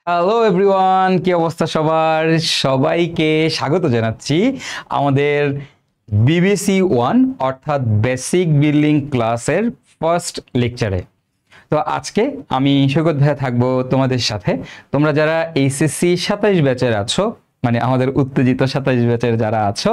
Hello everyone, কি অবস্থা সবার? সবাইকে স্বাগত জানাচ্ছি আমাদের বিবিসি ওয়ান অর্থাৎ বেসিক বিল্ডিং ক্লাসের ফার্স্ট লেকচারে। তো আজকে আমি সৈকত ভাইয়া থাকবো তোমাদের সাথে। তোমরা যারা এইচএসসি 27 ব্যাচের আছো, মানে আমাদের উত্তেজিত 27 ব্যাচের যারা আছো,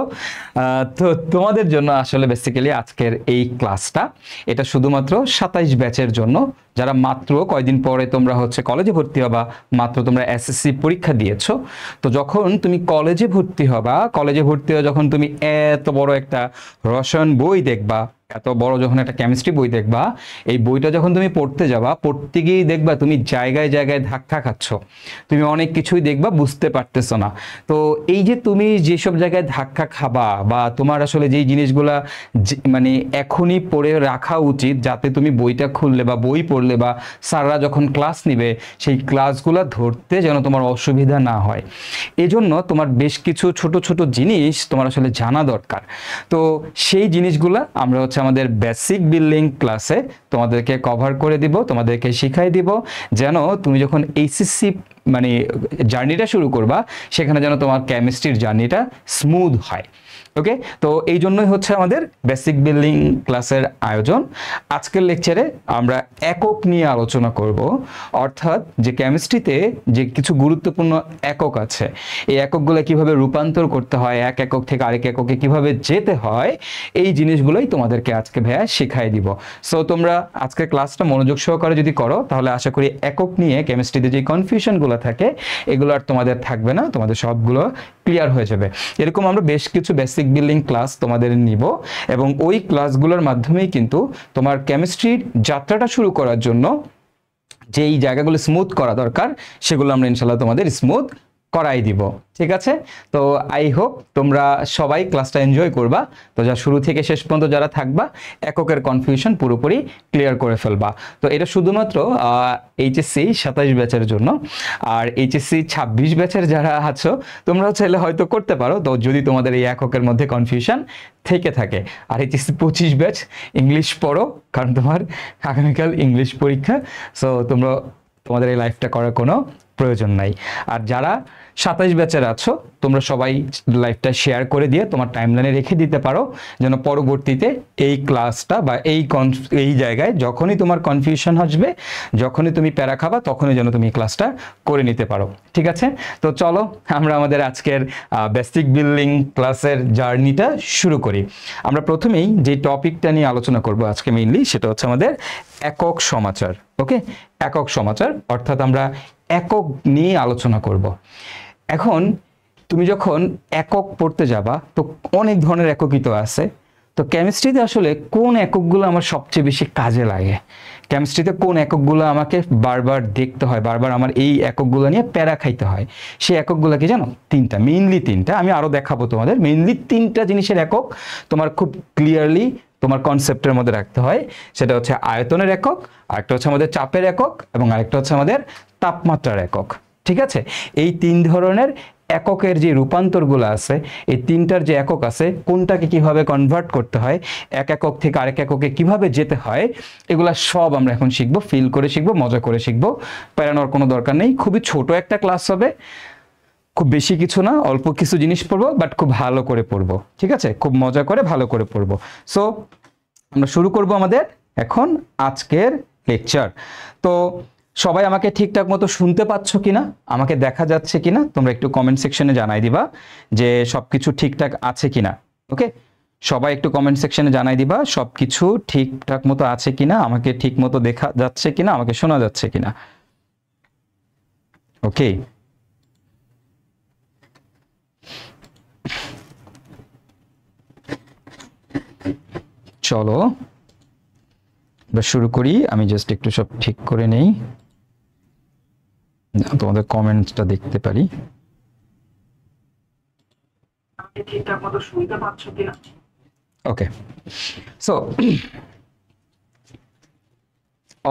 তো তোমাদের জন্য আসলে বেসিক্যালি আজকের এই ক্লাসটা এটা শুধুমাত্র 27 ব্যাচের জন্য, যারা মাত্র কয়দিন পরে তোমরা হচ্ছে কলেজে ভর্তি হবা, মাত্র তোমরা এসএসসি পরীক্ষা দিয়েছো। তো যখন তুমি কলেজে ভর্তি হবা, কলেজে ভর্তি হয়ে যখন তুমি এত বড় একটা রসায়ন বই দেখবা, এত বড় যখন একটা কেমিস্ট্রি বই দেখবা, এই বইটা যখন তুমি পড়তে যাবা, পড়তে গিয়েই দেখবা তুমি জায়গায় জায়গায় ধাক্কা খাচ্ছ, তুমি অনেক কিছুই দেখবা বুঝতে পারতেছো না। তো এই যে তুমি যেসব জায়গায় ধাক্কা খাবা বা তোমার আসলে যেই জিনিসগুলা মানে এখনই পড়ে রাখা উচিত, যাতে তুমি বইটা খুললে বা বই পড়লে বা স্যাররা যখন ক্লাস নিবে সেই ক্লাসগুলো ধরতে যেন তোমার অসুবিধা না হয়, এজন্য তোমার বেশ কিছু ছোট ছোট জিনিস তোমার আসলে জানা দরকার। তো সেই জিনিসগুলা আমরা হচ্ছে আমাদের বেসিক বিল্ডিং ক্লাসে তোমাদেরকে কভার করে দিব, তোমাদেরকে শিখাই দিব, যেন তুমি যখন এইচএসসি মানে জার্নিটা শুরু করবা, সেখানে যেন তোমার কেমিস্ট্রির জার্নিটা স্মুথ হয়। ওকে, তো এই জন্যই হচ্ছে আমাদের বেসিক বিল্ডিং ক্লাসের আয়োজন। আজকের লেকচারে আমরা একক নিয়ে আলোচনা করব, অর্থাৎ যে কেমিস্ট্রিতে যে কিছু গুরুত্বপূর্ণ একক আছে, এই এককগুলো কিভাবে রূপান্তর করতে হয়, এক একক থেকে আরেক এককে কিভাবে যেতে হয়, এই জিনিসগুলোই তোমাদেরকে আজকে ভাইয়া শিখাই দিব। সো তোমরা আজকের ক্লাসটা মনোযোগ সহকারে যদি করো, তাহলে আশা করি একক নিয়ে কেমিস্ট্রিতে যে কনফিউশনগুলো থাকে এগুলো আর তোমাদের থাকবে না, তোমাদের সবগুলো ক্লিয়ার হয়ে যাবে। এরকম আমরা বেশ কিছু বেসিক বিল্ডিং ক্লাস তোমাদের নিব, এবং ওই ক্লাসগুলোর মাধ্যমেই কিন্তু তোমার কেমিস্ট্রির যাত্রাটা শুরু করার জন্য যেই জায়গাগুলো স্মুথ করা দরকার সেগুলো আমরা ইনশাল্লাহ তোমাদের স্মুথ করাই দিব। ঠিক আছে? তো আই হোপ তোমরা সবাই ক্লাসটা এনজয় করবা। তো যা শুরু থেকে শেষ পর্যন্ত যারা থাকবা, এককের কনফিউশন পুরোপুরি ক্লিয়ার করে ফেলবা। তো এটা শুধুমাত্র এইচএসসি 27 ব্যাচের জন্য। আর এইচএসসি 26 ব্যাচের যারা আছো, তোমরা চাইলে হয়তো করতে পারো, তো যদি তোমাদের এই এককের মধ্যে কনফিউশন থেকে থাকে। আর এইচএসসি 25 ব্যাচ, ইংলিশ পড়ো, কারণ তোমার আগামীকাল ইংলিশ পরীক্ষা। সো তোমরা তোমাদের এই লাইফটা করার কোনো প্রয়োজন নাই। আর যারা 27 ব্যাচের আছো, তোমরা সবাই লাইফটা শেয়ার করে দিয়ে তোমার টাইমলাইনে রেখে দিতে পারো, যেন পরবর্তীতে এই ক্লাসটা বা এই জায়গায় যখনই তোমার কনফিউশন আসবে, যখনই তুমি প্যারা খাবা, তখনই যেন তুমি ক্লাসটা করে নিতে পারো। ঠিক আছে? তো চলো আমরা আমাদের আজকের বেসিক বিল্ডিং ক্লাসের জার্নিটা শুরু করি। আমরা প্রথমেই যে টপিকটা নিয়ে আলোচনা করব আজকে মেইনলি, সেটা হচ্ছে আমাদের একক সমাচার। ওকে, একক সমাচার অর্থাৎ আমরা একক নিয়ে আলোচনা করব। এখন তুমি যখন একক পড়তে যাবা, তো অনেক ধরনের এককই তো আছে। তো কেমিস্ট্রিতে আসলে কোন এককগুলো আমার সবচেয়ে বেশি কাজে লাগে, কেমিস্ট্রিতে কোন এককগুলো আমাকে বারবার দেখতে হয়, বারবার আমার এই এককগুলো নিয়ে প্যারা খাইতে হয়, সেই এককগুলো কি জানো? তিনটা, মেইনলি তিনটা। আমি আরো দেখাবো তোমাদের। মেইনলি তিনটা জিনিসের একক তোমার খুব ক্লিয়ারলি তোমার কনসেপ্টের মধ্যে রাখতে হয়। সেটা হচ্ছে আয়তনের একক, আরেকটা হচ্ছে আমাদের চাপের একক, এবং আরেকটা হচ্ছে আমাদের তাপমাত্রার একক। ঠিক আছে? এই তিন ধরনের এককের যে রূপান্তরগুলো আছে, এই তিনটার যে একক আছে, কোনটাকে কিভাবে কনভার্ট করতে হয়, এক একক থেকে আরেক এককে কিভাবে যেতে হয়, এগুলা সব আমরা এখন শিখবো, ফিল করে শিখবো, মজা করে শিখবো। প্যারানোর কোনো দরকার নেই, খুবই ছোট একটা ক্লাস হবে, খুব বেশি কিছু না, অল্প কিছু জিনিস পড়বো, বাট খুব ভালো করে পড়বো। ঠিক আছে? খুব মজা করে ভালো করে পড়বো। সো আমরা শুরু করব আমাদের এখন আজকের লেকচার। তো সবাই আমাকে ঠিকঠাক মতো শুনতে পাচ্ছ কিনা, আমাকে দেখা যাচ্ছে কিনা, তোমরা একটু কমেন্ট সেকশনে জানাই দিবা যে সবকিছু ঠিকঠাক আছে কিনা। ওকে, সবাই একটু কমেন্ট সেকশনে জানাই দিবা সবকিছু ঠিকঠাক মতো আছে কিনা, আমাকে ঠিক মতো দেখা যাচ্ছে কিনা, আমাকে শোনা যাচ্ছে কিনা। ওকে, চলো আমরা শুরু করি। আমি জাস্ট একটু সব ঠিক করে নেই, তোমাদের কমেন্টসটা দেখতে পারি। ঠিকঠাক মতো শুনতে পাচ্ছ কিনা? Okay, so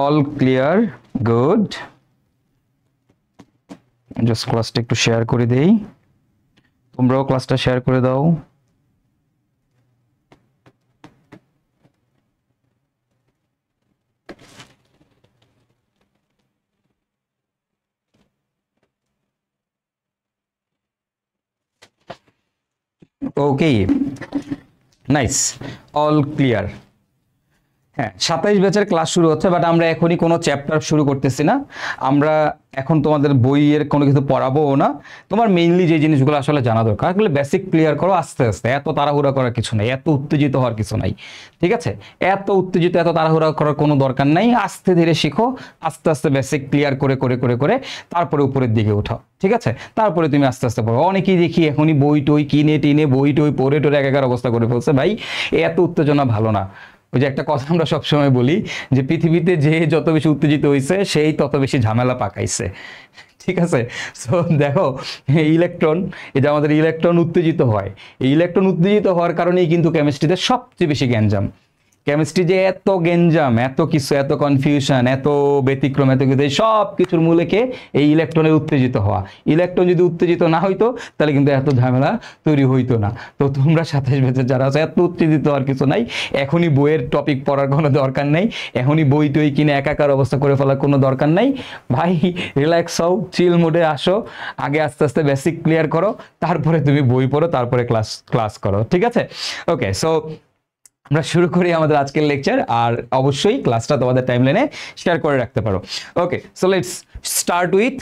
all clear, good. Just ক্লাসটা একটু শেয়ার করে দেই, তোমরাও ক্লাসটা শেয়ার করে দাও। ওকে, নাইস, অল ক্লিয়ার। হ্যাঁ, 27 ব্যাচের ক্লাস শুরু হচ্ছে, বাট আমরা এখনই কোনো চ্যাপ্টার শুরু করতেছি না। আমরা এখন তোমাদের বইয়ের কোনো কিছু পড়াবোও না। তোমার মেইনলি যে জিনিসগুলো আসলে জানা দরকার, এগুলো বেসিক ক্লিয়ার করো আস্তে আস্তে। এত তাড়াহুড়া করার কিছু নাই, এত উত্তেজিত হওয়ার কিছু নাই, ঠিক আছে? এত উত্তেজিত, এত তাড়াহুড়া করার কোনো দরকার নাই। আস্তে ধীরে শিখো, আস্তে আস্তে বেসিক ক্লিয়ার করে করে করে করে তারপরে উপরের দিকে উঠো, ঠিক আছে? তারপরে তুমি আস্তে আস্তে পড়ো। অনেকেই দেখি এখনই বই টই কিনে টিনে বই টই পড়ে টোরে একাকার অবস্থা করে ফেলছে। ভাই, এত উত্তেজনা ভালো না। ওই যে একটা কথা আমরা সবসময় বলি যে পৃথিবীতে যে যত বেশি উত্তেজিত হয়েছে সেই তত বেশি ঝামেলা পাকাইছে, ঠিক আছে? সো দেখো, ইলেকট্রন, এই যে আমাদের ইলেকট্রন উত্তেজিত হয়, এই ইলেকট্রন উত্তেজিত হওয়ার কারণেই কিন্তু কেমিস্ট্রিতে সবচেয়ে বেশি গ্যাঞ্জাম। কেমিস্ট্রি যে এত গ্যাঞ্জাম, এত কিছু, এত কনফিউশন, এত ব্যতিক্রম, এত কিছু, সব কিছুর মূলে কে? এই ইলেকট্রনের উত্তেজিত হওয়া। ইলেকট্রন যদি উত্তেজিত না হইতো তাহলে কিন্তু এত ঝামেলা তৈরি হইতো না। তো তোমরা 27 ব্যাচের যারা আছে, এত উত্তেজিত হওয়ার কিছু নাই। এখনই বইয়ের টপিক পড়ার কোনো দরকার নেই, এখনই বই টই কিনে একাকার অবস্থা করে ফেলার কোনো দরকার নাই। ভাই, রিল্যাক্স হও, চিল মোডে আসো, আগে আস্তে আস্তে বেসিক ক্লিয়ার করো, তারপরে তুমি বই পড়ো, তারপরে ক্লাস করো, ঠিক আছে? ওকে, সো আমরা শুরু করি আমাদের আজকের লেকচার। আর অবশ্যই ক্লাসটা তোমাদের টাইমলাইনে শেয়ার করে রাখতে পারো। ওকে, সো লেটস স্টার্ট উইথ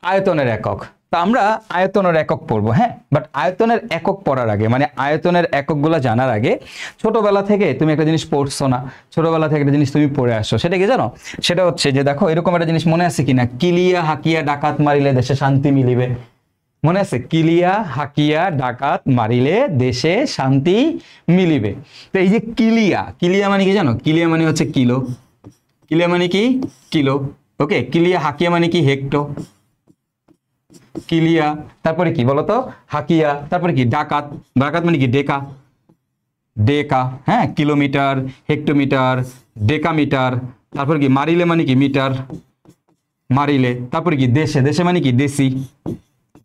আয়তনের একক। তা আমরা আয়তনের একক পড়বো, হ্যাঁ, বাট আয়তনের একক পড়ার আগে, মানে আয়তনের এককগুলো জানার আগে, ছোটবেলা থেকে তুমি একটা জিনিস পড়ছো না? ছোটবেলা থেকে একটা জিনিস তুমি পড়ে আসো, সেটা কি জানো? সেটা হচ্ছে যে দেখো, এরকম একটা জিনিস মনে আছে কিনা, কিলিয়া হাকিয়া ডাকাত মারিলে দেশে শান্তি মিলিবে। মনে আছে? কিলিয়া হাকিয়া ডাকাত মারিলে দেশে শান্তি মিলিবে। তো এই যে কিলিয়া, কিলিয়া মানে কি জানো? কিলিয়া মানে হচ্ছে কিলো। কিলিয়া মানে কি? কিলো। ওকে, কিলিয়া হাকিয়া মানে কি? হেক্টো। কিলিয়া, তারপরে কি বলতো? হাকিয়া, তারপরে কি? ডাকাত। ডাকাত মানে কি? ডেকা। ডেকা, হ্যাঁ, কিলোমিটার, হেক্টোমিটার, ডেকামিটার। তারপরে কি? মারিলে মানে কি? মিটার। মারিলে, তারপরে কি? দেশে। দেশে মানে কি? দেশি।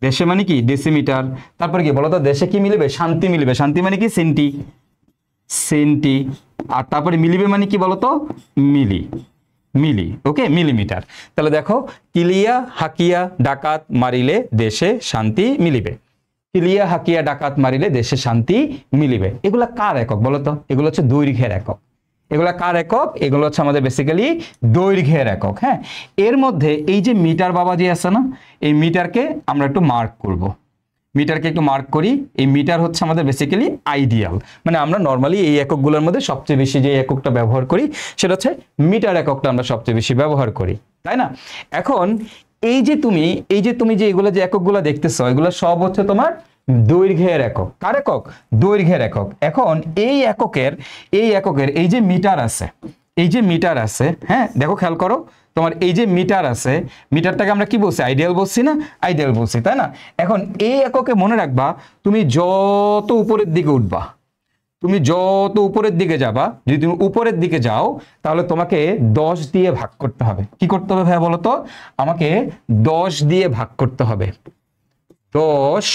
দেশে মানে কি? ডেসিমিটার। তারপরে কি বলতো? দেশে কি মিলবে? শান্তি মিলবে। শান্তি মানে কি? সেন্টি। সেন্টি। আর তারপরে মিলিবে মানে কি বলতো? মিলি। মিলি, ওকে, মিলিমিটার। তাহলে দেখো, কিলিয়া হাকিয়া ডাকাত মারিলে দেশে শান্তি মিলিবে। কিলিয়া হাকিয়া ডাকাত মারিলে দেশে শান্তি মিলিবে। এগুলা কার একক বলতো? এগুলো হচ্ছে দৈর্ঘ্যের একক। এগুলা কার একক? এগুলো হচ্ছে আমাদের বেসিক্যালি দৈর্ঘ্যের একক। হ্যাঁ, এর মধ্যে এই যে মিটার বাবাজি আছে না, এই মিটারকে আমরা একটু মার্ক করব। মিটারকে একটু মার্ক করি। এই মিটার হচ্ছে আমাদের বেসিক্যালি আইডিয়াল, মানে আমরা নর্মালি এই এককগুলোর মধ্যে সবচেয়ে বেশি যে এককটা ব্যবহার করি সেটা হচ্ছে মিটার এককটা আমরা সবচেয়ে বেশি ব্যবহার করি, তাই না? এখন এই যে তুমি যে এগুলো যে এককগুলো দেখতেছো, এগুলো সব হচ্ছে তোমার দৈর্ঘ্যের একক। কার একক? দৈর্ঘ্যের একক। এখন এই এককের এই যে মিটার আছে, এই যে মিটার আছে, হ্যাঁ, দেখো খেয়াল করো, তোমার এই যে মিটার আছে, মিটারটাকে আমরা কি বলছি? আইডিয়াল বলছি না? আইডিয়াল বলছি, তাই না? এখন এই এককে মনে রাখবা, তুমি যত উপরের দিকে উঠবা, তুমি যত উপরের দিকে যাবা, যদি তুমি উপরের দিকে যাও তাহলে তোমাকে 10 দিয়ে ভাগ করতে হবে। কি করতে হবে ভাইয়া বলো তো? আমাকে 10 দিয়ে ভাগ করতে হবে। 10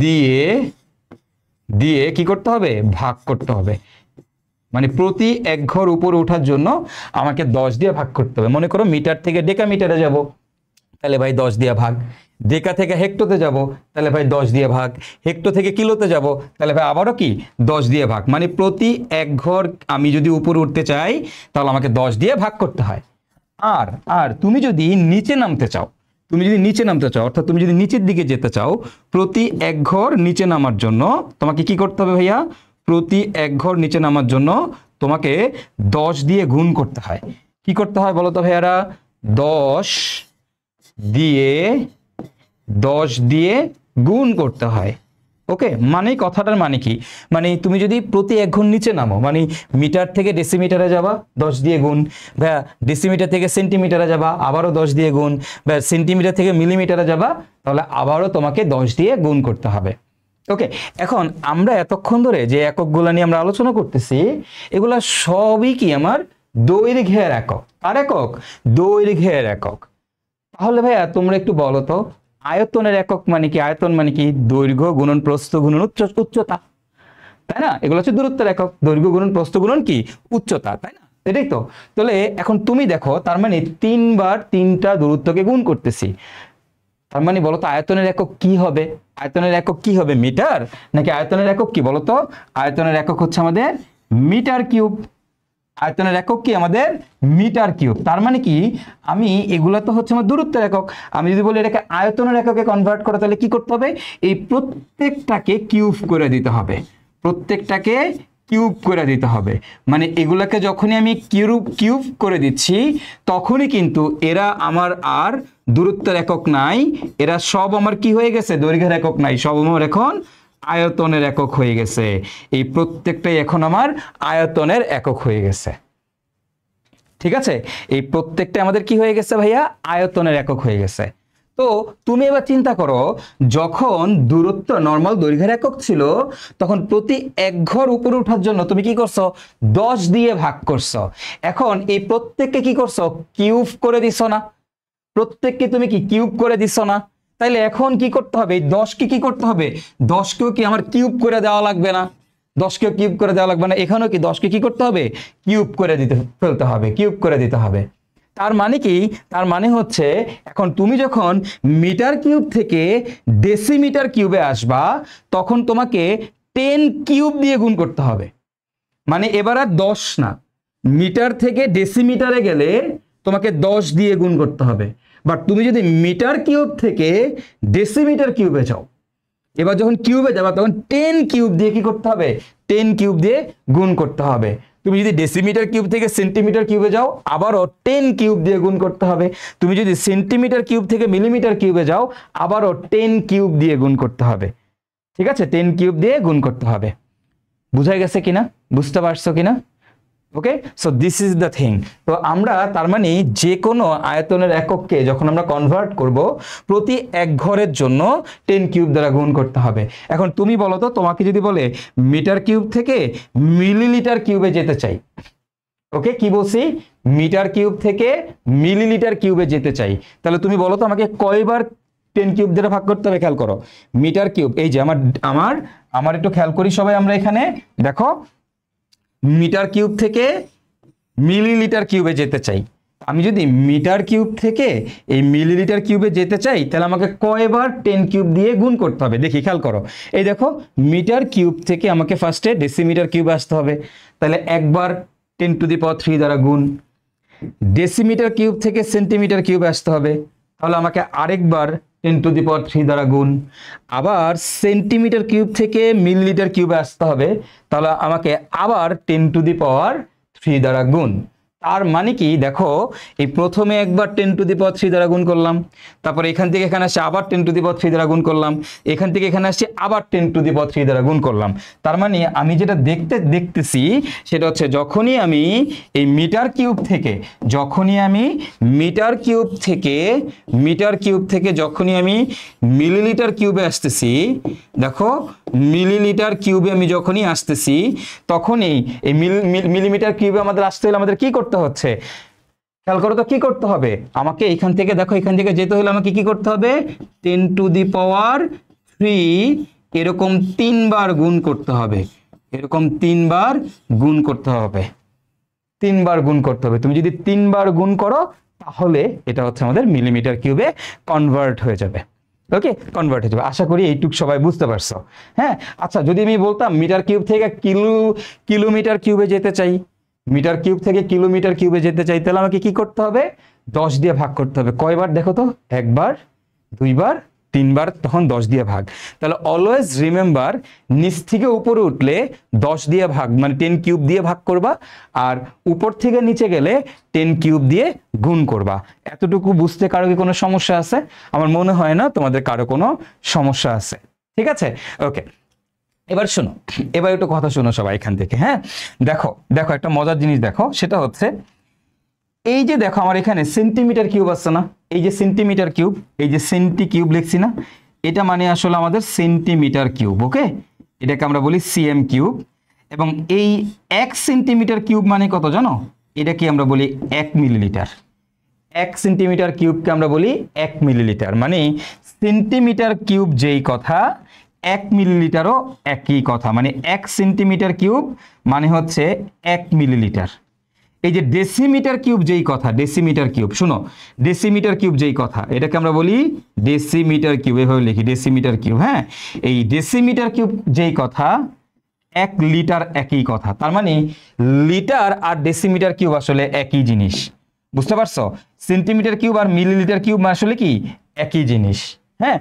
দিয়ে দিয়ে কি করতে হবে? ভাগ করতে হবে। মানে প্রতি এক ঘর উপরে ওঠার জন্য আমাকে 10 দিয়ে ভাগ করতে হবে। মনে করো মিটার থেকে ডেকামিটারে যাব, তাহলে ভাই 10 দিয়ে ভাগ। ডেকা থেকে হেক্টোতে যাব, তাহলে ভাই 10 দিয়ে ভাগ। হেক্টো থেকে কিলোতে যাব, তাহলে ভাই আবারও কি? 10 দিয়ে ভাগ। মানে প্রতি এক ঘর আমি যদি উপরে উঠতে চাই তাহলে আমাকে 10 দিয়ে ভাগ করতে হয়। আর তুমি যদি নিচে নামতে চাও, অর্থাৎ তুমি যদি নিচের দিকে যেতে চাও, প্রতি এক ঘর নিচে নামার জন্য তোমাকে কি করতে হবে ভাইয়া? প্রতি এক ঘর নিচে নামার জন্য তোমাকে 10 দিয়ে গুণ করতে হয়। কি করতে হয় বলো তো ভাইয়ারা? 10 দিয়ে গুণ করতে হয়। ওকে, মানে কথাটার মানে কি? মানে তুমি যদি প্রতি এক ঘর নিচে নামো, মানে মিটার থেকে ডেসিমিটারে যাবা, 10 দিয়ে গুণ। ভাইয়া ডেসিমিটার থেকে সেন্টিমিটারে যাবা, আবারও 10 দিয়ে গুণ। ভাইয়া সেন্টিমিটার থেকে মিলিমিটারে যাবা, তাহলে আবারও তোমাকে 10 দিয়ে গুণ করতে হবে। ওকে, এখন আমরা এতক্ষণ ধরে যে এককগুলো নিয়ে আমরা আলোচনা করতেছি, এগুলা সবই কি আমার দৈর্ঘ্যের একক। আর একক দৈর্ঘ্যের একক। তাহলে ভাইয়া তোমরা একটু বলো তো, আয়তনের একক মানে কি? আয়তন মানে কি? দৈর্ঘ্য গুণন প্রস্থ গুণন উচ্চতা, তাই না? এগুলো হচ্ছে দূরত্বের একক। দৈর্ঘ্য গুণন প্রস্থ গুণন কি? উচ্চতা, তাই না? এটাই তো। তাহলে এখন তুমি দেখো, তার মানে 3 বার 3টা দূরত্বকে গুণ করতেছি। তার মানে বলো তো আয়তনের একক কি হবে? আয়তনের একক কি হবে, মিটার নাকি আয়তনের একক কি বলো তো? আয়তনের একক হচ্ছে আমাদের মিটার কিউব। আয়তনের একক কি আমাদের মিটার কিউব। তার মানে কি আমি এগুলা তো হচ্ছে আমার দূরত্বের একক, আমি যদি বলি এটাকে আয়তনের এককে কনভার্ট করা তাহলে কি করতে হবে, এই প্রত্যেকটাকে কিউব করে দিতে হবে, প্রত্যেকটাকে কিউব করে দিতে হবে। মানে এগুলাকে যখনই আমি কিউব করে দিচ্ছি তখনই কিন্তু এরা আমার আর দূরত্বের একক নাই, এরা সব আমার কি হয়ে গেছে, দৈর্ঘ্যের একক নাই, সব আমার এখন আয়তনের একক হয়ে গেছে। এই প্রত্যেকটাই এখন আমার আয়তনের একক হয়ে গেছে। ঠিক আছে, এই প্রত্যেকটা আমাদের কি হয়ে গেছে ভাইয়া, আয়তনের একক হয়ে গেছে। তো তুমি এবার চিন্তা করো, যখন দূরত্ব নরমাল দৈর্ঘ্যের একক ছিল তখন প্রতি এক ঘর উপরে ওঠার জন্য তুমি কি করছো, 10 দিয়ে ভাগ করছো। এখন এই প্রত্যেককে কি করছো, কিউব করে দিছো না, প্রত্যেককে তুমি কি কিউব করে দিছো না? তাইলে এখন কি করতে হবে, এই 10কে কি করতে হবে, 10কেও কি আমার কিউব করে দেওয়া লাগবে না? 10কেও কিউব করে দেওয়া লাগবে না, এখানেও কি 10কে কি করতে হবে, কিউব করে ফেলতে হবে, কিউব করে দিতে হবে। তার মানে কি, তার মানে হচ্ছে এখন তুমি যখন মিটার কিউব থেকে ডেসিমিটার কিউবে আসবা তখন তোমাকে 10 কিউব দিয়ে গুণ করতে হবে। মানে এবার আর 10 না, মিটার থেকে ডেসিমিটারে গেলে তোমাকে 10 দিয়ে গুণ করতে হবে। বাট তুমি যদি মিটার কিউব থেকে ডেসিমিটার কিউবে যাও, এবার যখন কিউবে যাবা তখন 10 কিউব দিয়ে কি করতে হবে, 10 কিউব দিয়ে গুণ করতে হবে। তুমি যদি ডেসিমিটার কিউব থেকে সেন্টিমিটার কিউবে যাও আবারও 10 কিউব দিয়ে গুণ করতে হবে। তুমি যদি সেন্টিমিটার কিউব থেকে মিলিমিটার কিউবে যাও আবারও 10 কিউব দিয়ে গুণ করতে হবে। ঠিক আছে, 10 কিউব দিয়ে গুণ করতে হবে। বুঝাই গেছে কিনা, বুঝতে পারছো কিনা? Okay, so this is the thing. তো আমরা তার মানে যে কোনো আয়তনের একককে যখন আমরা কনভার্ট করব প্রতি এক ঘরের জন্য 10 কিউব দ্বারা গুণ করতে হবে। এখন তুমি বলো তো, তোমাকে যদি বলে মিটার কিউব থেকে মিলিলিটার কিউবে যেতে চাই, ওকে কি বলছি, মিটার কিউব থেকে মিলিলিটার কিউবে যেতে চাই, তাহলে তুমি বলো তো আমাকে কয়বার 10 কিউব দ্বারা ভাগ করতে হবে? খেয়াল করো, মিটার কিউব, এই যে আমার একটু খেয়াল করি সবাই, আমরা এখানে দেখো মিটার কিউব থেকে মিলিলিটার কিউবে যেতে চাই। আমি যদি মিটার কিউব থেকে এই মিলিলিটার কিউবে যেতে চাই তাহলে আমাকে কয়বার 10 কিউব দিয়ে গুণ করতে হবে? দেখি, খেয়াল করো, এই দেখো মিটার কিউব থেকে আমাকে ফার্স্টে ডেসিমিটার কিউবে আসতে হবে, তাহলে একবার 10⁻³ দ্বারা গুণ। ডেসিমিটার কিউব থেকে সেন্টিমিটার কিউবে আসতে হবে, তাহলে আমাকে আরেকবার 10⁻³ দ্বারা গুণ। আবার সেন্টিমিটার কিউব থেকে মিলিলিটার কিউবে আসতে হবে, তাহলে আমাকে আবার 10⁻³ দ্বারা গুণ। তার মানে কি দেখো, এই প্রথমে একবার 10⁻³ দ্বারা গুণ করলাম, তারপর এখান থেকে এখানে আসছে আবার 10⁻³ দ্বারা গুণ করলাম, এখান থেকে এখানে আসছে আবার 10⁻³ দ্বারা গুণ করলাম। তার মানে আমি যেটা দেখতেছি সেটা হচ্ছে যখনই আমি এই মিটার কিউব থেকে যখনই আমি মিলিলিটার কিউবে আসতেছি, দেখো মিলিলিটার কিউবে আমি যখনই আসতেছি তখনই এই মিলিমিটার কিউবে আমাদের আসতে হলে আমাদের কি করতে হচ্ছে, খেয়াল করো তো কি করতে হবে, আমাকে এখান থেকে দেখো এখান থেকে যেতে হলে আমাকে কি করতে হবে, 10⁻³ এরকম 3 বার গুণ করতে হবে, এরকম 3 বার গুণ করতে হবে, 3 বার গুণ করতে হবে। তুমি যদি 3 বার গুণ করো তাহলে এটা হচ্ছে আমাদের মিলিমিটার কিউবে কনভার্ট হয়ে যাবে। ওকে, কনভার্ট হয়ে যাবে। আশা করি এইটুক সবাই বুঝতে পারছো। হ্যাঁ, আচ্ছা যদি আমি বলতাম মিটার কিউব থেকে কিলোমিটার কিউবে যেতে চাই, মিটার কিউব থেকে কিলোমিটার কিউবে যেতে চাই, তাহলে আমাকে কি করতে হবে, 10 দিয়ে ভাগ করতে হবে। কয়বার দেখো তো, একবার, দুইবার, 3 বার, তখন 10 দিয়ে ভাগ। তাহলে অলওয়েজ রিমেম্বার, নিচ থেকে উপরে উঠলে 10 দিয়ে ভাগ মানে 10 কিউব দিয়ে ভাগ করবা, আর উপর থেকে নিচে গেলে 10 কিউব দিয়ে গুণ করবা। এতটুকু বুঝতে কারো কি কোনো সমস্যা আছে? আমার মনে হয় না তোমাদের কারো কোনো সমস্যা আছে। ঠিক আছে, ওকে। এবার শোনো, এবার একটু কথা শোনো সবাই এখান থেকে। হ্যাঁ, দেখো দেখো একটা মজার জিনিস দেখো, সেটা হচ্ছে এই যে দেখো আমার এখানে সেন্টিমিটার কিউব আছে না, এই যে সেন্টিমিটার কিউব, এই যে সেন্টি কিউব লিখছি না, এটা মানে আসলে আমাদের সেন্টিমিটার কিউব। ওকে, এটাকে আমরা বলি সিএম কিউব। এবং এই 1 সেন্টিমিটার কিউব মানে কত জানো? এটাকে আমরা বলি 1 মিলিলিটার। 1 সেন্টিমিটার কিউবকে আমরা বলি 1 মিলিলিটার। মানে সেন্টিমিটার কিউব যেই কথা, 1 মিলিলিটারও একই কথা। মানে 1 সেন্টিমিটার কিউব মানে হচ্ছে 1 মিলিলিটার। এই যে ডেসিমিটার কিউব যেই কথা, ডেসিমিটার কিউব, শুনো, ডেসিমিটার কিউব যেই কথা, এটাকে আমরা বলি ডেসিমিটার কিউব, এভাবে লিখি ডেসিমিটার কিউব। হ্যাঁ, এই ডেসিমিটার কিউব যেই কথা, 1 লিটার একই কথা। তার মানে লিটার আর ডেসিমিটার কিউব আসলে একই জিনিস, বুঝতে পারছো? সেন্টিমিটার কিউব আর মিলিলিটার কিউব আসলে কি একই জিনিস। হ্যাঁ,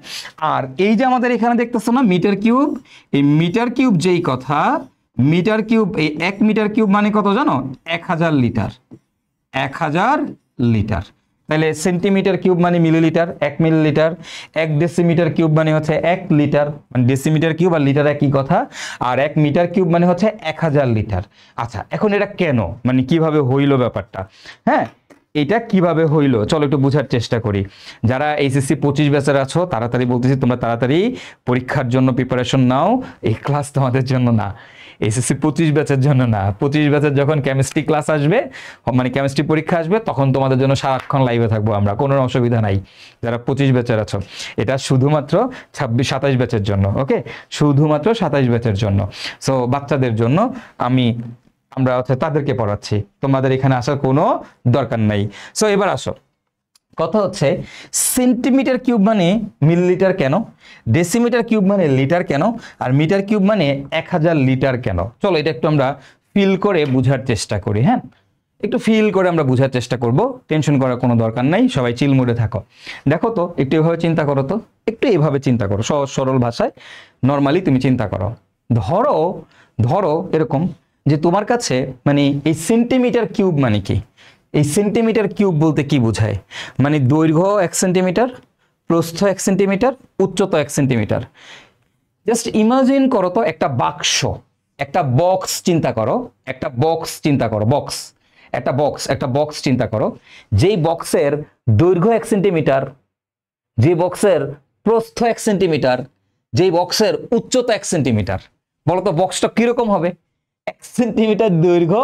আর এই যে আমাদের এখানে দেখতেছো না মিটার কিউব, এই মিটার কিউব যেই কথা, মিটার কিউব, এই 1 মিটার কিউব মানে কত জানো? 1000 লিটার, 1000 লিটার। তাহলে সেন্টিমিটার কিউব মানে মিলিলিটার, 1 মিলিলিটার। 1 ডেসিমিটার কিউব মানে হচ্ছে 1 লিটার, মানে ডেসিমিটার কিউব আর লিটার একই কথা। আর 1 মিটার কিউব মানে হচ্ছে 1000 লিটার। আচ্ছা, এখন এটা কেন, মানে কিভাবে হইলো ব্যাপারটা? হ্যাঁ, এটা কিভাবে হইলো চলো একটু বোঝার চেষ্টা করি। যারা এইচএসসি 25 ব্যাচের আছো, তাড়াতাড়ি বলতেছি তোমরা তাড়াতাড়ি পরীক্ষার জন্য প্রিপারেশন নাও। এই ক্লাস তোমাদের জন্য না, এসএসসি 25 ব্যাচের জন্য না। 25 ব্যাচের যখন কেমিস্ট্রি ক্লাস আসবে, মানে কেমিস্ট্রি পরীক্ষা আসবে, তখন তোমাদের জন্য সারাক্ষণ লাইভে থাকবো আমরা, কোনো অসুবিধা নাই। যারা 25 ব্যাচের আছো, এটা শুধুমাত্র 26-27 ব্যাচের জন্য। ওকে, শুধুমাত্র 27 ব্যাচের জন্য। সো বাচ্চাদের জন্য আমরা তাদেরকে পড়াচ্ছি, তোমাদের এখানে আসার কোনো দরকার নাই। সো এবার আসো, কথা হচ্ছে সেন্টিমিটার কিউব মানে মিলিলিটার কেন, ডেসিমিটার কিউব মানে লিটার কেন, আর মিটার কিউব মানে 1000 লিটার কেন? চলো এটা একটু আমরা ফিল করে বোঝার চেষ্টা করি। হ্যাঁ, একটু ফিল করে আমরা বোঝার চেষ্টা করব, টেনশন করার কোনো দরকার নাই, সবাই চিল মুডে থাকো। দেখো তো, একটু এভাবে চিন্তা করো তো, একটু এভাবে চিন্তা করো, সহজ সরল ভাষায় নর্মালি তুমি চিন্তা করো। ধরো ধরো এরকম যে তোমার কাছে মানে এই সেন্টিমিটার কিউব মানে কি? এই সেন্টিমিটার কিউব বলতে কি বোঝায়? মানে দৈর্ঘ্য 1 সেন্টিমিটার, প্রস্থ 1 সেন্টিমিটার, উচ্চতা 1 সেন্টিমিটার। জাস্ট ইমাজিন করো তো একটা বাক্স, একটা বক্স চিন্তা করো, একটা বক্স চিন্তা করো, বক্স, একটা বক্স চিন্তা করো, যেই বক্সের দৈর্ঘ্য 1 সেন্টিমিটার, যে বক্সের প্রস্থ 1 সেন্টিমিটার, যেই বক্সের উচ্চতা 1 সেন্টিমিটার। বলো তো বক্সটা কিরকম হবে? 1 সেন্টিমিটার দৈর্ঘ্য,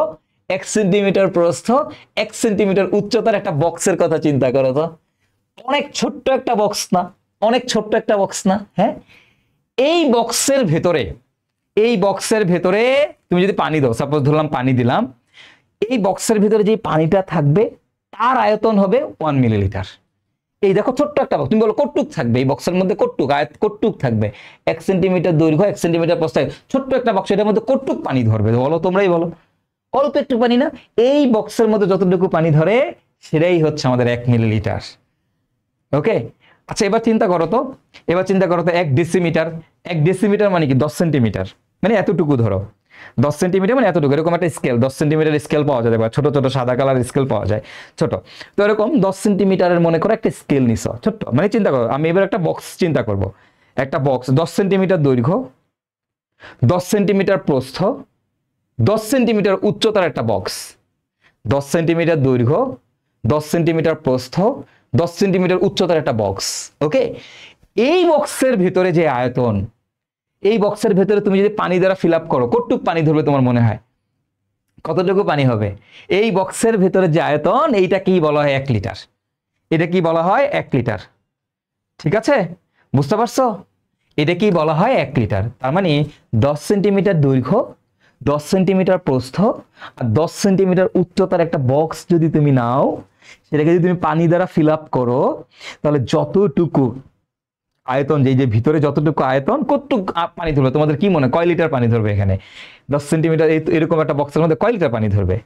1 সেন্টিমিটার প্রস্থ, 1 সেন্টিমিটার উচ্চতার একটা বক্সের কথা চিন্তা করো তো। অনেক ছোট্ট একটা বক্স না? অনেক ছোট্ট একটা বক্স না? হ্যাঁ, এই বক্সের ভেতরে তুমি যদি পানি দাও, সাপোজ ধরলাম পানি দিলাম, এই বক্সের ভিতরে যে পানিটা থাকবে তার আয়তন হবে 1 মিলিলিটার। এই দেখো ছোট্ট একটা বক্স, তুমি বলো কটটুক থাকবে এই বক্সের মধ্যে? কটটুক থাকবে? 1 সেন্টিমিটার দৈর্ঘ্য, 1 সেন্টিমিটার প্রস্থ, ছোট্ট একটা বক্স, এটার মধ্যে কটটুক পানি ধরবে বলো, তোমরাই বলো। অল্প একটু পানি না? এই বক্সের মধ্যে যতটুকু পানি ধরে সেটাই হচ্ছে আমাদের 1 মিলিলিটার। ওকে, আচ্ছা এবার চিন্তা করো তো, 1 ডেসিমিটার, 1 ডেসিমিটার মানে কি? 10 সেন্টিমিটার, মানে এতটুকু ধরো, 10 সেন্টিমিটার মানে এতটুকু। এরকম একটা স্কেল, 10 সেন্টিমিটার স্কেল পাওয়া যায়, দেখো ছোট ছোট সাদা কালার স্কেল পাওয়া যায়, ছোট। তো এরকম 10 সেন্টিমিটারের মনে করো একটা স্কেল নিছো, ছোট্ট, মানে চিন্তা করো, আমি এবার একটা বক্স চিন্তা করব, একটা বক্স 10 সেন্টিমিটার দৈর্ঘ্য, 10 সেন্টিমিটার প্রস্থ, 10 সেন্টিমিটার উচ্চতার একটা বক্স। 10 সেন্টিমিটার দৈর্ঘ্য, 10 সেন্টিমিটার প্রস্থ, 10 সেন্টিমিটার উচ্চতার একটা বক্স। ওকে, এই বক্সের ভিতরে যে আয়তন, এই বক্সের ভেতরে তুমি যদি পানি দ্বারা ফিল আপ করো, কতটুকু পানি ধরবে তোমার মনে হয়? কতটুকু পানি হবে? এই বক্সের ভেতরে যে আয়তন, এইটা কি বলা হয়? 1 লিটার। এটা কি বলা হয়? 1 লিটার। ঠিক আছে, বুঝতে পারছো? এটা কি বলা হয়? 1 লিটার। তার মানে 10 সেন্টিমিটার দৈর্ঘ্য, 10 সেন্টিমিটার প্রস্থ আর 10 সেন্টিমিটার উচ্চতার একটা বক্স যদি তুমি নাও, সেটাকে যদি তুমি পানি দ্বারা ফিল আপ করো, তাহলে যতটুকু আয়তন, যে ভিতরে যতটুকু আয়তন, কতটুকু পানি ধরবে তোমাদের কি মনে? কয় লিটার পানি ধরবে এখানে? 10 সেন্টিমিটার এরকম একটা বক্সের মধ্যে কয় লিটার পানি ধরবে?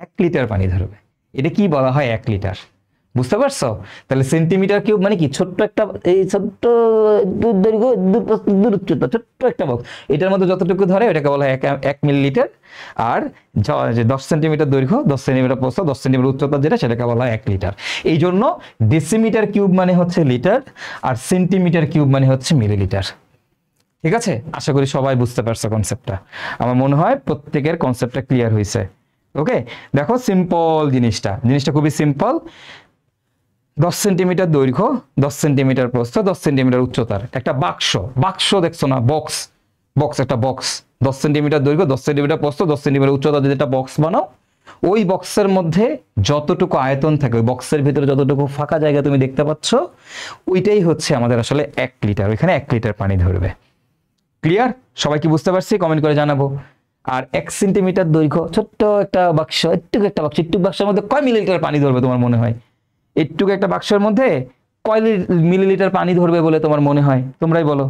1 লিটার পানি ধরবে। এটা কি বলা হয়? 1 লিটার। বুঝতে পারছো? তাহলে সেন্টিমিটার কিউব মানে কি? ছোট্ট একটা, এই ছোট্ট দৈর্ঘ্য, উচ্চতা, ছোট্ট একটা বক্স, এটার মধ্যে যতটুকু ধরে এটাকে বলা হয় 1 মিলিলিটার। আর যে 10 সেন্টিমিটার দৈর্ঘ্য, 10 সেন্টিমিটার প্রস্থ, 10 সেন্টিমিটার উচ্চতা যেটা, সেটাকে বলা হয় 1 লিটার। এই জন্য ডেসিমিটার কিউব মানে হচ্ছে লিটার, আর সেন্টিমিটার কিউব মানে হচ্ছে মিলিলিটার। ঠিক আছে, আশা করি সবাই বুঝতে পারছো কনসেপ্টটা। আমার মনে হয় প্রত্যেকের কনসেপ্টটা ক্লিয়ার হয়েছে। ওকে, দেখো সিম্পল জিনিসটা খুবই সিম্পল। 10 সেন্টিমিটার দৈর্ঘ্য, 10 সেন্টিমিটার প্রস্থ, 10 সেন্টিমিটার উচ্চতার একটা বাক্স দেখছো না? বক্স, একটা বক্স 10 সেন্টিমিটার দৈর্ঘ্য, 10 সেন্টিমিটার প্রস্থ, 10 সেন্টিমিটার উচ্চতা, যদি একটা বক্স বানাও, ওই বক্সের মধ্যে যতটুকু আয়তন থাকে, ওই বক্সের ভিতরে যতটুকু ফাঁকা জায়গা তুমি দেখতে পাচ্ছ, ওইটাই হচ্ছে আমাদের আসলে 1 লিটার। ওইখানে 1 লিটার পানি ধরবে। ক্লিয়ার? সবাই কি বুঝতে পারছি? কমেন্ট করে জানাবো। আর 1 সেন্টিমিটার দৈর্ঘ্য, ছোট্ট একটা বাক্স, একটু একটা বাক্স, একটু বাক্সের মধ্যে কয় মিলিলিটার পানি ধরবে তোমার মনে হয়? একটু একটা বাক্সের মধ্যে কয় মিলিলিটার পানি ধরবে বলে তোমার মনে হয়? তোমরাই বলো,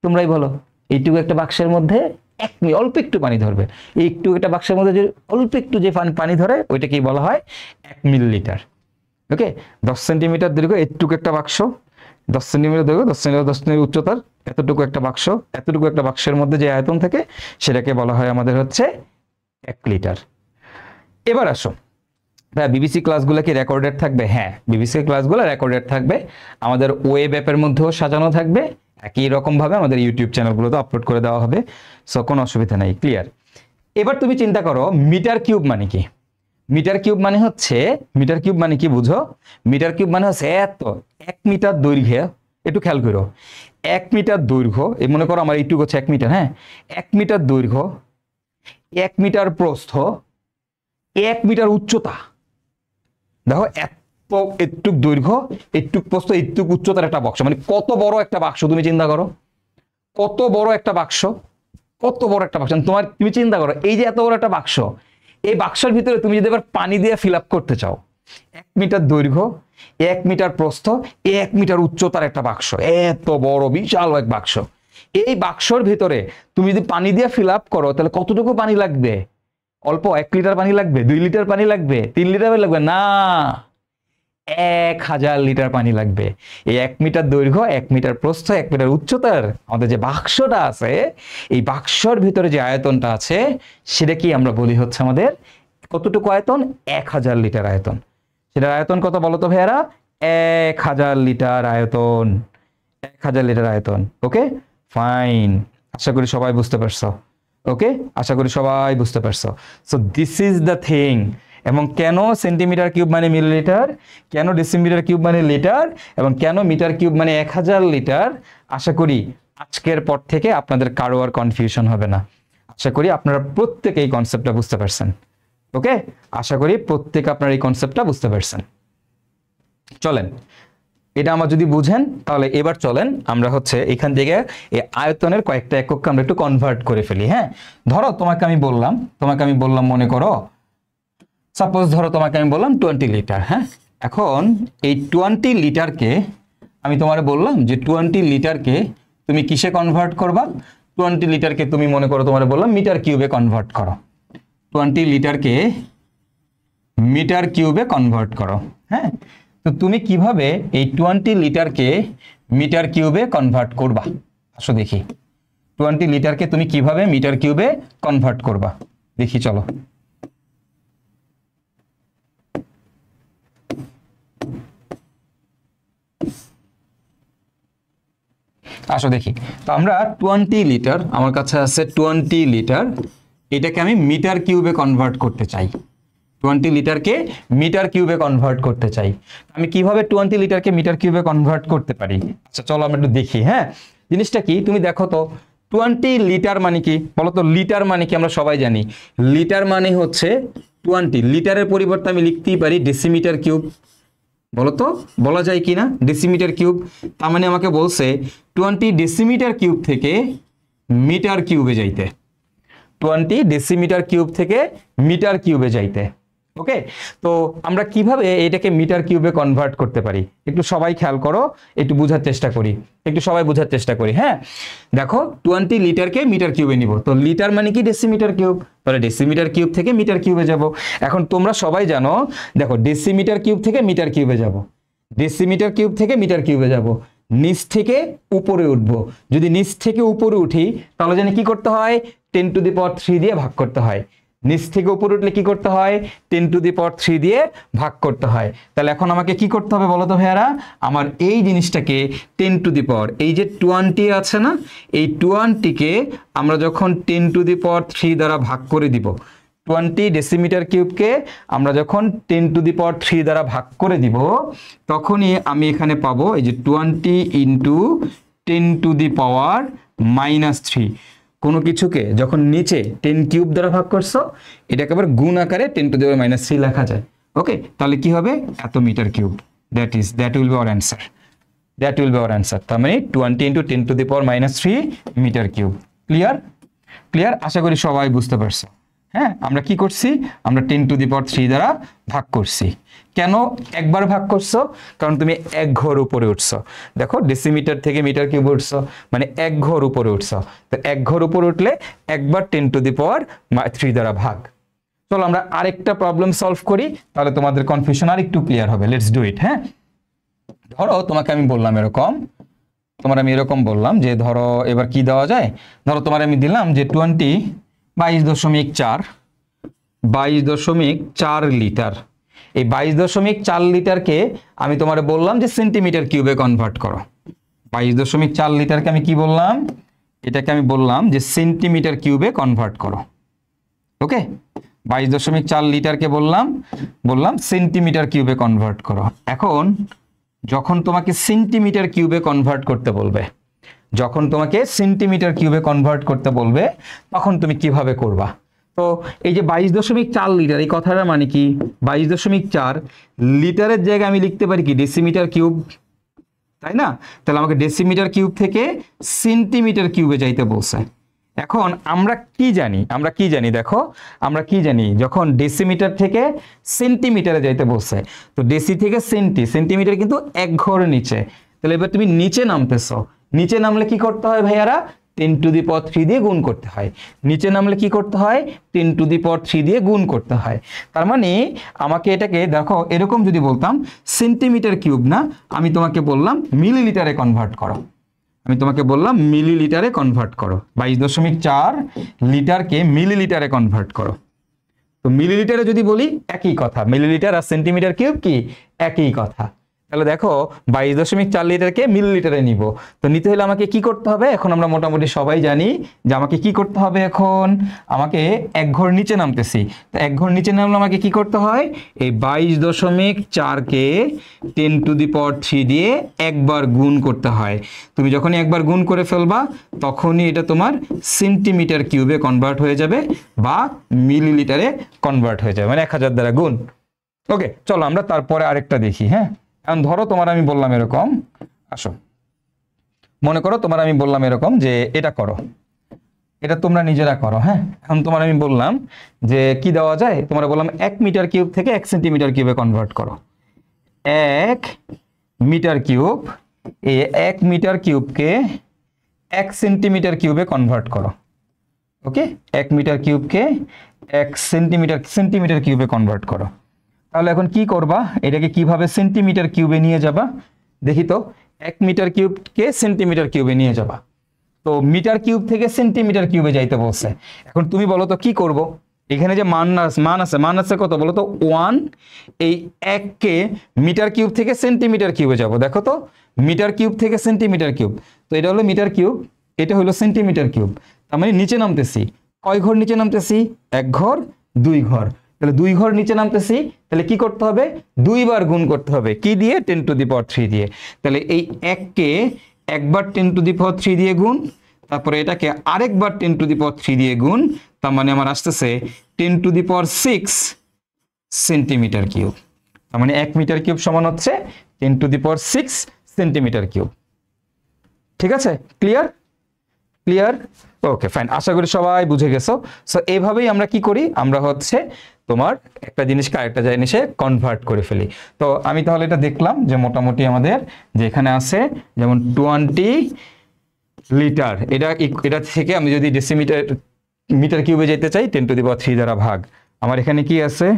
তোমরাই বলো। এইটুকু একটা বাক্সের মধ্যে অল্প একটু পানি ধরবে। এই একটু একটা বাক্সের মধ্যে যে অল্প একটু যে পানি ধরে ওইটাকেই বলা হয় 1 মিলিলিটার। ওকে, 10 সেন্টিমিটার দৈর্ঘ্য এতটুকু একটা বাক্স, 10 সেন্টিমিটার দৈর্ঘ্য, 10 সেন্টিমিটার উচ্চতার এতটুকু একটা বাক্স, এতটুকু একটা বাক্সের মধ্যে যে আয়তন থাকে সেটাকে বলা হয় আমাদের হচ্ছে 1 লিটার। এবার আসো, বিবিসি ক্লাসগুলো কি রেকর্ডেড থাকবে? হ্যাঁ, বিবিসি ক্লাসগুলো রেকর্ডেড থাকবে, আমাদের ওয়েব অ্যাপের মধ্যেও সাজানো থাকবে, একই রকম ভাবে আমাদের ইউটিউব চ্যানেলগুলোতে আপলোড করে দেওয়া হবে। সো কোনো অসুবিধা নাই, ক্লিয়ার। এবার তুমি চিন্তা করো মিটার কিউব মানে কি? মিটার কিউব মানে হচ্ছে, মিটার কিউব মানে কি বুঝো? মিটার কিউব মানে হচ্ছে এত 1 মিটার দৈর্ঘ্যে, একটু খেয়াল করো, 1 মিটার দৈর্ঘ্য, এই মনে করো আমার এইটুকু হচ্ছে 1 মিটার, হ্যাঁ, 1 মিটার দৈর্ঘ্য, 1 মিটার প্রস্থ, 1 মিটার উচ্চতা। দেখো একটুক দৈর্ঘ্য, একটুক প্রস্থ, একটুক উচ্চতার একটা বাক্স, মানে কত বড় একটা বাক্স তুমি চিন্তা করো, কত বড় একটা বাক্স, কত বড় একটা বাক্স। তুমি চিন্তা করো এই যে এত বড় একটা বাক্স, এই বাক্সের ভিতরে তুমি যদি এবার পানি দিয়ে ফিল আপ করতে চাও, 1 মিটার দৈর্ঘ্য, 1 মিটার প্রস্থ, 1 মিটার উচ্চতার একটা বাক্স, এত বড় বিশাল এক বাক্স, এই বাক্সর ভিতরে তুমি যদি পানি দিয়ে ফিল আপ করো তাহলে কতটুকু পানি লাগবে? অল্প 1 লিটার পানি লাগবে, 2 লিটার পানি লাগবে, 3 লিটার পানি লাগবে না, 1000 লিটার পানি লাগবে। এই 1 মিটার দৈর্ঘ্য, 1 মিটার প্রস্থ, 1 মিটার উচ্চতার আমাদের যে বাক্সটা আছে, এই বাক্সর ভিতরে যে আয়তনটা আছে সেটা কি আমরা বলি হচ্ছে আমাদের কতটুকু আয়তন? 1000 লিটার আয়তন। সেটার আয়তন কত বলো তো ভাইয়ারা? 1000 লিটার আয়তন, 1000 লিটার আয়তন। ওকে, ফাইন, আশা করি সবাই বুঝতে পারছো। ওকে, আশা করি সবাই বুঝতে পারছো। So this is the thing. এবং কেন সেন্টিমিটার কিউব মানে মিলিলিটার, কেন ডেসিমিটার কিউব মানে লিটার, এবং কেন মিটার কিউব মানে 1000 লিটার, আশা করি আজকের পর থেকে আপনাদের কারো আর কনফিউশন হবে না। আশা করি আপনারা প্রত্যেকে এই কনসেপ্টটা বুঝতে পারছেন। ওকে, আশা করি প্রত্যেকে আপনারা এই কনসেপ্টটা বুঝতে পারছেন। চলেন, এটা আমরা যদি বুঝেন তাহলে এবার চলেন আমরা হচ্ছে এখান থেকে এই আয়তনের কয়েকটা একককে আমরা একটু কনভার্ট করে ফেলি। হ্যাঁ, ধরো তোমাকে আমি বললাম মনে করো, সাপোজ ধরো তোমাকে আমি বললাম 20 লিটার। হ্যাঁ, এখন এই 20 লিটারকে আমি তোমারে বললাম যে 20 লিটারকে তুমি কিসে কনভার্ট করবা? 20 লিটারকে তুমি মনে করো তোমারে বললাম মিটার কিউবে কনভার্ট করো, 20 লিটারকে মিটার কিউবে কনভার্ট করো। হ্যাঁ, তো তুমি কিভাবে এই 20 লিটারকে মিটার কিউবে কনভার্ট করবা? আসো দেখি 20 লিটারকে তুমি কিভাবে মিটার কিউবে কনভার্ট করবা, দেখি চলো। আসো দেখি, তো আমরা 20 লিটার, আমার কাছে আছে 20 লিটার, এটাকে আমি মিটার কিউবে কনভার্ট করতে চাই, 20 লিটারকে মিটার কিউবে কনভার্ট করতে চাই। আমি কিভাবে 20 লিটারকে মিটার কিউবে কনভার্ট করতে পারি? আচ্ছা চলো আমরা একটু দেখি। হ্যাঁ, জিনিসটা কি তুমি দেখো তো, 20 লিটার মানে কি বলো তো? লিটার মানে কি আমরা সবাই জানি, লিটার মানে হচ্ছে 20, লিটারের পরিবর্তে আমি লিখতেই পারি ডেসিমিটার কিউব। বলো তো, বলা যায় কি না ডেসিমিটার কিউব? তার মানে আমাকে বলছে 20 ডেসিমিটার কিউব থেকে মিটার কিউবে যাইতে, 20 ডেসিমিটার কিউব থেকে মিটার কিউবে যাইতে। ওকে, তো আমরা কিভাবে এটাকে মিটার কিউবে কনভার্ট করতে পারি একটু সবাই খেয়াল করো, একটু বোঝার চেষ্টা করি, একটু সবাই বোঝার চেষ্টা করি। হ্যাঁ, দেখো 20 লিটারকে মিটার কিউবে নিব, তো লিটার মানে কি ডেসিমিটার কিউব, তাহলে ডেসিমিটার কিউব থেকে মিটার কিউবে যাব। এখন তোমরা সবাই জানো, দেখো ডেসিমিটার কিউব থেকে মিটার কিউবে যাব, ডেসিমিটার কিউব থেকে মিটার কিউবে যাব, নিচ থেকে উপরে উঠবো। যদি নিচ থেকে উপরে উঠি তাহলে জানি কি করতে হয়? 10 টু দি পাওয়ার 3 দিয়ে ভাগ করতে হয়। নিচ থেকে উপরে উঠলে কি করতে হয়? 10 টু দি পাওয়ার 3 দিয়ে ভাগ করতে হয়। তাহলে এখন আমাকে কি করতে হবে বলো তো ভাইয়ারা? আমার এই জিনিসটাকে 10 টু দি পাওয়ার, এই যে 20 আছে না, এই 20কে আমরা যখন 10 টু দি পাওয়ার 3 দ্বারা ভাগ করে দিব, 20 ডেসিমিটার কিউবকে আমরা যখন 10 টু দি পাওয়ার 3 দ্বারা ভাগ করে দিব, তখনই আমি এখানে পাবো এই যে 20 ইন্টু 10 টু দি পাওয়ার -3। কোনো কিছুকে যখন নিচে 10 কিউব দ্বারা ভাগ করছো, এটাকে আবার গুণ আকারে 10 টু দি পাওয়ার -3 লেখা যায়। ওকে, তাহলে কি হবে? এত metre cube. That will be our answer, that will be our answer. তার মানে 20 into 10 to the power -3 metre cube. Clear? Clear? আশা করি সবাই বুঝতে পারছো। হ্যাঁ, আমরা কি করছি, আমরা 10⁻³ দ্বারা ভাগ করছি। কেন একবার ভাগ করছো? কারণ তুমি এক ঘর উপরে উঠছো। দেখো ডেসিমিটার থেকে মিটার কিউব উঠছো, মানে এক ঘর উপরে উঠছো। তো এক ঘর উপরে উঠলে একবার 10⁻³ দ্বারা ভাগ। চলো আমরা আরেকটা প্রবলেম সলভ করি, তাহলে তোমাদের কনফিউশন আর একটু ক্লিয়ার হবে। Let's do it. হ্যাঁ, ধরো তোমাকে আমি বললাম এরকম, আমি এরকম বললাম যে ধরো এবার কি দেওয়া যায়, ধরো তোমার আমি দিলাম যে 22.4 লিটার। এই 22.4 লিটারকে আমি তোমার বললাম যে সেন্টিমিটার কিউবে কনভার্ট করো। 22.4 লিটারকে আমি কি বললাম, এটাকে আমি বললাম যে সেন্টিমিটার কিউবে কনভার্ট করো। ওকে, 22.4 লিটারকে বললাম সেন্টিমিটার কিউবে কনভার্ট করো। এখন যখন তোমাকে সেন্টিমিটার কিউবে কনভার্ট করতে বলবে, তখন তুমি কিভাবে করবা? তো এই যে 22.4 লিটার, এই কথাটা মানে কি, 22.4 লিটারের জায়গায় আমি লিখতে পারি কি ডেসিমিটার কিউব, তাই না? তাহলে আমাকে ডেসিমিটার কিউব থেকে সেন্টিমিটার কিউবে যাইতে বলছে। এখন আমরা কি জানি, দেখো আমরা কি জানি, যখন ডেসিমিটার থেকে সেন্টিমিটারে যাইতে বলছে, তো ডেসি থেকে সেন্টিমিটার কিন্তু এক ঘর নিচে। তাহলে এবার তুমি নিচে নামতেছো, নিচে নামলে কি করতে হয় ভাইয়ারা, 10⁻³ দিয়ে গুণ করতে হয়। নিচে নামলে কি করতে হয়, 10⁻³ দিয়ে গুণ করতে হয়। তার মানে আমাকে এটাকে দেখো এরকম যদি বলতাম সেন্টিমিটার কিউব না, আমি তোমাকে বললাম মিলিলিটারে কনভার্ট করো। 22.4 লিটারকে মিলিলিটারে কনভার্ট করো। তো মিলিলিটারে যদি বলি একই কথা, মিলিলিটার আর সেন্টিমিটার কিউব কি একই কথা। তাহলে দেখো 22.4 লিটারকে মিলিলিটারে নিব, তো নিতে হলে আমাকে কি করতে হবে, এখন আমরা মোটামুটি সবাই জানি যে আমাকে কি করতে হবে, এখন আমাকে এক ঘর নিচে নামতেছি। তো এক ঘর নিচে নামলে আমাকে কি করতে হয়, এই 22.4কে 10⁻³ দিয়ে একবার গুণ করতে হয়। তুমি যখনই একবার গুণ করে ফেলবা তখনই এটা তোমার সেন্টিমিটার কিউবে কনভার্ট হয়ে যাবে বা মিলিলিটারে কনভার্ট হয়ে যাবে, মানে 1000 দ্বারা গুণ। ওকে, চলো আমরা তারপরে আরেকটা দেখি। হ্যাঁ, এখন ধরো তোমার আমি বললাম এরকম, আসো মনে করো তোমার আমি বললাম এরকম যে এটা করো, এটা তোমরা নিজেরা করো। হ্যাঁ, এখন তোমার আমি বললাম যে কি দেওয়া যায়, তোমরা বললাম 1 মিটার কিউব থেকে 1 সেন্টিমিটার কিউবে কনভার্ট করো। 1 মিটার কিউব, এই 1 মিটার কিউবকে 1 সেন্টিমিটার কিউবে কনভার্ট করো। ওকে, 1 মিটার কিউবকে 1 সেন্টিমিটার কিউবে কনভার্ট করো। তাহলে এখন কি করবা, এটাকে কিভাবে সেন্টিমিটার কিউবে নিয়ে যাবা দেখি তো। 1 মিটার কিউবকে সেন্টিমিটার কিউবে নিয়ে যাবা, তো মিটার কিউব থেকে সেন্টিমিটার কিউবে যাইতে বলছে। এখন তুমি বলো তো কি করব, এখানে যে মান আছে কত বলো তো 1। এই 1কে মিটার কিউব থেকে সেন্টিমিটার কিউবে যাব, দেখো তো মিটার কিউব থেকে সেন্টিমিটার কিউব, তো এটা হলো মিটার কিউব, এটা হলো সেন্টিমিটার কিউব। তার মানে নিচে নামতেছি, কয় ঘর নিচে নামতেছি, এক ঘর, দুই ঘর। তাহলে 2 ঘর নিচে নামতেছি, তাহলে কি করতে হবে, 2 বার গুণ করতে হবে, কি দিয়ে, 10⁻³ দিয়ে। তাহলে এই 1কে একবার 10⁻³ দিয়ে গুণ, তারপরে এটাকে আরেকবার 10⁻³ দিয়ে গুণ, তার মানে আমার আসতেছে 10⁻6 সেন্টিমিটার কিউব। তার মানে 1 মিটার কিউব সমান হচ্ছে 10⁻6 সেন্টিমিটার কিউব। ঠিক আছে, ক্লিয়ার? ওকে, ফাইন, আশা করি সবাই বুঝে গেছো। সো এইভাবেই আমরা কি করি, আমরা হচ্ছে তোমার একটা জিনিসকে আরেকটা জিনিসে কনভার্ট করে ফেলি। তো আমি তাহলে এটা দেখলাম যে মোটামুটি আমাদের যে এখানে আছে যেমন 20 লিটার, এটা থেকে আমি যদি মিটার কিউবে যেতে চাই 10⁻³ দ্বারা ভাগ, আমার এখানে কি আছে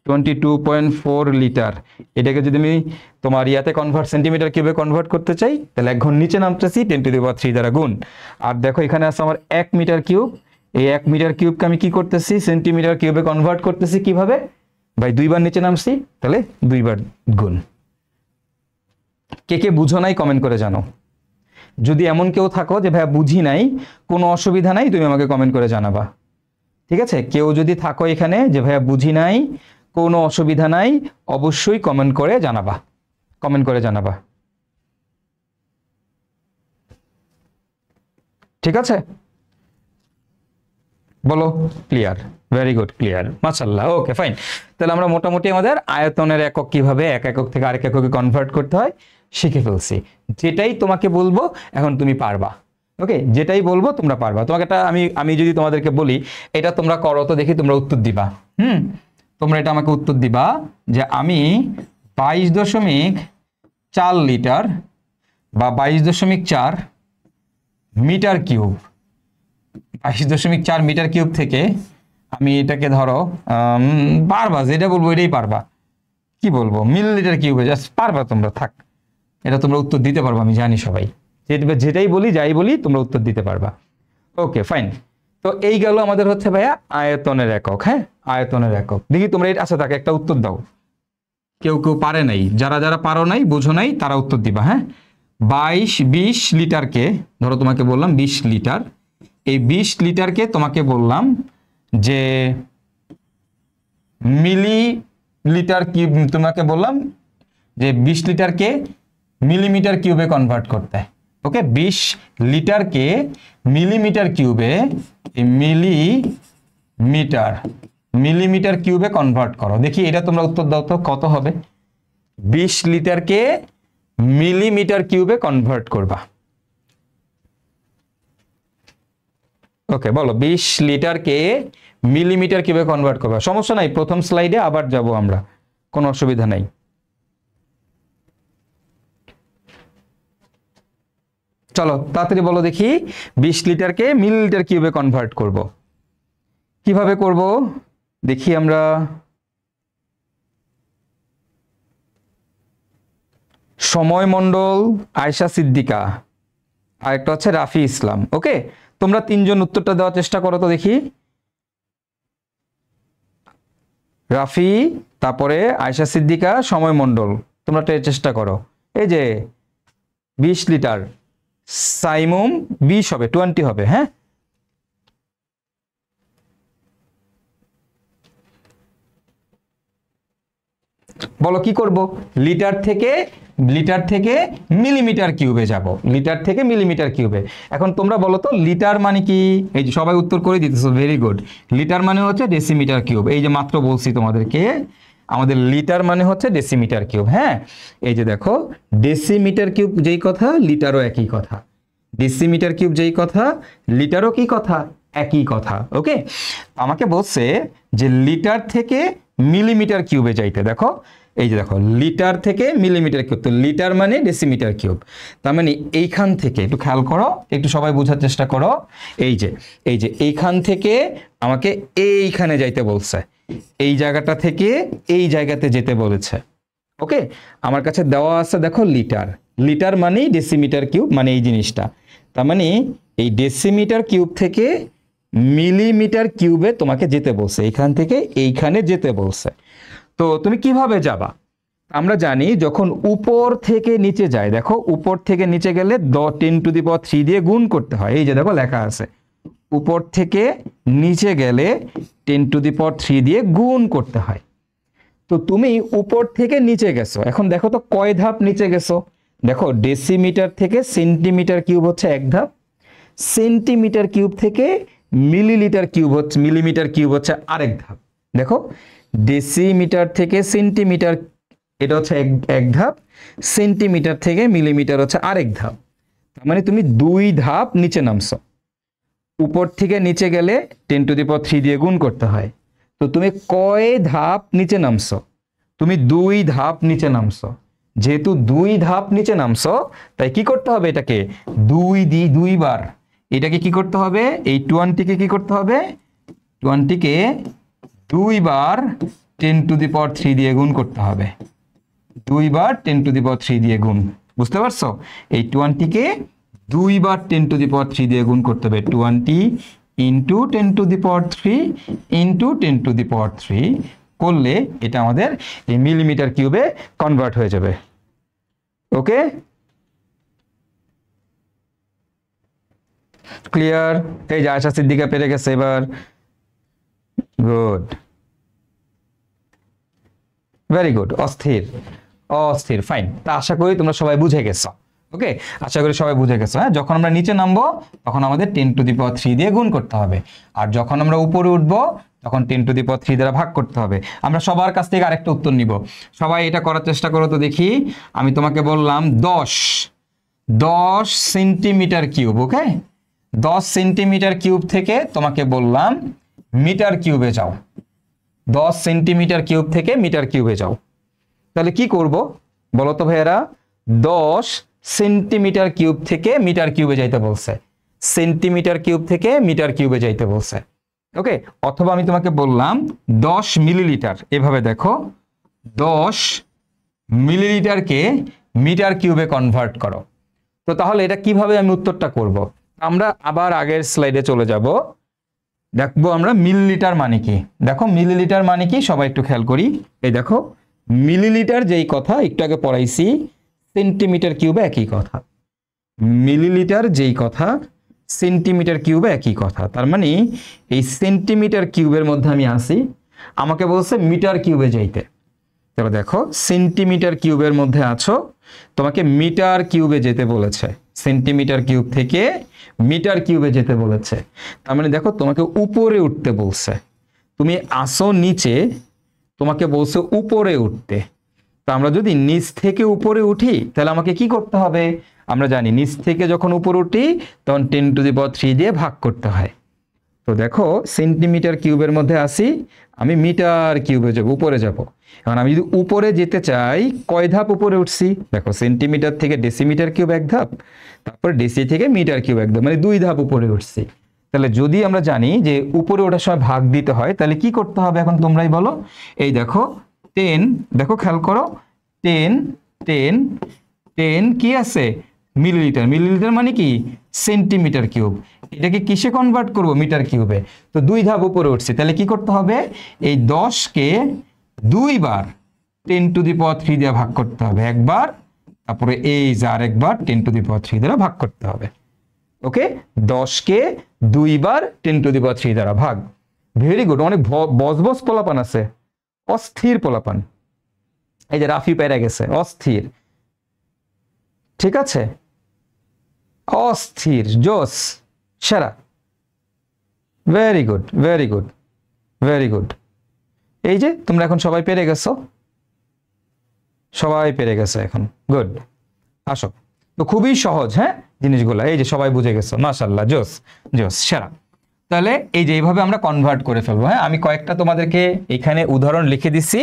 22.4 লিটার। এটাকে যদি আমি তোমার সেন্টিমিটার কিউবে কনভার্ট করতে চাই, তাহলে এক ঘর নিচে নামতেছি, 10⁻³ দ্বারা গুণ। আর দেখো এখানে আছে আমার 1 মিটার কিউব, এই 1 মিটার কিউবকে আমি কি করতেছি, সেন্টিমিটার কিউবে কনভার্ট করতেছি। কিভাবে ভাই, 2 বার নিচে নামছি, তাহলে 2 বার গুণ। কে বুঝো নাই কমেন্ট করে জানো। যদি এমন কেউ থাকো যে ভাইয়া বুঝি নাই, কোনো অসুবিধা নাই, তুমি আমাকে কমেন্ট করে জানাবা। ঠিক আছে, কেউ যদি থাকো এখানে যে ভাইয়া বুঝি নাই, কোনো অসুবিধা নাই, অবশ্যই কমেন্ট করে জানাবা। ঠিক আছে, বলো ক্লিয়ার? ভেরি গুড, ক্লিয়ার, মাশাআল্লাহ। ওকে, ফাইন। তাহলে আমরা মোটামুটি আমাদের আয়তনের একক কিভাবে এক একক থেকে আরেক এককে কনভার্ট করতে হয় শিখে ফেলছি। যেটাই তোমাকে বলবো এখন তুমি পারবা। ওকে, যেটাই বলবো তোমরা পারবা। তোমাকে এটা আমি আমি যদি তোমাদেরকে বলি এটা তোমরা করো তো দেখি, তোমরা উত্তর দিবা। তোমরা এটা আমাকে উত্তর দিবা যে আমি 22.4 লিটার বা 22.4 মিটার কিউব, 22.4 মিটার কিউব থেকে আমি এটাকে ধরো পারবা, যেটা বলবো এটাই পারবা। কি বলবো, মিলিলিটার কিউবে জাস্ট পারবা তোমরা, থাক এটা তোমরা উত্তর দিতে পারবা, আমি জানি সবাই যেটাই বলি যাই বলি তোমরা উত্তর দিতে পারবা। Okay fine. তো এই গেল আমাদের হচ্ছে ভাইয়া আয়তনের একক। হ্যাঁ, আয়তনের একক। দেখি তোমরা এটা, আচ্ছা তাকে একটা উত্তর দাও। কেউ কেউ পারে নাই, যারা যারা পারো নাই বুঝো নাই তারা উত্তর দিবা। হ্যাঁ, 20 লিটারকে ধরো, তোমাকে বললাম 20 লিটার, এই 20 লিটারকে তোমাকে বললাম যে মিলি লিটার কিউব, তোমাকে বললাম যে 20 লিটারকে মিলিমিটার কিউবে কনভার্ট করতে। ওকে, 20 লিটারকে মিলিমিটার কিউবে, মিলিমিটার কিউবে কনভার্ট করো। দেখি এটা তোমরা উত্তর দাও তো কত হবে। 20 লিটারকে মিলিমিটার কিউবে কনভার্ট করবা। ওকে বলো, 20 লিটারকে মিলিমিটার কিউবে কনভার্ট করবা। সমস্যা নাই, প্রথম স্লাইডে আবার যাব আমরা, কোনো অসুবিধা নাই। চলো তাড়াতাড়ি বলো দেখি, 20 লিটারকে মিলিলিটার কিউবে কনভার্ট করব কিভাবে করব দেখি আমরা। সময় মণ্ডল, আয়েশা সিদ্দিকা, আর একটা হচ্ছে রাফি ইসলাম। ওকে, তোমরা তিনজন উত্তরটা দেওয়ার চেষ্টা করো তো দেখি। রাফি, তারপরে আয়েশা সিদ্দিকা, সময় মণ্ডল, তোমরা চেষ্টা করো। এই যে 20 লিটার, সাইমুম 20 হবে, 20 হবে। হ্যাঁ, বলো কি করব। লিটার থেকে মিলিমিটার কিউবে যাব, লিটার থেকে মিলিমিটার কিউবে। এখন তোমরা বলো তো লিটার মানে কি। এই যে সবাই উত্তর করে দিতেছো, ভেরি গুড। লিটার মানে হচ্ছে ডেসিমিটার কিউব। এই যে মাত্র বলছি তোমাদেরকে, আমাদের লিটার মানে হচ্ছে ডেসিমিটার কিউব। হ্যাঁ, এই যে দেখো, ডেসিমিটার কিউব যেই কথা, লিটারও একই কথা। ডেসিমিটার কিউব যেই কথা, লিটারও কি কথা, একই কথা। ওকে, আমাকে বলছে যে লিটার থেকে মিলিমিটার কিউবে যাইতে। দেখো এই যে দেখো, লিটার থেকে মিলিমিটার কিউব, তো লিটার মানে ডেসিমিটার কিউব। তার মানে এইখান থেকে একটু খেয়াল করো, একটু সবাই বোঝার চেষ্টা করো। এই যে এইখান থেকে আমাকে এইখানে যাইতে বলছে, এই জায়গাটা থেকে এই জায়গাতে যেতে বলেছে। ওকে, আমার কাছে দেওয়া আছে দেখো লিটার, লিটার মানেই ডেসিমিটার কিউব, মানে এই জিনিসটা। তার মানে এই ডেসিমিটার কিউব থেকে মিলিমিটার কিউবে তোমাকে যেতে বলছে, এইখান থেকে এইখানে যেতে বলছে। তো তুমি কিভাবে যাবা? আমরা জানি যখন উপর থেকে নিচে যায়, দেখো উপর থেকে নিচে গেলে 10⁻³ দিয়ে গুণ করতে হয়। এই যে দেখো লেখা আছে, উপর থেকে নিচে গেলে 10⁻³ দিয়ে গুণ করতে হয়। তো তুমি উপর থেকে নিচে গেছো, এখন দেখো তো কয় ধাপ নিচে গেছো। দেখো ডেসিমিটার থেকে সেন্টিমিটার কিউব হচ্ছে এক ধাপ, সেন্টিমিটার কিউব থেকে মিলিমিটার কিউব হচ্ছে আরেক ধাপ। দেখো ডেসিমিটার থেকে সেন্টিমিটার, এটা হচ্ছে এক ধাপ, সেন্টিমিটার থেকে মিলিমিটার হচ্ছে আরেক ধাপ। তার মানে তুমি 2 ধাপ নিচে নামছো। উপর থেকে নিচে গেলে 10⁻³ দিয়ে গুণ করতে হয়। তো তুমি কয় ধাপ নিচে নামছো? তুমি 2 ধাপ নিচে নামছো। যেহেতু 2 ধাপ নিচে নামছো, তাই কি করতে হবে, এটাকে 2 বার, এটাকে কি করতে হবে, এই 20কে কি করতে হবে, 20কে 2 বার 10⁻³ দিয়ে গুণ করতে হবে। 2 বার 10⁻³ দিয়ে গুণ, বুঝতে পারছো? এই 20কে 2 বার 10⁻³ দিয়ে গুণ করতে হবে। 20 ইন্টু 10⁻³ ইন্টু 10⁻³ করলে এটা আমাদের এই মিলিমিটার কিউবে কনভার্ট হয়ে যাবে। ওকে, ক্লিয়ার? এই যে আয়েশা সিদ্দিকা পেরে গেছে এবার, গুড, ভেরি গুড। অস্থির, ফাইন। তা আশা করি তোমরা সবাই বুঝে গেছো। ওকে, আশা করি সবাই বুঝে গেছো। হ্যাঁ, যখন আমরা নিচে নামবো তখন আমাদের 10⁻³ দিয়ে গুণ করতে হবে, আর যখন আমরা উপরে উঠবো তখন 10⁻³ দ্বারা ভাগ করতে হবে। আমরা সবার কাছ থেকে আরেকটা উত্তর নিব, সবাই এটা করার চেষ্টা করো তো দেখি। আমি তোমাকে বললাম 10 সেন্টিমিটার কিউব। ওকে, 10 সেন্টিমিটার কিউব থেকে তোমাকে বললাম মিটার কিউবে যাও, 10 সেন্টিমিটার কিউব থেকে মিটার কিউবে যাও। তাহলে কি করব বলো তো ভাইয়েরা? 10 সেন্টিমিটার কিউব থেকে মিটার কিউবে যাইতে বলছে, সেন্টিমিটার কিউব থেকে মিটার কিউবে যাইতে বলছে। ওকে, অথবা আমি তোমাকে বললাম 10 মিলিলিটার, এভাবে দেখো 10 মিলিলিটারকে মিটার কিউবে কনভার্ট করো। তো তাহলে এটা কিভাবে আমি উত্তরটা করব? আমরা আবার আগের স্লাইডে চলে যাব, দেখবো আমরা মিলিলিটার মানে কি। দেখো মিলিলিটার মানে কি সবাই একটু খেয়াল করি। এই দেখো মিলিলিটার যেই কথা একটু আগে পড়াইছি, সেন্টিমিটার কিউবে একই কথা। মিলিলিটার যেই কথা সেন্টিমিটার কিউবে একই কথা। তার মানে এই সেন্টিমিটার কিউবের মধ্যে আমি আসি, আমাকে বলছে মিটার কিউবে যাইতে। তাহলে দেখো সেন্টিমিটার কিউবের মধ্যে আছো, তোমাকে মিটার কিউবে যেতে বলেছে, সেন্টিমিটার কিউব থেকে মিটার কিউবে যেতে বলেছে। তার মানে দেখো তোমাকে উপরে উঠতে বলছে, তুমি আসো নিচে, তোমাকে বলছে উপরে উঠতে। তো আমরা যদি নিচ থেকে উপরে উঠি তাহলে আমাকে কি করতে হবে? আমরা জানি নিচ থেকে যখন উপরে উঠি তখন 10⁻³ দিয়ে ভাগ করতে হয়। তো দেখো সেন্টিমিটার কিউবের মধ্যে আসি, আমি মিটার কিউবে যাব, উপরে যাব। এখন আমি যদি উপরে যেতে চাই, কয় ধাপ উপরে উঠছি? দেখো সেন্টিমিটার থেকে ডেসিমিটার কিউব এক ধাপ, তারপর ডেসি থেকে মিটার কিউব এক ধাপ, মানে 2 ধাপ উপরে উঠছি। তাহলে যদি আমরা জানি যে উপরে ওঠার সময় ভাগ দিতে হয়, তাহলে কি করতে হবে এখন তোমরাই বলো। এই দেখো 10, দেখো খেয়াল করো 10 10 10 কি আছে? মিলিলিটার। মিলিলিটার মানে কি? Centimetre cube. এটাকে কিসে কনভার্ট করব? মিটার কিউবে। তো 2 ধাপ উপরে উঠছে, তাহলে কি করতে হবে? এই 10কে 2 বার 10⁻³ দিয়ে ভাগ করতে হবে একবার, তারপরে এই যে আরেকবার 10⁻³ দ্বারা ভাগ করতে হবে। ওকে, 10কে 2 বার 10⁻³ দ্বারা ভাগ। Very good. অনেক বজবজ পোলাপান আছে, অস্থির পোলাপান। এই যে রাফি পেরে গেছে, অস্থির। ঠিক আছে, অস্থির, জোস, সেরা। Very good, very good, very good. এই যে তোমরা এখন সবাই পেরে গেছো, সবাই পেরে গেছে এখন। গুড, আসো। তো খুবই সহজ, হ্যাঁ জিনিসগুলো। এই যে সবাই বুঝে গেছো, মাশাআল্লাহ, জোস জোস, সেরা। তাহলে এই যে এইভাবে আমরা কনভার্ট করে ফেলবো। হ্যাঁ, আমি কয়েকটা তোমাদেরকে এখানে উদাহরণ লিখে দিচ্ছি,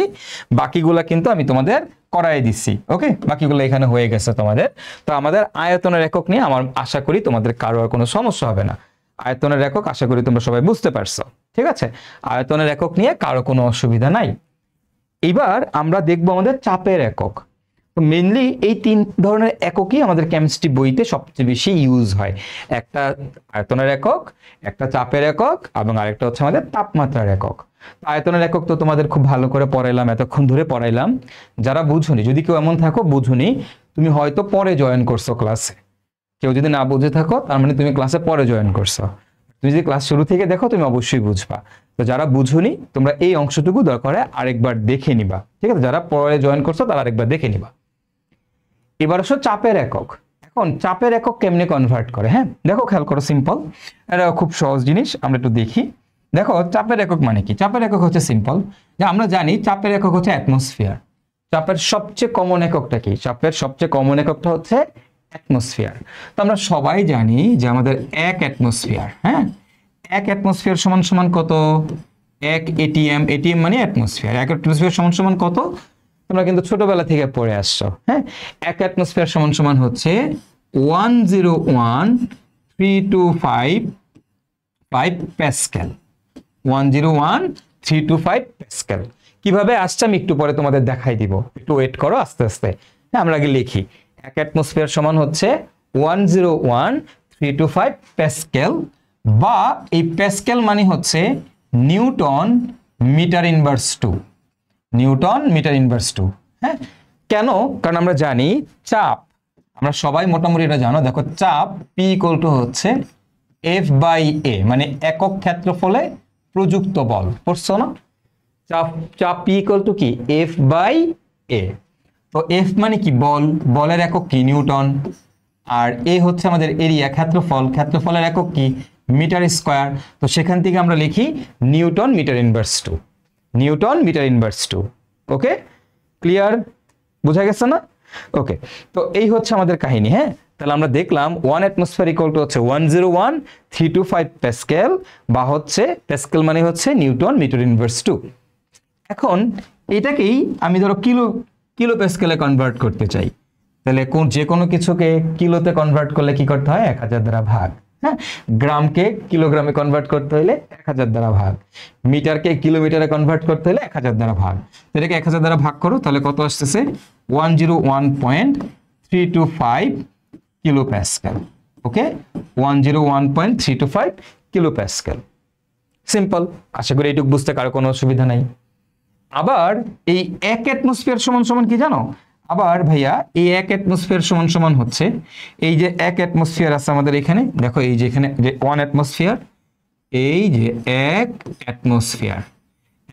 বাকিগুলা কিন্তু আমি তোমাদের করাই দিচ্ছি। ওকে, বাকিগুলো এখানে হয়ে গেছে তোমাদের। তো আমাদের আয়তনের একক নিয়ে আমার আশা করি তোমাদের কারোর কোনো সমস্যা হবে না। আয়তনের একক আশা করি তোমরা সবাই বুঝতে পারছো। ঠিক আছে, আয়তনের একক নিয়ে কারো কোনো অসুবিধা নাই। এবার আমরা দেখবো আমাদের চাপের একক। তো মেইনলি এই 3 ধরনের এককই আমাদের কেমিস্ট্রি বইতে সবচেয়ে বেশি ইউজ হয়। একটা আয়তনের একক, একটা চাপের একক, এবং আরেকটা হচ্ছে আমাদের তাপমাত্রার একক। আয়তনের একক তো তোমাদের খুব ভালো করে পড়াইলাম, এতক্ষণ ধরে পড়াইলাম। যারা বুঝুনি, যদি কেউ এমন থাকো বুঝুনি, তুমি হয়তো পরে জয়েন করছো ক্লাসে। কেউ যদি না বুঝে থাকো তার মানে তুমি ক্লাসে পরে জয়েন করছো। তুমি যদি ক্লাস শুরু থেকে দেখো তুমি অবশ্যই বুঝবা। তো যারা বুঝুনি তোমরা এই অংশটুকু দরকার আরেকবার দেখে নিবা। ঠিক আছে, যারা পরে জয়েন করছো তারা আরেকবার দেখে নিবা। এবার আসো চাপের একক। এখন চাপের একক কেমনে কনভার্ট করে? হ্যাঁ দেখো, খেয়াল করো, সিম্পল, এটা খুব সহজ জিনিস, আমরা একটু দেখি। দেখো চাপের একক মানে কি? চাপের একক হচ্ছে সিম্পল, যে আমরা জানি চাপের একক হচ্ছে অ্যাটমসফিয়ার। চাপের সবচেয়ে কমন এককটা কি? চাপের সবচেয়ে কমন এককটা হচ্ছে অ্যাটমসফিয়ার। তো আমরা সবাই জানি যে আমাদের 1 অ্যাটমসফিয়ার, হ্যাঁ 1 অ্যাটমসফিয়ার সমান সমান কত? 1 এটিএম। এটিএম মানে অ্যাটমসফিয়ার। 1 অ্যাটমসফিয়ার সমান সমান কত? তোমরা কিন্তু ছোটবেলা থেকে পড়ে আসছো। হ্যাঁ, 1 অ্যাটমসফিয়ার সমান সমান হচ্ছে 101,325 প্যাসকেল। 101,325 প্যাসকেল। কিভাবে আসছে আমি একটু পরে তোমাদের দেখাই দিব, একটু ওয়েট করো আস্তে আস্তে। হ্যাঁ, আমরা আগে লিখি 1 অ্যাটমসফিয়ার সমান হচ্ছে 101,325 প্যাসকেল, বা এই প্যাসকেল মানে হচ্ছে newton metre inverse 2। Newton metre inverse 2। হ্যাঁ, কেন? কারণ আমরা জানি চাপ, আমরা সবাই মোটামুটি এটা জানো। দেখো চাপ P = হচ্ছে F/A, মানে একক ক্ষেত্রফলে প্রযুক্ত বল। পড়ছো না? চাপ P = কি? F/A। তো F মানে কি? বল, বলের একক কি? নিউটন। আর A হচ্ছে আমাদের এরিয়া, ক্ষেত্রফল, ক্ষেত্রফলের একক কি? Metre square. তো সেখান থেকে আমরা লিখি newton metre inverse 2। Newton metre inverse 2। Okay, clear? বোঝা গেছে না? ওকে, তো এই হচ্ছে আমাদের কাহিনী। হ্যাঁ, তাহলে আমরা দেখলাম 1 অ্যাটমসফিয়ার ইকুয়াল টু হচ্ছে 101,325 প্যাসকেল, বা হচ্ছে প্যাসকেল মানে হচ্ছে নিউটন মিটার ইনভার্স 2। এখন এটাকেই আমি ধরো কিলো প্যাসকেলে কনভার্ট করতে চাই, তাহলে যে কোনো কিছুকে কিলোতে কনভার্ট করলে কি করতে হয়? 1000 দ্বারা ভাগ। হ্যাঁ, গ্রামকে কিলোগ্রামে কনভার্ট করতে হলে 1000 দ্বারা ভাগ, মিটারকে কিলোমিটারে কনভার্ট করতে হলে 1000 দ্বারা ভাগ। এটাকে 1000 দ্বারা ভাগ করো, তাহলে কত আসতেছে? 101.325 কিলো প্যাসকেল। ওকে, 101.325 কিলো প্যাসকেল। সিম্পল, আশা করি এইটুকু বুঝতে কারো কোনো অসুবিধা নাই। আবার এই 1 অ্যাটমসফিয়ার সমান সমান কি জানো? আবার ভাইয়া এই 1 অ্যাটমসফিয়ার সমান সমান হচ্ছে এই যে 1 অ্যাটমসফিয়ার আছে আমাদের এখানে, দেখো এই যে এখানে যে 1 অ্যাটমসফিয়ার, এই যে 1 অ্যাটমসফিয়ার,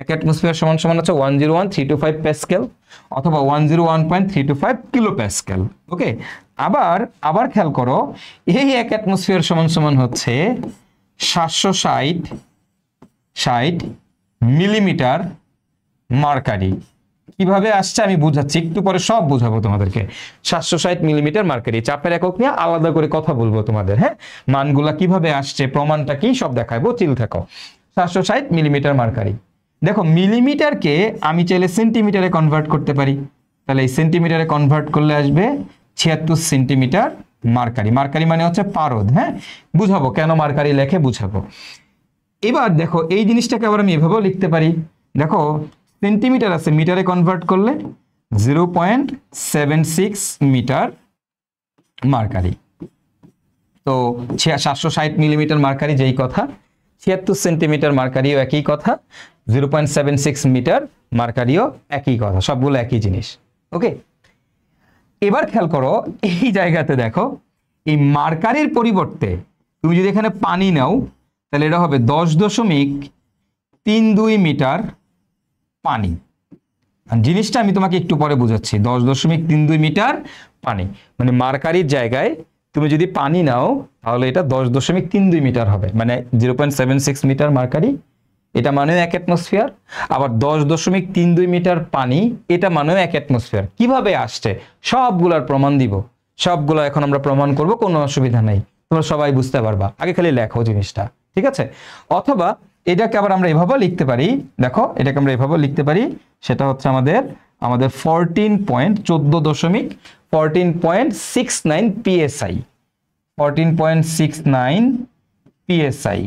1 অ্যাটমসফিয়ার সমান সমান হচ্ছে 101,325 প্যাসকেল অথবা 101.325 কিলো প্যাসকেল। ওকে, আবার খেয়াল করো, এই 1 অ্যাটমসফিয়ার সমান সমান হচ্ছে 760 মিলিমিটার মার্কারি। কিভাবে আসছে আমি বুঝাচ্ছি, একটু পরে সব বুঝাবো তোমাদেরকে। 760 মিলিমিটার মার্কারি, চাপের একক নিয়ে আলাদা করে কথা বলবো তোমাদের। হ্যাঁ, মানগুলা কিভাবে আসছে, প্রমাণটা কি, সব দেখাবো, চিল থাকো। 760 মিলিমিটার মার্কারি। দেখো মিলিমিটারকে আমি চাইলে সেন্টিমিটারে কনভার্ট করতে পারি, তাহলে এই সেন্টিমিটারে কনভার্ট করলে আসবে 76 সেন্টিমিটার মার্কারি। মার্কারি মানে হচ্ছে পারদ। হ্যাঁ, বুঝাবো কেন মার্কারি লেখে, বুঝাবো। এবার দেখো এই জিনিসটাকে আবার আমি এভাবেও লিখতে পারি, দেখো সেন্টিমিটার আছে, মিটারে কনভার্ট করলে 0.76 মিটার মার্কারি। তো 760 মিলিমিটার মার্কারি যেই কথা, 76 সেন্টিমিটার মার্কারিও একই কথা, 0.76 মিটার মার্কারিও একই কথা, সবগুলো একই জিনিস। ওকে, এবার খেয়াল করো এই জায়গাতে দেখো, এই মার্কারির পরিবর্তে তুমি যদি এখানে পানি নাও, তাহলে এটা হবে 10.32 মিটার পানি। জিনিসটা আমি তোমাকে একটু পরে বুঝাচ্ছি। 10.32 মিটার পানি মানে মার্কারির জায়গায় তুমি যদি পানি নাও, তাহলে এটা 10.32 মিটার হবে, মানে 0.76 মিটার মার্কারি, এটা মানেও 1 অ্যাটমসফিয়ার। আবার 10.32 মিটার পানি, এটা মানেও 1 অ্যাটমসফিয়ার। কিভাবে আসছে সবগুলোর প্রমাণ দিব, সবগুলো এখন আমরা প্রমাণ করব, কোনো অসুবিধা নাই, তোমরা সবাই বুঝতে পারবা। আগে খালি লেখো জিনিসটা, ঠিক আছে? অথবা এটাকে আবার আমরা এভাবে লিখতে পারি, দেখো এটাকে আমরা এভাবে লিখতে পারি, সেটা হচ্ছে আমাদের 14.69 পিএসআই, 14.69 পিএসআই,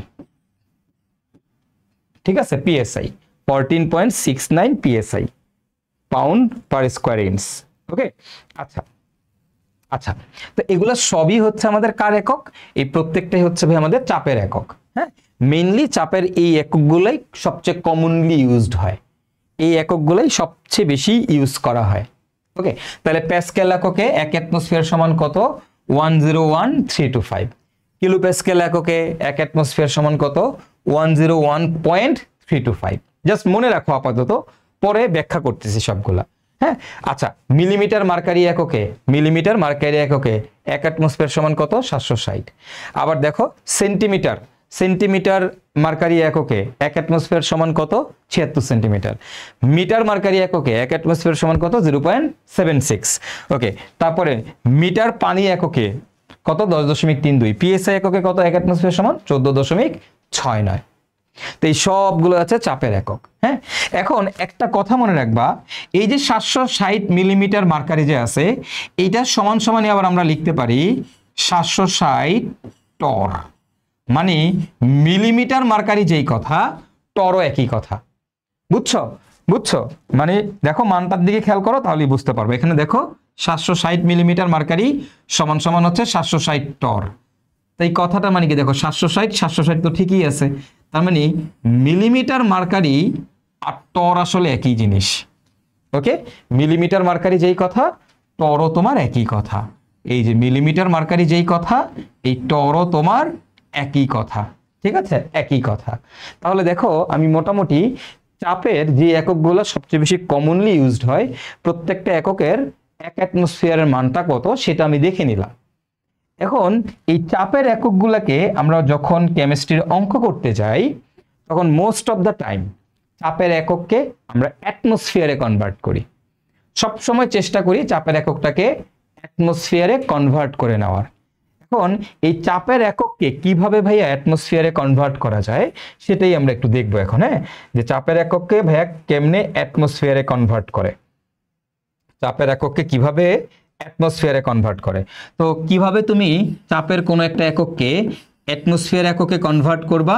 ঠিক আছে? PSI 14.69 PSI, pound per square inch. Okay, আচ্ছা আচ্ছা, তো এগুলো সবই হচ্ছে আমাদের কার একক? এই প্রত্যেকটাই হচ্ছে ভাই আমাদের চাপের একক। হ্যাঁ, মেইনলি চাপের এই এককগুলোই সবচেয়ে কমনলি ইউজড হয়, এই এককগুলোই সবচেয়ে বেশি ইউজ করা হয়। ওকে, তাহলে প্যাসকেল এককে 1 অ্যাটমসফিয়ার সমান কত? 101.325। কিলো প্যাসকেল এককে 1 অ্যাটমসফিয়ার সমান কত? 101.325। জাস্ট মনে রাখো আপাতত, পরে ব্যাখ্যা করতেছি সবগুলা। হ্যাঁ, আচ্ছা, মিলিমিটার মার্কারি এককে, মিলিমিটার মার্কারি এককে 1 অ্যাটমসফিয়ার সমান কত? 760। আবার দেখো সেন্টিমিটার, সেন্টিমিটার মার্কারি এককে 1 অ্যাটমসফিয়ার সমান কত? 76 সেন্টিমিটার। মিটার মার্কারি এককে 1 অ্যাটমসফিয়ার সমান কত? 0.76। ওকে, তারপরে মিটার পানি এককে কত? 10.32। পিএসআই এককে কত? 1 অ্যাটমসফিয়ার সমান 14.69। তো এই সবগুলো আছে চাপের একক। হ্যাঁ, এখন একটা কথা মনে রাখবা, এই যে 760 মিলিমিটার মার্কারি যে আছে, এইটা সমান সমানই আবার আমরা লিখতে পারি 760 টর, মানে মিলিমিটার মার্কারি যেই কথা, টরও একই কথা। বুঝছো? বুঝছো? মানে দেখো মানটার দিকে খেয়াল করো, তাহলেই বুঝতে পারবে। এখানে দেখো 760 মিলিমিটার মার্কারি সমান সমান হচ্ছে 760 টর। তাই কথাটা মানে কি, দেখো 760 তো ঠিকই আছে, তার মানে মিলিমিটার মার্কারি আর টর আসলে একই জিনিস। ওকে, মিলিমিটার মার্কারি যেই কথা, টরও তোমার একই কথা। এই যে মিলিমিটার মার্কারি যেই কথা, এই টরও তোমার একই কথা। ঠিক আছে, একই কথা। তাহলে দেখো আমি মোটামুটি চাপের যে এককগুলো সবচেয়ে বেশি কমনলি ইউজড হয়, প্রত্যেকটা এককের 1 অ্যাটমসফিয়ারের মানটা কত সেটা আমি দেখে নিলাম। এখন এই চাপের এককগুলোকে আমরা যখন কেমিস্ট্রির অঙ্ক করতে যাই, তখন মোস্ট অফ দ্য টাইম চাপের একককে আমরা অ্যাটমসফিয়ারে কনভার্ট করি। সব সময় চেষ্টা করি চাপের এককটাকে অ্যাটমসফিয়ারে কনভার্ট করে নেওয়ার। এখন এই চাপের একককে কিভাবে ভাইয়া অ্যাটমসফিয়ারে কনভার্ট করা যায় সেটাই আমরা একটু দেখবো এখন। হ্যাঁ, যে চাপের একককে ভাইয়া কেমনে অ্যাটমসফিয়ারে কনভার্ট করে, চাপের একককে কিভাবে অ্যাটমসফিয়ারে কনভার্ট করে। তো কিভাবে তুমি চাপের কোনো একটা একককে অ্যাটমসফিয়ার এককে কনভার্ট করবা,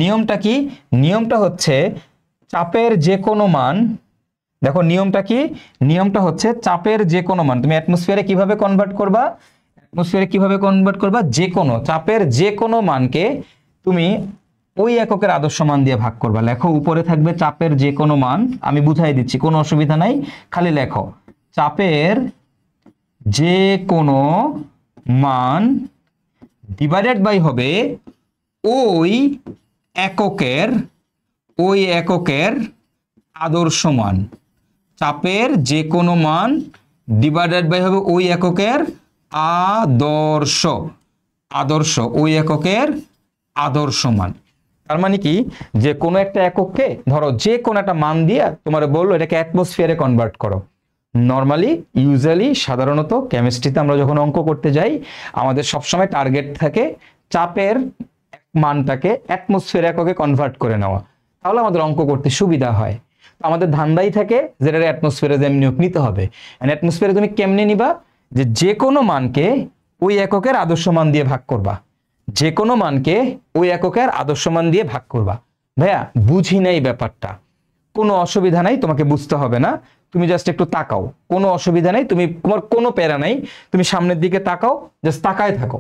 নিয়মটা কি? নিয়মটা হচ্ছে চাপের যে কোনো মান, দেখো নিয়মটা কি, নিয়মটা হচ্ছে চাপের যে কোনো মান তুমি অ্যাটমসফিয়ারে কিভাবে কনভার্ট করবা, অ্যাটমসফিয়ারে কিভাবে কনভার্ট করবা, যে কোনো চাপের যে কোনো মানকে তুমি ওই এককের আদর্শ মান দিয়ে ভাগ করবা। লেখো, উপরে থাকবে চাপের যে কোনো মান, আমি বুঝাই দিচ্ছি, কোনো অসুবিধা নাই, খালি লেখো চাপের যে কোনো মান ডিভাইডেড বাই হবে ওই এককের আদর্শ মান। চাপের যে কোনো মান ডিভাইডেড বাই হবে ওই এককের ওই এককের আদর্শ মান। তার মানে কি, যে কোনো একটা একককে ধরো যে কোনো একটা মান দিয়ে তোমার বললো এটাকে অ্যাটমসফিয়ারে কনভার্ট করো। নর্মালি ইউজুয়ালি সাধারণত কেমিস্ট্রিতে আমরা যখন অঙ্ক করতে যাই আমাদের সবসময় টার্গেট থাকে চাপের মানটাকে অ্যাটমসফিয়ার এককে কনভার্ট করে নেওয়া, তাহলে আমাদের অঙ্ক করতে সুবিধা হয়। আমাদের ধান্দাই থাকে যেটা অ্যাটমসফিয়ারে যেমনি নিতে হবে। অ্যাটমসফিয়ারে তুমি কেমনে নিবা, যে কোনো মানকে ওই এককের আদর্শ মান দিয়ে ভাগ করবা, যে কোনো মানকে ওই এককের আদর্শ মান দিয়ে ভাগ করবা। ভাইয়া বুঝি নাই ব্যাপারটা, কোনো অসুবিধা নাই, তোমাকে বুঝতে হবে না, তুমি জাস্ট একটু তাকাও, কোনো অসুবিধা নেই, তুমি তোমার কোনো প্যারা নাই, তুমি সামনের দিকে তাকাও, জাস্ট তাকায় থাকো,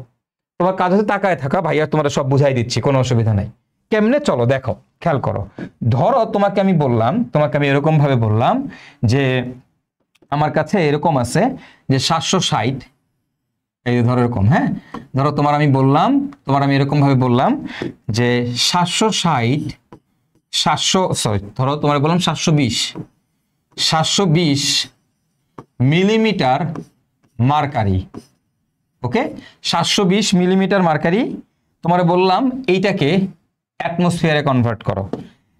তোমার কাজ হচ্ছে তাকায় থাকা। ভাইয়া তোমরা সব বুঝাই দিচ্ছি, কোনো অসুবিধা নাই। কেমনে চলো দেখো, খেয়াল করো। ধরো তোমাকে আমি এরকম ভাবে বললাম যে আমার কাছে এরকম আছে যে 760, এই ধরো এরকম, হ্যাঁ ধরো তোমার আমি এরকম ভাবে বললাম যে 720 মিলিমিটার মার্কারি। ওকে, 720 মিলিমিটার মার্কারি তোমার বললাম এইটাকে অ্যাটমসফিয়ারে কনভার্ট করো।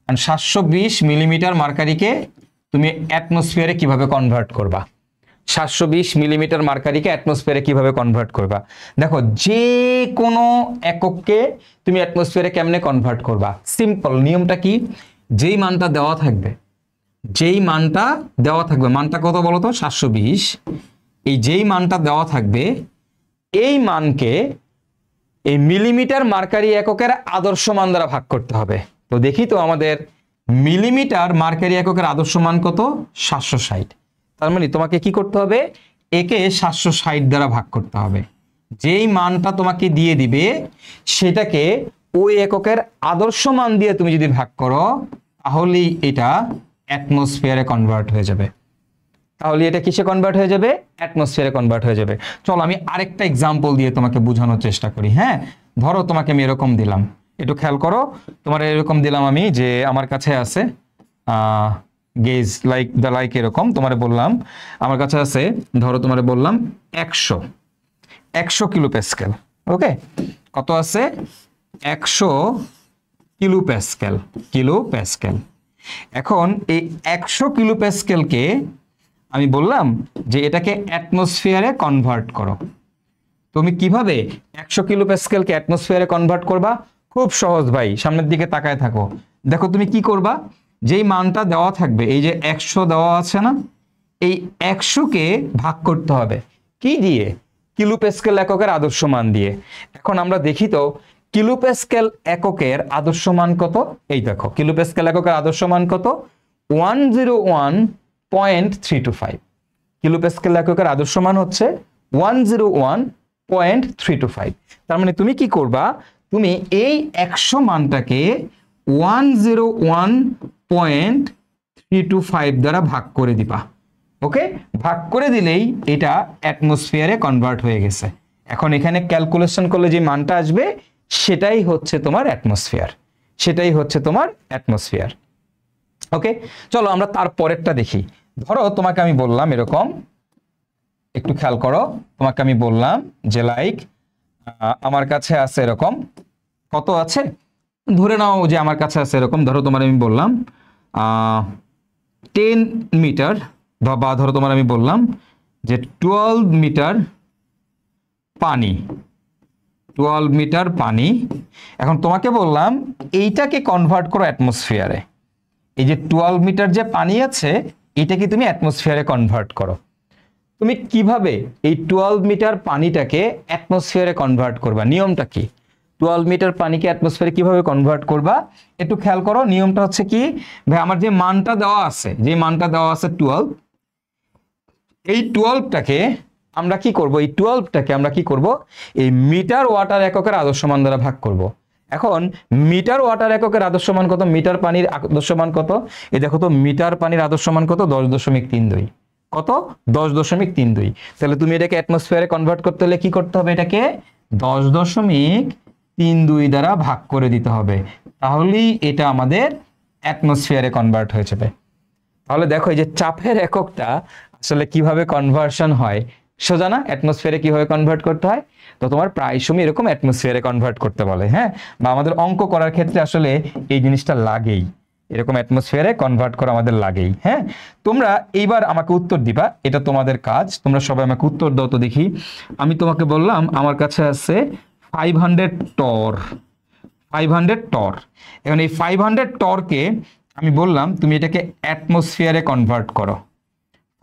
720 মিলিমিটার মার্কারিকে তুমি অ্যাটমসফিয়ারে কিভাবে কনভার্ট করবা, 720 মিলিমিটার মার্কারিকে অ্যাটমসফিয়ারে কিভাবে কনভার্ট করবা। দেখো, যে কোনো একককে তুমি অ্যাটমসফিয়ারে কেমনে কনভার্ট করবা, সিম্পল। নিয়মটা কি, যেই মানটা দেওয়া থাকবে, মানটা কত বলো তো 720, এই যেই মানটা দেওয়া থাকবে এই মানকে এই মিলিমিটার মার্কারি এককের আদর্শ মান দ্বারা ভাগ করতে হবে। তো দেখি তো আমাদের মিলিমিটার মার্কারি এককের আদর্শ মান কত, 760। তার মানে তোমাকে কি করতে হবে, একে 760 দ্বারা ভাগ করতে হবে। যেই মানটা তোমাকে দিয়ে দিবে সেটাকে ওই এককের আদর্শ মান দিয়ে তুমি যদি ভাগ করো তাহলেই এটা অ্যাটমসফিয়ারে কনভার্ট হয়ে যাবে। অ্যাটমসফিয়ারে কনভার্ট হয়ে যাবে। চলো আমি আরেকটা এক্সাম্পল দিয়ে তোমাকে বোঝানোর চেষ্টা করি। হ্যাঁ, ধরো তোমাকে আমি এরকম দিলাম, একটু খেয়াল করো, তোমার এরকম দিলাম আমি যে আমার কাছে আছে গেজ লাইক এরকম তোমার বললাম আমার কাছে আছে, ধরো তোমার বললাম 100 কিলো প্যাসকেল। ওকে, কত আছে, 100 কিলো প্যাসকেল। এখন এই 100 কিলো প্যাসকেলকে আমি বললাম যে এটাকে অ্যাটমসফিয়ারে কনভার্ট করো। তুমি কিভাবে 100 কিলো প্যাসকেলকে অ্যাটমসফিয়ারে কনভার্ট করবা? খুব সহজ ভাই, সামনের দিকে তাকায় থাকো। দেখো তুমি কি করবা, যেই মানটা দেওয়া থাকবে, এই যে 100 দেওয়া আছে না, এই 100কে ভাগ করতে হবে কি দিয়ে, কিলো প্যাসকেল এককের আদর্শ মান দিয়ে। এখন আমরা দেখি তো কিলো প্যাসকেল এককের আদর্শ মান কত। এই দেখো কিলো প্যাসকেল এককের আদর্শ মান কত, 101.325। কিলো প্যাসকেল এককের আদর্শ মান হচ্ছে 101.325। তার মানে তুমি কি করবা, তুমি এই 100 মানটাকে 101.325 দ্বারা ভাগ করে দিবা। ওকে, ভাগ করে দিলেই এটা অ্যাটমসফিয়ারে কনভার্ট হয়ে গেছে। এখন এখানে ক্যালকুলেশন করলে যে মানটা আসবে সেটাই হচ্ছে তোমার অ্যাটমসফিয়ার। ওকে, চলো আমরা তারপরেরটা দেখি। ধরো তোমাকে আমি বললাম এরকম, একটু খেয়াল করো, তোমাকে আমি বললাম যে লাইক আমার কাছে আছে এরকম, কত আছে ধরে নাও যে আমার কাছে আছে এরকম, ধরো তোমার আমি বললাম 10 মিটার, বা ধরো তোমার আমি বললাম যে 12 মিটার পানি, 12 মিটার পানি। এখন তোমাকে বললাম এইটাকে কনভার্ট করো অ্যাটমসফিয়ারে। এই যে 12 মিটার যে পানি আছে এটাকে তুমি অ্যাটমসফিয়ারে কনভার্ট করো। তুমি কিভাবে এই 12 মিটার পানিটাকে অ্যাটমসফিয়ারে কনভার্ট করবা? নিয়মটা কি? 12 মিটার পানিকে অ্যাটমসফিয়ারে কিভাবে কনভার্ট করবা একটু খেয়াল করো। নিয়মটা হচ্ছে কি ভাই, আমার যে মানটা দেওয়া আছে, যে মানটা দেওয়া আছে 12, এই 12টাকে আমরা কি করব? এই 12টাকে আমরা কি করব? এই মিটার ওয়াটার এককের আদর্শ মান দ্বারা ভাগ করব। এখন মিটার ওয়াটার এককের আদর্শ মান কত? মিটার পানির আদর্শ মান কত? এই দেখো তো, মিটার পানির আদর্শ মান কত? 10.32। কত? 10.32। তাহলে তুমি এটাকে অ্যাটমসফিয়ারে কনভার্ট করতে হলে কি করতে হবে? এটাকে 10.32 দ্বারা ভাগ করে দিতে হবে, তাহলেই এটা আমাদের অ্যাটমসফিয়ারে কনভার্ট হয়ে যাবে। তাহলে দেখো এই যে চাপের এককটা আসলে কিভাবে কনভার্সন হয়, সোজা না? অ্যাটমসফিয়ারে কিভাবে কনভার্ট করতে হয়, তো তোমার প্রায় সময় এরকম অ্যাটমসফিয়ারে কনভার্ট করতে বলে, হ্যাঁ, বা আমাদের অঙ্ক করার ক্ষেত্রে আসলে এই জিনিসটা লাগেই, এরকম অ্যাটমসফিয়ারে কনভার্ট করা আমাদের লাগেই। হ্যাঁ, তোমরা এইবার আমাকে উত্তর দিবা, এটা তোমাদের কাজ। তোমরা সবাই আমাকে উত্তর দাও তো দেখি। আমি তোমাকে বললাম আমার কাছে আছে 500 টর, 500 টর। এখন এই 500 টরকে আমি বললাম তুমি এটাকে অ্যাটমসফিয়ারে কনভার্ট করো।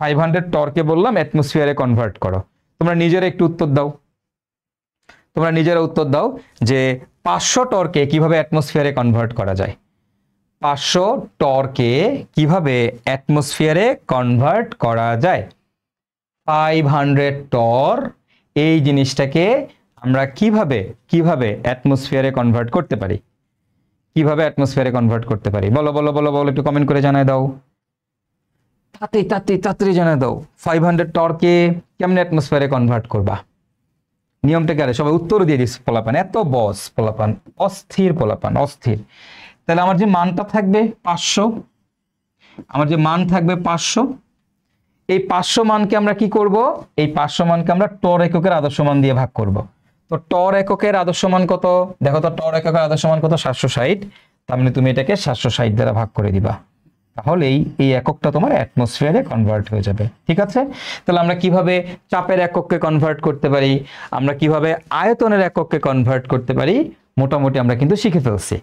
500 টরকে বললাম অ্যাটমসফিয়ারে কনভার্ট করো। তোমরা নিজেরা একটু উত্তর দাও, তোমরা নিজেরা উত্তর দাও যে 500 টরকে কিভাবে অ্যাটমসফিয়ারে কনভার্ট করা যায়। 500 টরকে কিভাবে অ্যাটমসফিয়ারে কনভার্ট করা যায়? 500 টর এই জিনিসটাকে আমরা কিভাবে কিভাবে অ্যাটমসফিয়ারে কনভার্ট করতে পারি? কিভাবে অ্যাটমসফিয়ারে কনভার্ট করতে পারি? বলো বলো বলো বলো, একটু কমেন্ট করে জানায় দাও, তাড়াতাড়ি জানায় দাও। 500 টরকে কেমনে অ্যাটমসফিয়ারে কনভার্ট করবা? নিয়মটা কি? আরে সবাই উত্তর দিয়ে দিস। পোলাপান এত বস, পোলাপান অস্থির, পোলাপান অস্থির। তাহলে আমার যে মানটা থাকবে 500, আমার যে মান থাকবে 500, এই 500 মানকে আমরা কি করব? এই 500 মানকে আমরা টর এককের আদর্শ মান দিয়ে ভাগ করব। তো টর এককের আদর্শ মান কত? দেখো তো, টর এককের আদর্শ মান কত? 760। তার মানে তুমি এটাকে 760 দ্বারা ভাগ করে দিবা, তাহলেই এই এককটা তোমার অ্যাটমসফিয়ারে কনভার্ট হয়ে যাবে। ঠিক আছে? তাহলে আমরা কিভাবে চাপের একককে কনভার্ট করতে পারি, আমরা কিভাবে আয়তনের একককে কনভার্ট করতে পারি, মোটামুটি আমরা কিন্তু শিখে ফেলছি,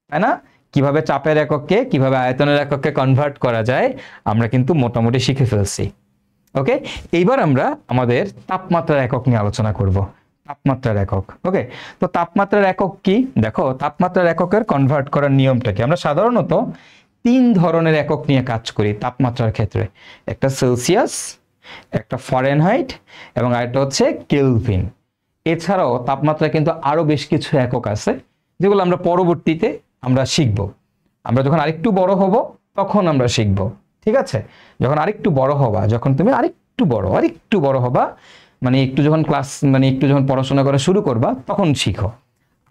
তাই না? কিভাবে চাপের একককে, কিভাবে আয়তনের একককে কনভার্ট করা যায় আমরা কিন্তু মোটামুটি শিখে ফেলছি। ওকে, এইবার আমরা আমাদের তাপমাত্রার একক নিয়ে আলোচনা করব। তাপমাত্রার একক। ওকে, তো তাপমাত্রার একক কি? দেখো, তাপমাত্রার এককের কনভার্ট করার নিয়মটা কি? আমরা সাধারণত 3 ধরনের একক নিয়ে কাজ করি তাপমাত্রার ক্ষেত্রে। একটা সেলসিয়াস, একটা ফারেনহাইট এবং আরেকটা হচ্ছে কেলভিন। এছাড়াও তাপমাত্রা কিন্তু আরো বেশ কিছু একক আছে যেগুলো আমরা পরবর্তীতে আমরা শিখব। আমরা যখন আরেকটু বড় হব তখন আমরা শিখব। ঠিক আছে? যখন আরেকটু বড় হবা, যখন তুমি আরেকটু বড় হবা, মানে একটু যখন ক্লাস, মানে একটু যখন পড়াশোনা করা শুরু করবা তখন শিখো।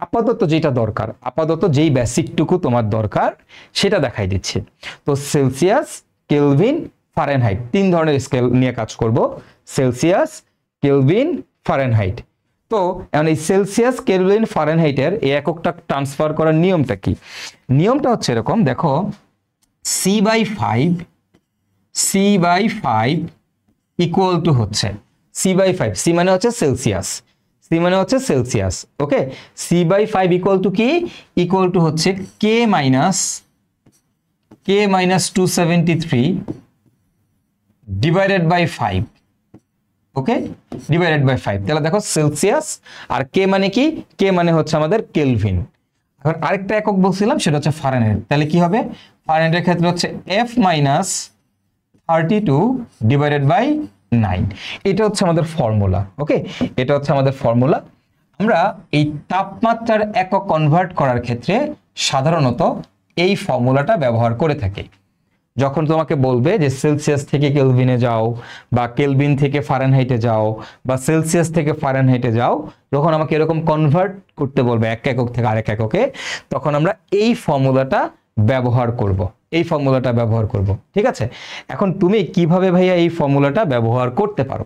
আপাতত যেটা দরকার, আপাতত যেই বেসিকটুকু তোমার দরকার সেটা দেখাই দিচ্ছি। তো সেলসিয়াস, কেলভিন, ফারেনহাইট 3 ধরনের স্কেল নিয়ে কাজ করব। Celsius, Kelvin, Fahrenheit. তো এখন এই সেলসিয়াস, কেলভিন, ফারেনহাইটের এই এককটা ট্রান্সফার করার নিয়মটা কি? নিয়মটা হচ্ছে এরকম, দেখো, C/5 ইকুয়াল টু হচ্ছে C/5, সি মানে হচ্ছে সেলসিয়াস, সি মানে হচ্ছে Celsius. Okay, C/5 equal to কি? ইকুয়াল টু হচ্ছে K minus 273 divided by 5। Okay, divided by 5। তাহলে দেখো সেলসিয়াস আর K মানে কি? K মানে হচ্ছে আমাদের কেলভিন। এখন আরেকটা একক বলছিলাম সেটা হচ্ছে ফারেনহাইট। তাহলে কি হবে? ফারেনহাইটের ক্ষেত্রে হচ্ছে F মাইনাস 32 ডিভাইডেড বাই 9। এটা হচ্ছে আমাদের ফর্মুলা। ওকে, এটা হচ্ছে আমাদের ফর্মুলা। আমরা এই তাপমাত্রার একক কনভার্ট করার ক্ষেত্রে সাধারণত এই ফর্মুলাটা ব্যবহার করে থাকি। যখন তোমাকে বলবে যে সেলসিয়াস থেকে কেলভিনে যাও, বা কেলভিন থেকে ফারেনহাইটে যাও, বা সেলসিয়াস থেকে ফারেনহাইটে যাও, যখন আমাকে এরকম কনভার্ট করতে বলবে এক একক থেকে আরেক এককে, তখন আমরা এই ফর্মুলাটা ব্যবহার করব। এই ফর্মুলাটা ব্যবহার করব। ঠিক আছে? এখন তুমি কিভাবে ভাইয়া এই ফর্মুলাটা ব্যবহার করতে পারো,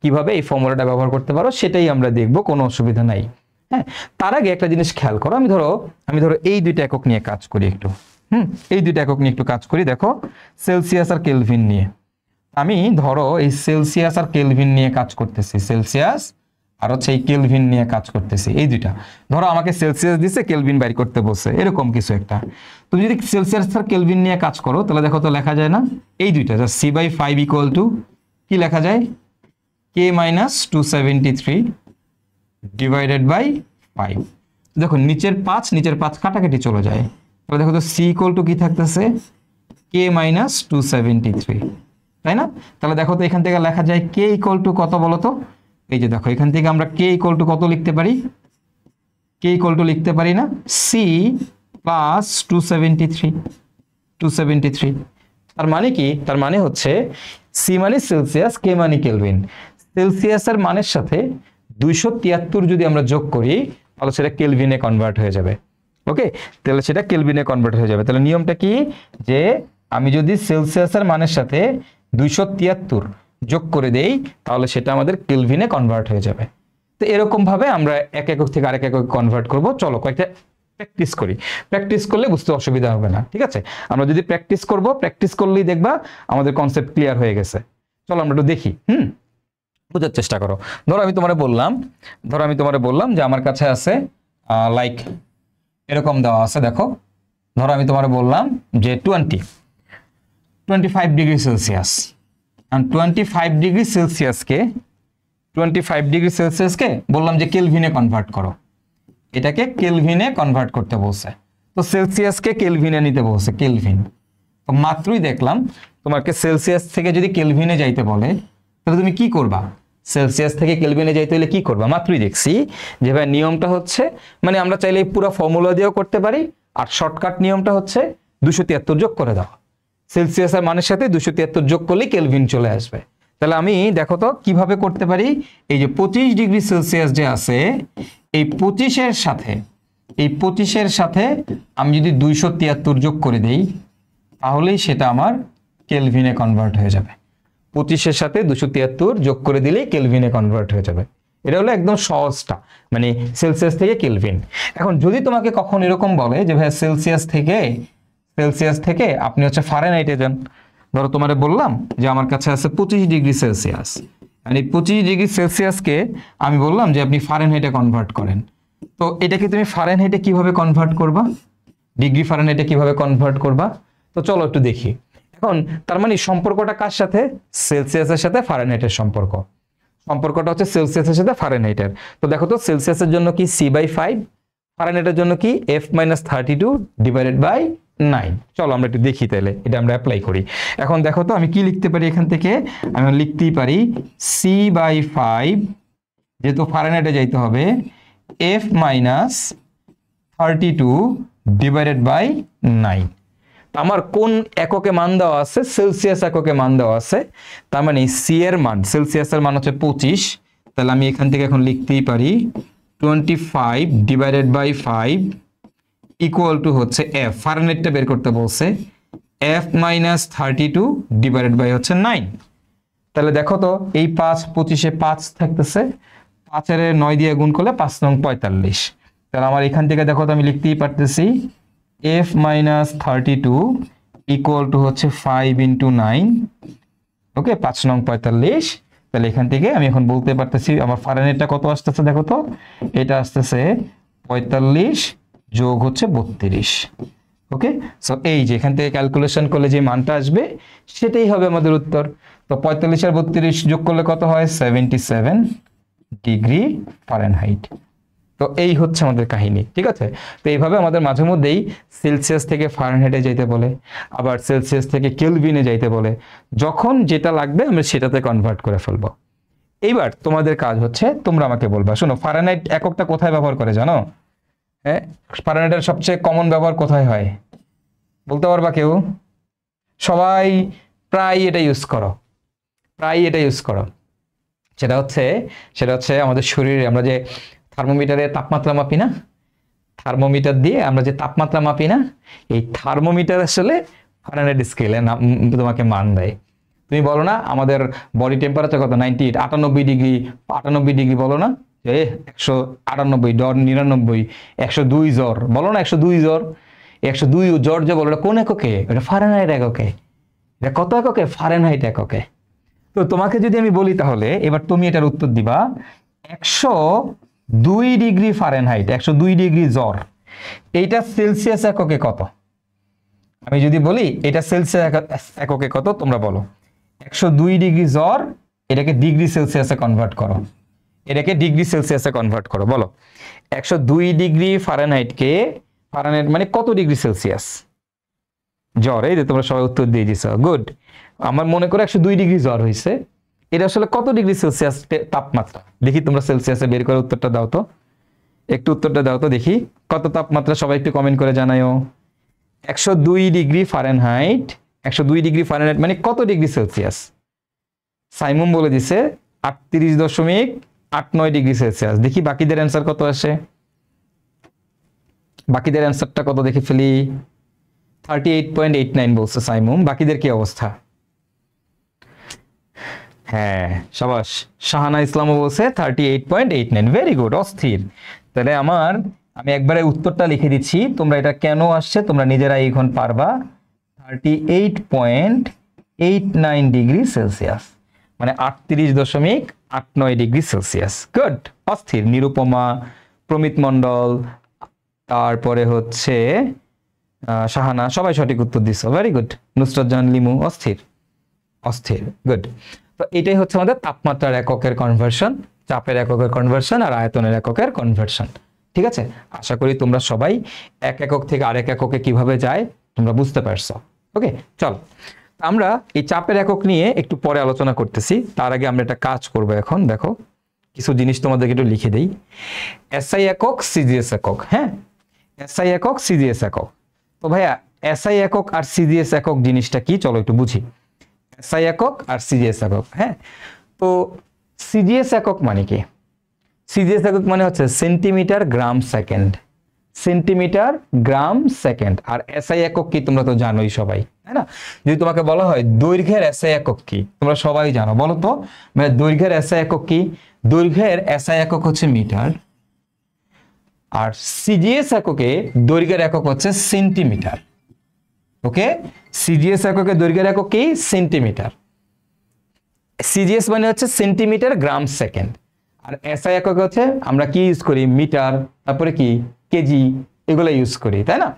কিভাবে এই ফর্মুলাটা ব্যবহার করতে পারো সেটাই আমরা দেখব, কোনো অসুবিধা নাই। হ্যাঁ, তার আগে একটা জিনিস খেয়াল করো। আমি ধরো এই দুইটা একক নিয়ে কাজ করি একটু। এই দুইটা একক নিয়ে একটু কাজ করি। দেখো, সেলসিয়াস আর কেলভিন নিয়ে। আমি ধরো এই সেলসিয়াস আর কেলভিন নিয়ে কাজ করতেছি, সেলসিয়াস আর হচ্ছে এই কেলভিন নিয়ে কাজ করতেছি, এই দুইটা। ধরো আমাকে সেলসিয়াস দিছে, কেলভিন বাইর করতে বলছে, এরকম কিছু একটা। তুমি যদি সেলসিয়াস আর কেলভিন নিয়ে কাজ করো তাহলে দেখো তো লেখা যায় না এই দুইটা, C/5 ইকুয়াল টু কি লেখা যায়, K - 273 ডিভাইডেড বাই 5। দেখো নিচের 5 কাটাকাটি চলে যায়, তাহলে দেখো তো C ইকুয়াল টু কি থাকতেছে, K - 273, তাই না? তাহলে দেখো তো এখান থেকে লেখা যায় K ইকুয়াল টু কত বলো তো, এই যে দেখো এখান থেকে আমরা K ইকুয়াল টু কত লিখতে পারি, K ইকুয়াল টু লিখতে পারি না C প্লাস 273। তার মানে কি, তার মানে হচ্ছে C মানে সেলসিয়াস, K মানে কেলভিন। সেলসিয়াসের মানের সাথে 273 যদি আমরা যোগ করি তাহলে সেটা কেলভিনে কনভার্ট হয়ে যাবে। ওকে, তাহলে সেটা কেলভিনে কনভার্ট হয়ে যাবে। তাহলে নিয়মটা কি, যে আমি যদি সেলসিয়াসের মানের সাথে 273 যোগ করে দেই তাহলে সেটা আমাদের কেলভিনে কনভার্ট হয়ে যাবে। তো এরকম ভাবে আমরা এক একক থেকে আরেক একক কনভার্ট করব। চলো কয়েকটা প্র্যাকটিস করি, প্র্যাকটিস করলে বুঝতে অসুবিধা হবে না, ঠিক আছে? আমরা যদি প্র্যাকটিস করব, প্র্যাকটিস করলেই দেখবা আমাদের কনসেপ্ট ক্লিয়ার হয়ে গেছে। চলো আমরা একটু দেখি, বোঝার চেষ্টা করো। ধরো আমি তোমারে বললাম যে আমার কাছে আছে লাইক এরকম দেওয়া আছে, দেখো ধরো আমি তোমারে বললাম যে 25 ডিগ্রি সেলসিয়াস, আর 25 ডিগ্রি সেলসিয়াসকে বললাম যে কেলভিনে কনভার্ট করো, এটাকে কেলভিনে কনভার্ট করতে বলছে। তো সেলসিয়াসকে কেলভিনে নিতে বলছে, কেলভিন। তো মাত্রই দেখলাম তোমাকে সেলসিয়াস থেকে যদি কেলভিনে যাইতে বলে তাহলে তুমি কি করবা, সেলসিয়াস থেকে কেলভিনে যাইতে হলে কি করবা, মাত্রই দেখছি যে ভাই নিয়মটা হচ্ছে, মানে আমরা চাইলে পুরো ফর্মুলা দিয়েও করতে পারি, আর শর্টকাট নিয়মটা হচ্ছে 273 যোগ করে দাও। সেলসিয়াসের মানের সাথে 273 যোগ করলেই কেলভিন চলে আসবে। তাহলে আমি দেখো তো কিভাবে করতে পারি, এই যে 25 ডিগ্রি সেলসিয়াস যে আছে, এই 25-এর সাথে আমি যদি 273 যোগ করে দেই তাহলেই সেটা আমার কেলভিনে কনভার্ট হয়ে যাবে। 25-এর সাথে 273 যোগ করে দিলেই কেলভিনে কনভার্ট হয়ে যাবে। এটা হলো একদম সহজটা, মানে সেলসিয়াস থেকে কেলভিন। এখন যদি তোমাকে কখন এরকম বলে যে ভাই সেলসিয়াস থেকে আপনি হচ্ছে ফারেনহাইটে যান, ধরো তোমারে বললাম যে আমার কাছে আছে 25 ডিগ্রি সেলসিয়াস, মানে 25 ডিগ্রি সেলসিয়াসকে আমি বললাম যে আপনি ফারেনহাইটে কনভার্ট করেন। তো এটাকে তুমি ফারেনহাইটে কিভাবে কনভার্ট করবা, ডিগ্রি ফারেনহাইটে কিভাবে কনভার্ট করবা, তো চলো একটু দেখি। এখন তার মানে সম্পর্কটা কার সাথে, সেলসিয়াসের সাথে ফারেনহাইটের সম্পর্কটা হচ্ছে সেলসিয়াসের সাথে ফারেনহাইটের। তো দেখো তো সেলসিয়াসের জন্য কি C/5, ফারেনহাইটের জন্য কি F-32 ডিভাইডেড বাই 9। চলো আমরা একটু দেখি, তাহলে এটা আমরা অ্যাপ্লাই করি। এখন দেখো তো আমি কি লিখতে পারি, এখান থেকে আমি লিখতেই পারি C/5, যেহেতু ফারেনহাইটে যাইতে হবে, F-32 ডিভাইডেড বাই 9। আমার কোন এককে মান দেওয়া আছে, সেলসিয়াস এককে মান দেওয়া আছে, তার মানে সি এর মান, সেলসিয়াসের মান হচ্ছে 25, তাহলে আমি এখান থেকে এখন লিখতেই পারি 25 ডিভাইডেড বাই 5 ইকুয়াল টু হচ্ছে F, ফারেনহাইটটা বের করতে বলছে, F-32 ডিভাইডেড বাই হচ্ছে 9। তাহলে দেখো তো এই 5 25-এ 5 থাকতেছে, 5-এর 9 দিয়ে গুণ করলে 5 নং 45। তাহলে আমার এখান থেকে দেখো তো আমি লিখতেই পারতেছি F-32 ইকুয়াল টু হচ্ছে 5 × 9, ওকে 5 নং 45। তাহলে এখান থেকে আমি এখন বলতে পারতেছি আমার ফারেনহাইটটা কত আসতেছে, দেখো তো এটা আসতেছে 45 যোগ হচ্ছে 32। ওকে, সো এই যে এখান থেকে ক্যালকুলেশন করলে যে মানটা আসবে সেটাই হবে আমাদের উত্তর। তো 45 আর 32 যোগ করলে কত হয়, 77 ডিগ্রি ফারেনহাইট। তো এই হচ্ছে আমাদের কাহিনী, ঠিক আছে? তো এইভাবে আমাদের মাঝে মধ্যেই সেলসিয়াস থেকে ফারেনহাইটে যাইতে বলে, আবার সেলসিয়াস থেকে কেলভিনে যাইতে বলে, যখন যেটা লাগবে আমরা সেটাতে কনভার্ট করে ফেলবো। এইবার তোমাদের কাজ হচ্ছে তোমরা আমাকে বলবা, শোনো ফারেনহাইট এককটা কোথায় ব্যবহার করে জানো? হ্যাঁ, ফারেনহাইটের সবচেয়ে কমন ব্যবহার কোথায় হয় বলতে পারবা কেউ? সবাই প্রায় এটা ইউজ করো, সেটা হচ্ছে আমাদের শরীরে আমরা যে থার্মোমিটারে তাপমাত্রা মাপি না, থার্মোমিটার দিয়ে আমরা যে তাপমাত্রা মাপি না, এই থার্মোমিটার আসলে ফারেনহাইট স্কেলে তোমাকে মান দেয়। তুমি বলো না আমাদের বডি টেম্পারেচার কত, 98, 98 ডিগ্রি বলো না, 198, ডর 99, 102 জ্বর বলো না, 102 জ্বর, 102 জ্বর যে বলো, এটা কোন এককে? এটা ফারেনহাইট এককে। এটা কত এককে? ফারেনহাইট এককে। তো তোমাকে যদি আমি বলি তাহলে এবার তুমি এটার উত্তর দিবা 102 ডিগ্রি ফারেনহাইট, 102 ডিগ্রি জ্বর, এইটা সেলসিয়াস এককে কত? আমি যদি বলি এটা সেলসিয়াস এককে কত, তোমরা বলো। 102 ডিগ্রি জ্বর, এটাকে ডিগ্রি সেলসিয়াসে কনভার্ট করো, এটাকে ডিগ্রি সেলসিয়াসে কনভার্ট করো, বলো 102 ডিগ্রি ফারেনহাইটকে, ফারেনহাইট মানে কত ডিগ্রি সেলসিয়াস জ্বর? এই যে তোমরা সবাই উত্তর দিয়ে দিছো, গুড। আমার মনে করে 102 ডিগ্রি জ্বর হয়েছে, এটা আসলে কত ডিগ্রি সেলসিয়াস তাপমাত্রা? দেখি তোমরা সেলসিয়াসে বের করে উত্তরটা দাও তো, একটু উত্তরটা দাও তো দেখি কত তাপমাত্রা, সবাই একটু কমেন্ট করে জানাও। 102 ডিগ্রি ফারেনহাইট, 102 ডিগ্রি ফারেনহাইট মানে কত ডিগ্রি সেলসিয়াস? সাইমুম বলে দিছে 38.89 ডিগ্রি সেলসিয়াস। দেখি বাকিদের অ্যান্সার কত আসে, বাকিদের অ্যান্সারটা কত দেখে ফেলি। 38.89 বলছে সাইমুম, বাকিদের কি অবস্থা? হ্যাঁ সাবাস, শাহানা ইসলামও বলছে 38.89, ভেরি গুড, অস্থির। তাহলে আমি একবারে উত্তরটা লিখে দিচ্ছি, তোমরা এটা কেন আসছে তোমরা নিজেরাই এখন পারবা। 38.89 ডিগ্রি সেলসিয়াস মানে 38.89 ডিগ্রি সেলসিয়াস, গুড, অস্থির। নিরুপমা, প্রমিত মণ্ডল, তারপরে হচ্ছে শাহানা, সবাই সঠিক উত্তর দিছো, ভেরি গুড। নুসরাত জাহান লিমু, অস্থির অস্থির, গুড। তো এটাই হচ্ছে আমাদের তাপমাত্রার এককের কনভার্সন, চাপের এককের কনভার্সন আর আয়তনের এককের কনভার্সন। ঠিক আছে, আশা করি তোমরা সবাই এক একক থেকে আরেক এককে কিভাবে যায় তোমরা বুঝতে পারছো। ওকে, চল আমরা এই চাপের একক নিয়ে একটু পরে আলোচনা করতেছি, তার আগে আমরা একটা কাজ করব। এখন দেখো কিছু জিনিস তোমাদেরকে একটু লিখে দেই। এসআই একক, সিজিএস একক। হ্যাঁ, এসআই একক, সিজিএস একক। তো ভাইয়া এসআই একক আর সিজিএস একক জিনিসটা কি, চলো একটু বুঝি। এসআই একক আর সিজিএস একক। হ্যাঁ, তো সিজিএস একক মানে কি? সিজিএস একক মানে হচ্ছে centimetre gram second, centimetre gram second. আর এসআই একক কি তোমরা তো জানোই সবাই, তাই না? যদি তোমাকে বলা হয় দৈর্ঘ্যের এসআই একক কি, তোমরা সবাই জানো, বলো তো দৈর্ঘ্যের এসআই একক কি? দৈর্ঘ্যের এসআই একক হচ্ছে মিটার, আর সিজিএস এককে দৈর্ঘ্যের একক হচ্ছে সেন্টিমিটার। ওকে, সিজিএস এককে দৈর্ঘ্যের একক কি? সেন্টিমিটার। সিজিএস মানে হচ্ছে সেন্টিমিটার গ্রাম সেকেন্ড, আর এসআই একক হচ্ছে আমরা কি ইউজ করি? মিটার, তারপরে কি কেজি, এগুলো ইউজ করি, তাই না?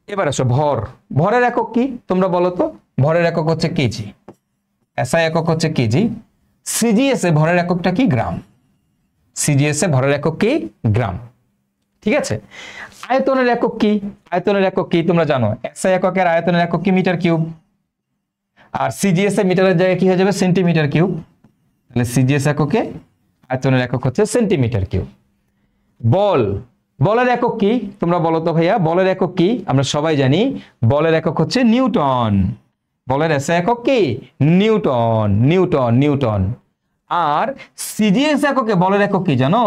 এবার আসো ভর, ভরের একক কি তোমরা বলো তো? ভরের একক হচ্ছে কেজি, এসআই একক হচ্ছে কেজি। সিজিএস এ ভরের এককটা কি? গ্রাম। সিজিএস এ ভরের একক কি? গ্রাম। ঠিক আছে, আয়তনের একক কি? আয়তনের একক কি তোমরা জানো? এসআই এককের আয়তনের একক কি? Metre cube. আর সিজিএস এ মিটারের জায়গায় কি হয়ে যাবে? Centimetre cube. তাহলে সিজিএস এককে আয়তনের একক হচ্ছে সেন্টিমিটার কিউব। বল, বলের একক কি তোমরা বলো তো ভাইয়া? বলের একক কি? আমরা সবাই জানি বলের একক হচ্ছে নিউটন। বলের এসআই একক কি? Newton, newton, newton. আর সিজিএস এককে বলের একক কি জানো?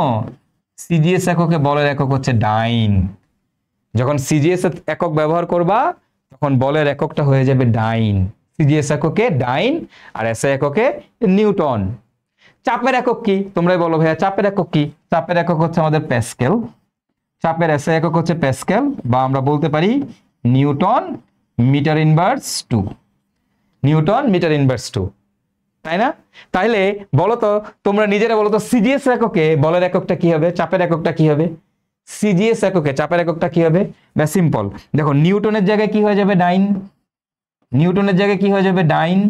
সিজিএস এককে বলের একক হচ্ছে ডাইন। যখন সিজিএস একক ব্যবহার করবা তখন বলের এককটা হয়ে যাবে ডাইন। সিজিএস এককে ডাইন আর এসআই এককে নিউটন। চাপের একক কি তোমরাই বলো ভাইয়া? চাপের একক কি? চাপের একক হচ্ছে আমাদের প্যাসকেল। চাপের এসআই একক হচ্ছে প্যাসকেল, বা আমরা বলতে পারি newton metre inverse 2। Newton metre inverse 2, তাই না? তাইলে বলো তো তোমরা নিজেরা বলো তো সিজিএস এককে বলের এককটা কি হবে? চাপের এককটা কি হবে? সিজিএস এককে চাপের এককটা কি হবে? বা সিম্পল, দেখো নিউটনের জায়গায় কি হয়ে যাবে? ডাইন। নিউটনের জায়গায় কি হয়ে যাবে? ডাইন।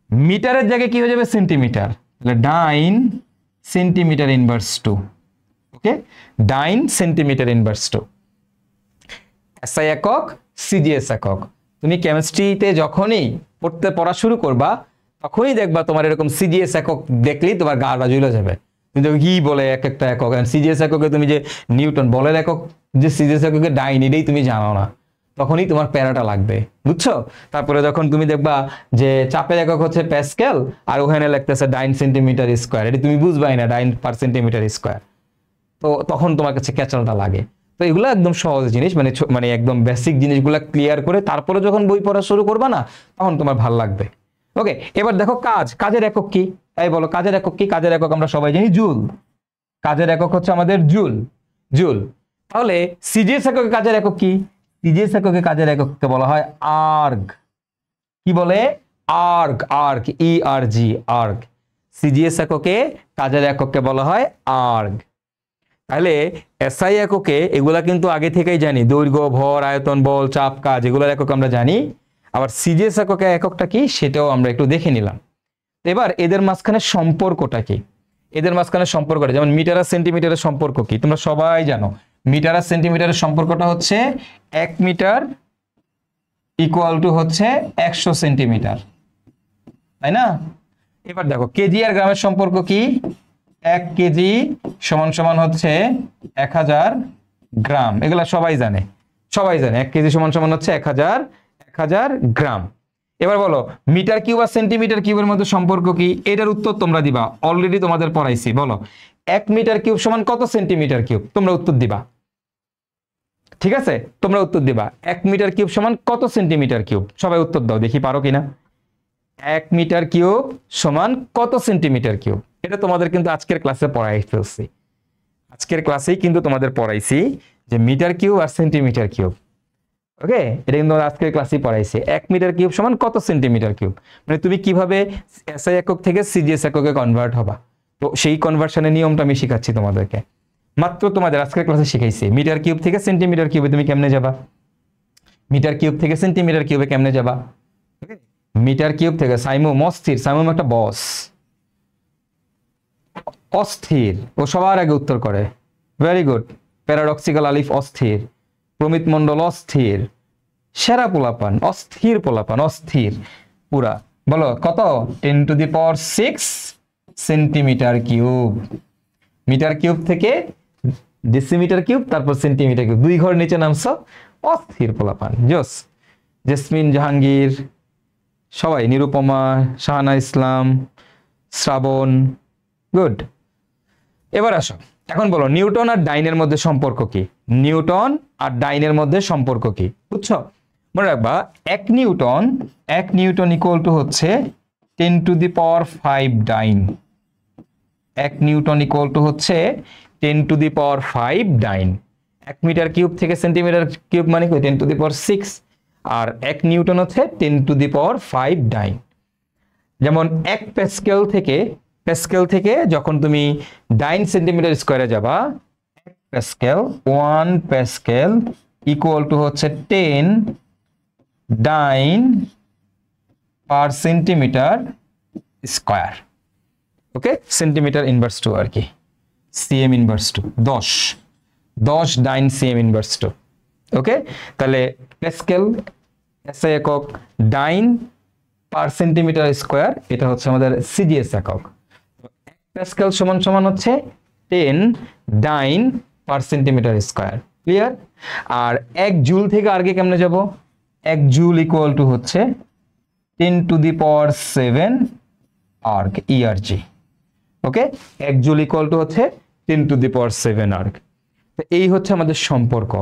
মিটারের জায়গায় কি হয়ে যাবে? সেন্টিমিটার। তাহলে ডাইন সেন্টিমিটার ইনভার্স 2। ওকে, ডাইন সেন্টিমিটার ইনভার্স 2। এসআই একক, সিজিএস একক। তুমি কেমিস্ট্রিতে যখনই পড়া শুরু করবা তখনই দেখবা তোমার এরকম সিজিএস একক দেখলেই তোমার গা জ্বলে যাবে। কিন্তু কি বলে এক একটা একক, সিজিএস এককে তুমি যে নিউটন বলের একক, যে সিজিএস এককে ডাইন, এটাই তুমি জানো না, তখনই তোমার প্যারাটা লাগবে, বুঝছো? তারপরে যখন তুমি দেখবা যে চাপের একক হচ্ছে প্যাসকেল আর ওখানে লিখতেছে ডাইন সেন্টিমিটার স্কোয়ার, এটা তুমি বুঝবাই না ডাইন পার সেন্টিমিটার স্কোয়ার, তো তখন তোমার কাছে ক্যাচালটা লাগে। তো এগুলো একদম সহজ জিনিস, মানে একদম বেসিক জিনিসগুলো ক্লিয়ার করে তারপরে যখন বই পড়া শুরু করবা না তখন তোমার ভাল লাগবে। ওকে, এবার দেখো কাজের একক কি? তাই বলো কাজের একক কি? কাজের একক আমরা সবাই জানি জুল। কাজের একক হচ্ছে আমাদের জুল, জুল। তাহলে সিজিএস এককে কাজের একক কি? সিজিএস এককে কাজের একককে বলা হয় আর্গ। কি বলে? Erg, erg, ERG, erg. CGS এককে, কাজের এককে বলা হয় আর্গ। তাহলে এসআই এককে এগুলা কিন্তু আগে থেকেই জানি, দৈর্ঘ্য, ভর, আয়তন, বল, চাপ, কাজ, এগুলোর একক আমরা জানি। আবার সিজিএস এককটা কি সেটাও আমরা একটু দেখে নিলাম। এবার এদের মাঝখানে সম্পর্কটা কি, এদের মাঝখানে সম্পর্কটা, যেমন মিটার আর সেন্টিমিটারের সম্পর্ক কি তোমরা সবাই জানো। মিটার আর সেন্টিমিটারের সম্পর্কটা হচ্ছে 1 মিটার ইকুয়াল টু হচ্ছে 100 সেন্টিমিটার, তাই না? এবার দেখো কেজি আর গ্রামের সম্পর্ক কি, 1 কেজি সমান সমান হচ্ছে 1000 গ্রাম, এগুলা সবাই জানে, সবাই জানে 1 কেজি সমান সমান হচ্ছে 1000 গ্রাম। এবার বলো মিটার কিউব আর সেন্টিমিটার কিউবের মধ্যে সম্পর্ক কি, এটার উত্তর তোমরা দিবা, অলরেডি তোমাদের পড়াইছি। বলো 1 মিটার কিউব সমান কত সেন্টিমিটার কিউব, তোমরা উত্তর দিবা। ঠিক আছে, তোমরা উত্তর দিবা 1 মিটার কিউব সমান কত সেন্টিমিটার কিউব, সবাই উত্তর দাও দেখি পারো কিনা। 1 মিটার কিউব সমান কত সেন্টিমিটার কিউব, এটা তোমাদের কিন্তু আজকের ক্লাসে পড়াই ফেলছি, আজকের ক্লাসেই কিন্তু তোমাদের পড়াইছি যে মিটার কিউব আর সেন্টিমিটার কিউব। ওকে, এটা কিন্তু আজকের ক্লাসেই পড়াইছি। 1 মিটার কিউব সমান কত সেন্টিমিটার কিউব, মানে তুমি কিভাবে এসআই একক থেকে সিজিএস এককে কনভার্ট হবা, তো সেই কনভার্সনের নিয়মটা আমি শিখাচ্ছি তোমাদেরকে। মাত্র তোমাদের আজকের ক্লাসে শিখাইছি মিটার কিউব থেকে সেন্টিমিটার কিউবে তুমি কেমনে যাবা, মিটার কিউব থেকে সেন্টিমিটার কিউবে কেমনে যাবা। মিটার কিউব থেকে সাইমুম অস্থির, সাইমুম একটা বস, অস্থির, ও সবার আগে উত্তর করে, ভেরি গুড। প্যারাডক্সিক্যাল আলিফ অস্থির, প্রমিত মন্ডল অস্থির, সেরা পোলাপান, অস্থির পোলাপান, অস্থির পুরা। বলো কত, 10 to the power 6 centimetre cube. Metre cube থেকে ডেসিমিটার কিউব, তারপর সেন্টিমিটার কিউব, 2 ঘর নিচে নামছো, অস্থির পোলাপান, জোস। জেসমিন জাহাঙ্গীর, সবাই, নিরুপমা, শাহানা ইসলাম, শ্রাবণ, গুড। এবার আসো, এখন বলো নিউটন আর ডাইনের মধ্যে সম্পর্ক কি, নিউটন আর ডাইনের মধ্যে সম্পর্ক কি, বুঝছো? মনে রাখবা 1 নিউটন ইকুয়াল টু হচ্ছে 10 to the power 5 dyne. 1 newton equal to হচ্ছে 10 to the power 5 dyne. 1 metre cube থেকে সেন্টিমিটার কিউব মানে কি 10 to the power 6, R 1 Newton হচ্ছে 10 টু দি পাওয়ার 5 ডাইন। যেমন 1 প্যাসকেল থেকে যখন তুমি ডাইন সেন্টিমিটার স্কোয়ারে যাবা, 1 প্যাসকেল ইকুয়াল টু হচ্ছে 10 ডাইন পার সেন্টিমিটার স্কোয়ার। ওকে, সেন্টিমিটার ইনভার্স 2 আর কি, সিএম ইনভার্স 2, 10 ডাইন সিএম ইনভার্স 2। ওকে, তাহলে প্যাসকেল এসআই একক, ডাইন পার সেন্টিমিটার স্কোয়ার, এটা হচ্ছে আমাদের সিজিএস একক। 1 প্যাসকেল সমান সমান হচ্ছে 10 ডাইন পার সেন্টিমিটার স্কোয়ার, ক্লিয়ার? আর 1 জুল থেকে আগে কেমনে যাব, 1 জুল ইকুয়াল টু হচ্ছে 10 to the power 7 erg, E R G. Okay, 1 joule equal to হচ্ছে 10 টু দি পাওয়ার 7 আর্গ। তো এই হচ্ছে আমাদের সম্পর্ক,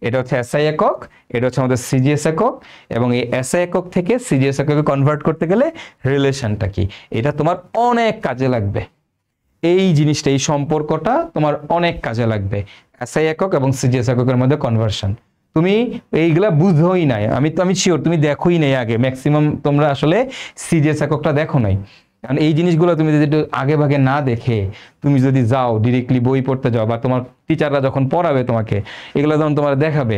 এটা হচ্ছে এসআই একক, এটা হচ্ছে আমাদের সিজিএস একক, এবং এই এসআই একক থেকে সিজিএস এককে কনভার্ট করতে গেলে রিলেশনটা কি, এটা তোমার অনেক কাজে লাগবে। এই জিনিসটা, এই সম্পর্কটা তোমার অনেক কাজে লাগবে, এসআই একক এবং সিজিএস এককের মধ্যে কনভার্সন। তুমি এইগুলা বুঝোই নাই, আমি শিওর তুমি দেখোই নাই আগে, ম্যাক্সিমাম তোমরা আসলে সিজিএস এককটা দেখো নাই। কারণ এই জিনিসগুলো তুমি যদি আগে ভাগে না দেখে তুমি যদি যাও ডিরেক্টলি বই পড়তে যাও, বা তোমার টিচাররা যখন পড়াবে তোমাকে এগুলো যখন তোমার দেখাবে,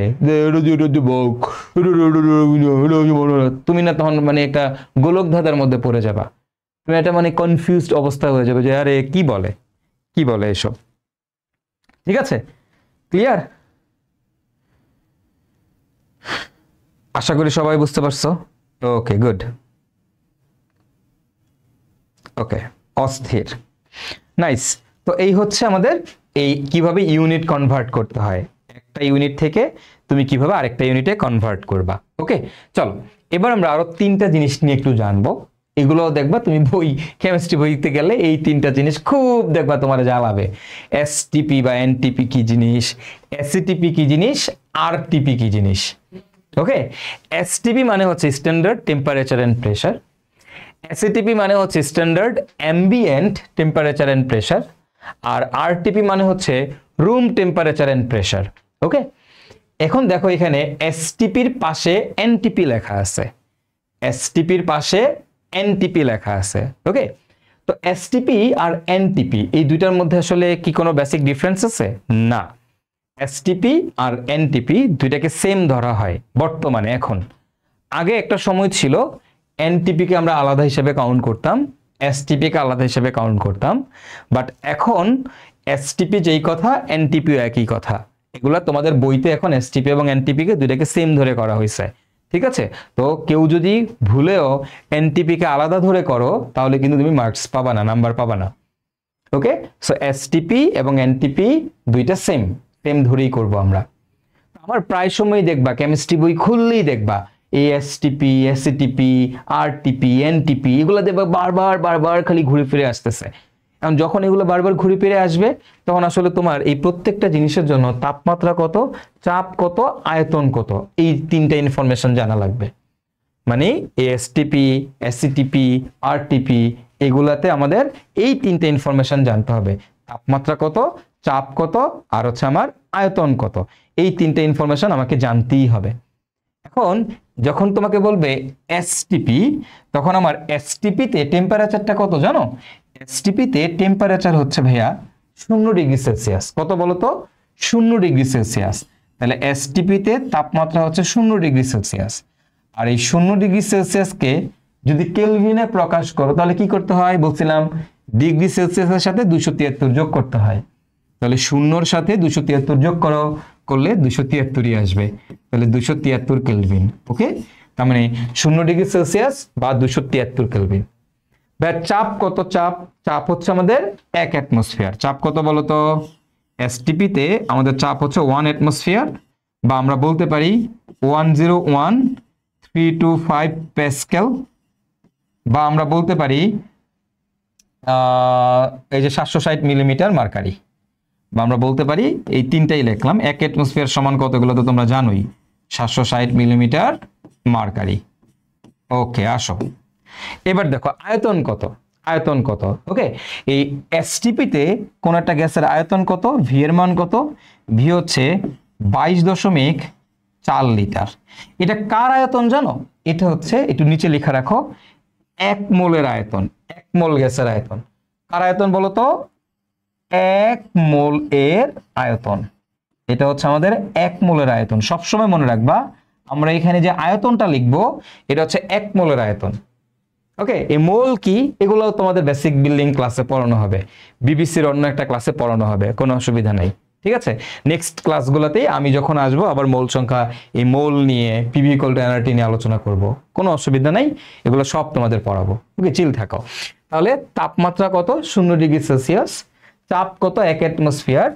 তুমি না তখন মানে একটা গোলক ধাঁধার মধ্যে পড়ে যাবা, তুমি একটা মানে কনফিউজড অবস্থা হয়ে যাবে যে আরে কি বলে এসব। ঠিক আছে, ক্লিয়ার? আশা করি সবাই বুঝতে পারছো। ওকে, গুড। ওকে, অস্থির, নাইস। তো এই হচ্ছে আমাদের এই কিভাবে ইউনিট কনভার্ট করতে হয়, একটা ইউনিট থেকে তুমি কিভাবে আরেকটা ইউনিটে কনভার্ট করবা। ওকে, চলো এবার আমরা আরো 3টা জিনিস নিয়ে একটু জানবো, এগুলো দেখবা তুমি বই, কেমিস্ট্রি বইতে গেলে এই 3টা জিনিস খুব দেখবা তোমার জ্বালাবে। এসটিপি বা এনটিপি কি জিনিস, এসিটিপি কি জিনিস, আরটিপি কি জিনিস। ওকে, এসটিপি মানে হচ্ছে standard temperature and pressure, SATP মানে হচ্ছে standard ambient temperature and pressure, আর আরটিপি মানে হচ্ছে room temperature and pressure. Okay, এখন দেখো এখানে এসটিপির পাশে এনটিপি লেখা আছে, এসটিপির পাশে এনটিপি লেখা আছে। ওকে, তো এসটিপি আর এনটিপি এই দুইটার মধ্যে আসলে কি কোনো বেসিক ডিফারেন্স আছে? না, এসটিপি আর এনটিপি দুইটাকে সেম ধরা হয় বর্তমানে। এখন আগে একটা সময় ছিল এনটিপি কে আমরা আলাদা হিসেবে কাউন্ট করতাম, এসটিপি কে আলাদা হিসেবে কাউন্ট করতাম, বাট এখন এসটিপি যেই কথা এনটিপিও একই কথা। এগুলা তোমাদের বইতে এখন এসটিপি এবং এনটিপি কে দুইটাকে সেম ধরে করা হয়েছে, ঠিক আছে? তো কেউ যদি ভুলেও এনটিপি কে আলাদা ধরে করো তাহলে কিন্তু তুমি মার্কস পাবা না, নাম্বার পাবা না। ওকে, সো এসটিপি এবং এনটিপি দুইটা সেম সেম ধরেই করব আমরা। আমার প্রায় সময় দেখবা কেমিস্ট্রি বই খুললেই দেখবা এই এসটিপি, এসিটিপি, আরটিপি, এনটিপি এগুলো দেখবা বারবার বারবার খালি ঘুরে ফিরে আসতেছে। এখন যখন এগুলো বারবার ঘুরে ফিরে আসবে তখন আসলে তোমার এই প্রত্যেকটা জিনিসের জন্য তাপমাত্রা কত, চাপ কত, আয়তন কত, এই তিনটা ইনফরমেশন জানা লাগবে। মানে এসটিপি, এসিটিপি, আরটিপি এগুলাতে আমাদের এই তিনটা ইনফরমেশন জানতে হবে। তাপমাত্রা কত, চাপ কত, আর হচ্ছে আমার আয়তন কত, এই তিনটা ইনফরমেশন আমাকে জানতেই হবে। এখন যখন তোমাকে বলবে এসটিপি, তখন আমার এসটিপিতে টেম্পারেচারটা কত জানো? এসটিপিতে টেম্পারেচার হচ্ছে ভাইয়া 0 ডিগ্রি সেলসিয়াস। কত বলো তো? 0 ডিগ্রি সেলসিয়াস। তাহলে এসটিপিতে তাপমাত্রা হচ্ছে 0 ডিগ্রি সেলসিয়াস। আর এই 0 ডিগ্রি সেলসিয়াসকে যদি কেলভিনে প্রকাশ করো তাহলে কি করতে হয় বলছিলাম? ডিগ্রি সেলসিয়াসের সাথে 273 যোগ করতে হয়। তাহলে 0-র সাথে 273 যোগ করলে 273ই আসবে। তাহলে 273 কেলভিন। ওকে, তার মানে 0 ডিগ্রি সেলসিয়াস বা 273 কেলভিন। চাপ কত? চাপ হচ্ছে আমাদের 1 অ্যাটমসফিয়ার। চাপ কত বলো তো? এসটিপিতে আমাদের চাপ হচ্ছে 1 অ্যাটমসফিয়ার, বা আমরা বলতে পারি 101325 প্যাসকেল, বা আমরা বলতে পারি এই যে 760 মিলিমিটার মার্কারি, বা আমরা বলতে পারি এই তিনটাই লিখলাম। 1 অ্যাটমসফিয়ার সমান কত? এগুলো তো তোমরা জানোই, 760 মিলিমিটার মার্কারি। ওকে, আসো এবার দেখো আয়তন কত। আয়তন কত? ওকে, এই এসটিপিতে কোন একটা গ্যাসের আয়তন কত? ভি এর মান কত? ভি হচ্ছে 22.4 লিটার। এটা কার আয়তন জানো? এটা হচ্ছে, একটু নিচে লেখা রাখো, 1 মোলের আয়তন। 1 মোল গ্যাসের আয়তন। কার আয়তন বলো তো? 1 মোল এর আয়তন। এটা হচ্ছে আমাদের 1 মোলের আয়তন। সবসময় মনে রাখবা আমরা এখানে যে আয়তনটা লিখবো এটা হচ্ছে 1 মোলের আয়তন। ওকে, এই মোল কি এগুলো তোমাদের বেসিক বিল্ডিং ক্লাসে পড়ানো হবে, বিবিসির অন্য একটা ক্লাসে পড়ানো হবে, কোনো অসুবিধা নেই, ঠিক আছে? নেক্সট ক্লাসগুলোতেই আমি যখন আসবো আবার মোল সংখ্যা, এই মোল নিয়ে, পিভি ইকুয়াল টু এনআরটি নিয়ে আলোচনা করব, কোনো অসুবিধা নাই, এগুলো সব তোমাদের পড়াবো। ওকে, চিল থাকো। তাহলে তাপমাত্রা কত? 0 ডিগ্রি সেলসিয়াস। চাপ কত? 1 অ্যাটমসফিয়ার।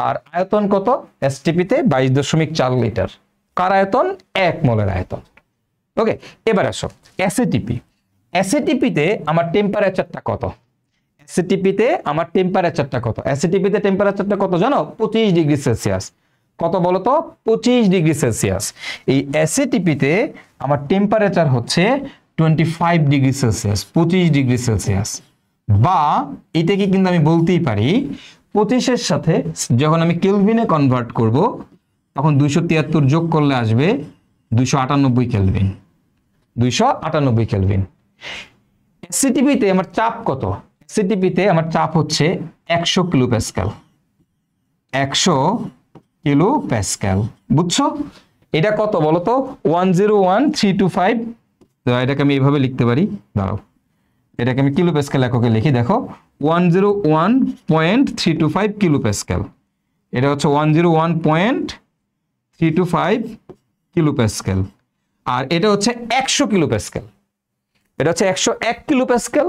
আর আয়তন কত? এসটিপিতে 22.4 লিটার। কার আয়তন? 1 মোলের আয়তন। ওকে, এবার আসো এসিটিপি। এসিটিপিতে আমার টেম্পারেচারটা কত? এসিটিপিতে আমার টেম্পারেচারটা কত? এসিটিপিতে টেম্পারেচারটা কত জানো? 25 ডিগ্রি সেলসিয়াস। কত বলো তো? 25 ডিগ্রি সেলসিয়াস। এই এসিটিপিতে আমার টেম্পারেচার হচ্ছে 25 ডিগ্রি সেলসিয়াস, 25 ডিগ্রি সেলসিয়াস। বা এটাকে কিন্তু আমি বলতেই পারি 25-এর সাথে যখন আমি কেলভিনে কনভার্ট করব তখন 273 যোগ করলে আসবে 298 কেলভিন। 298 কেলভিন। এসিটিপিতে আমার চাপ কত? এসিটিপিতে আমার চাপ হচ্ছে 100 কিলো প্যাসকেল। 100 কিলো প্যাসকেল, বুঝছো? এটা কত বলো তো? 101325। তো এটাকে আমি এইভাবে লিখতে পারি, দাঁড়াও, এটাকে আমি কিলো প্যাসকেল এককে লিখি। দেখো 101.325 কিলো প্যাসকেল। এটা হচ্ছে 101.325 কিলো প্যাসকেল। আর এটা হচ্ছে 100 কিলো প্যাসকেল। এটা হচ্ছে 101 কিলো প্যাসকেল।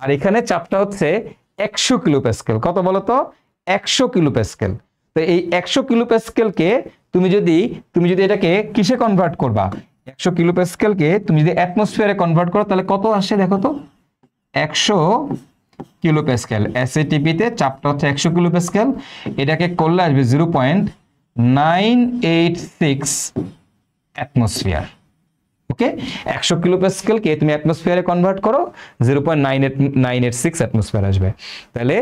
আর এখানে চাপটা হচ্ছে 100 কিলো প্যাসকেল। কত বলো তো? 100 কিলো প্যাসকেল। তো এই 100 কিলো প্যাসকেলকে তুমি যদি এটাকে কিসে কনভার্ট করবা? 100 কিলো প্যাসকেলকে তুমি যদি অ্যাটমসফিয়ারে কনভার্ট করো তাহলে কত আসে দেখো তো? 100 কিলো প্যাসকেল। এসএটিপিতে চাপটা হচ্ছে 100 কিলো প্যাসকেল। এটাকে করলে আসবে 0.986 অ্যাটমসফিয়ার। ওকে, 100 কিলো প্যাসকেলকে তুমি অ্যাটমসফিয়ারে কনভার্ট করো, 0.986 অ্যাটমসফিয়ার আসবে। তাহলে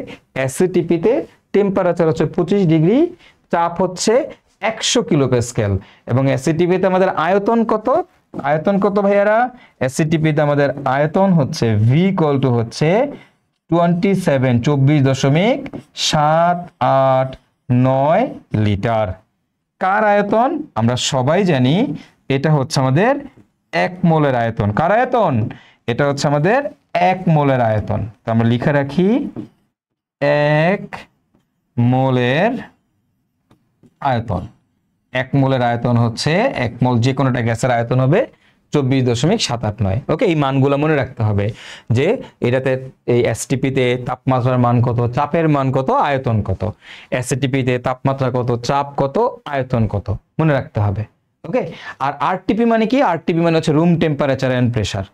এসএটিপিতে টেম্পারেচার হচ্ছে 25 ডিগ্রি, চাপ হচ্ছে 100 কিলো প্যাসকেল, এবং এসএটিপিতে আমাদের আয়তন কত? আয়তন কত ভাইয়ারা? এসিটিপিতে আমাদের আয়তন হচ্ছে ভি ইকুয়াল টু হচ্ছে 24.789 লিটার। কার আয়তন? আমরা সবাই জানি এটা হচ্ছে আমাদের 1 মোলের আয়তন। কার আয়তন? এটা হচ্ছে আমাদের 1 মোলের আয়তন। তো আমরা লিখে রাখি 1 মোলের আয়তন। 1 মোলের আয়তন হচ্ছে 1 মোল যে কোনোটা গ্যাসের আয়তন হবে 24.789। ওকে, এই মানগুলো মনে রাখতে হবে যে এটাতে এই এসটিপিতে তাপমাত্রার মান কত, চাপের মান কত, আয়তন কত। এসটিপিতে তাপমাত্রা কত, চাপ কত, আয়তন কত, মনে রাখতে হবে। ওকে, আর আরটিপি মানে কি? আরটিপি মানে হচ্ছে রুম টেম্পারেচার এন্ড প্রেসার।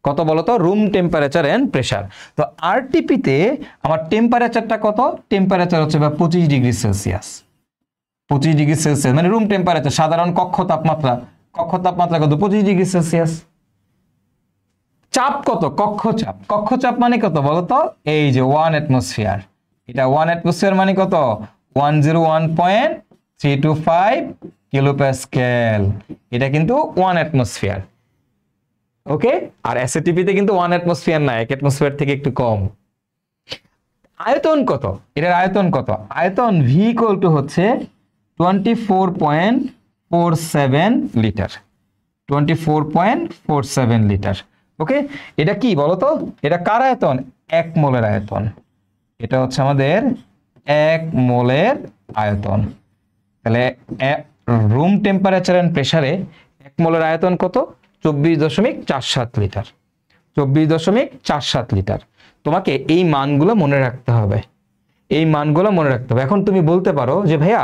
কত বলো তো? Room temperature and pressure. তো আরটিপিতে আমার টেম্পারেচারটা কত? টেম্পারেচার হচ্ছে 25 ডিগ্রি সেলসিয়াস। 25 ডিগ্রি সেলসিয়াস মানে রুম টেম্পারেচার, সাধারণ কক্ষ তাপমাত্রা। কক্ষ তাপমাত্রা কত? 25 ডিগ্রি সেলসিয়াস। চাপ কত? কক্ষচাপ। কক্ষচাপ মানে কত বলতো? এই যে 1 অ্যাটমসফিয়ার। এটা 1 অ্যাটমসফিয়ার মানে কত? 101.325 কিলোপ্যাসকেল। এটা কিন্তু 1 অ্যাটমসফিয়ার। ওকে, আর এসএটিপিতে কিন্তু 1 অ্যাটমসফিয়ার না, 1 অ্যাটমসফিয়ার থেকে একটু কম। আয়তন কত? এটার আয়তন কত? আয়তন ভি ইকুয়াল টু হচ্ছে 24.47 লিটার। 24.47 লিটার। ওকে, এটা কি বলতো? এটা কার আয়তন? 1 মোলের আয়তন। এটা হচ্ছে আমাদের 1 মোলের আয়তন। তাহলে রুম টেম্পারেচার এন্ড প্রেসারে 1 মোলের আয়তন কত? 24.47 লিটার। 24.47 লিটার। তোমাকে এই মানগুলো মনে রাখতে হবে। এই মানগুলো মনে রাখতে হবে। এখন তুমি বলতে পারো যে ভাইয়া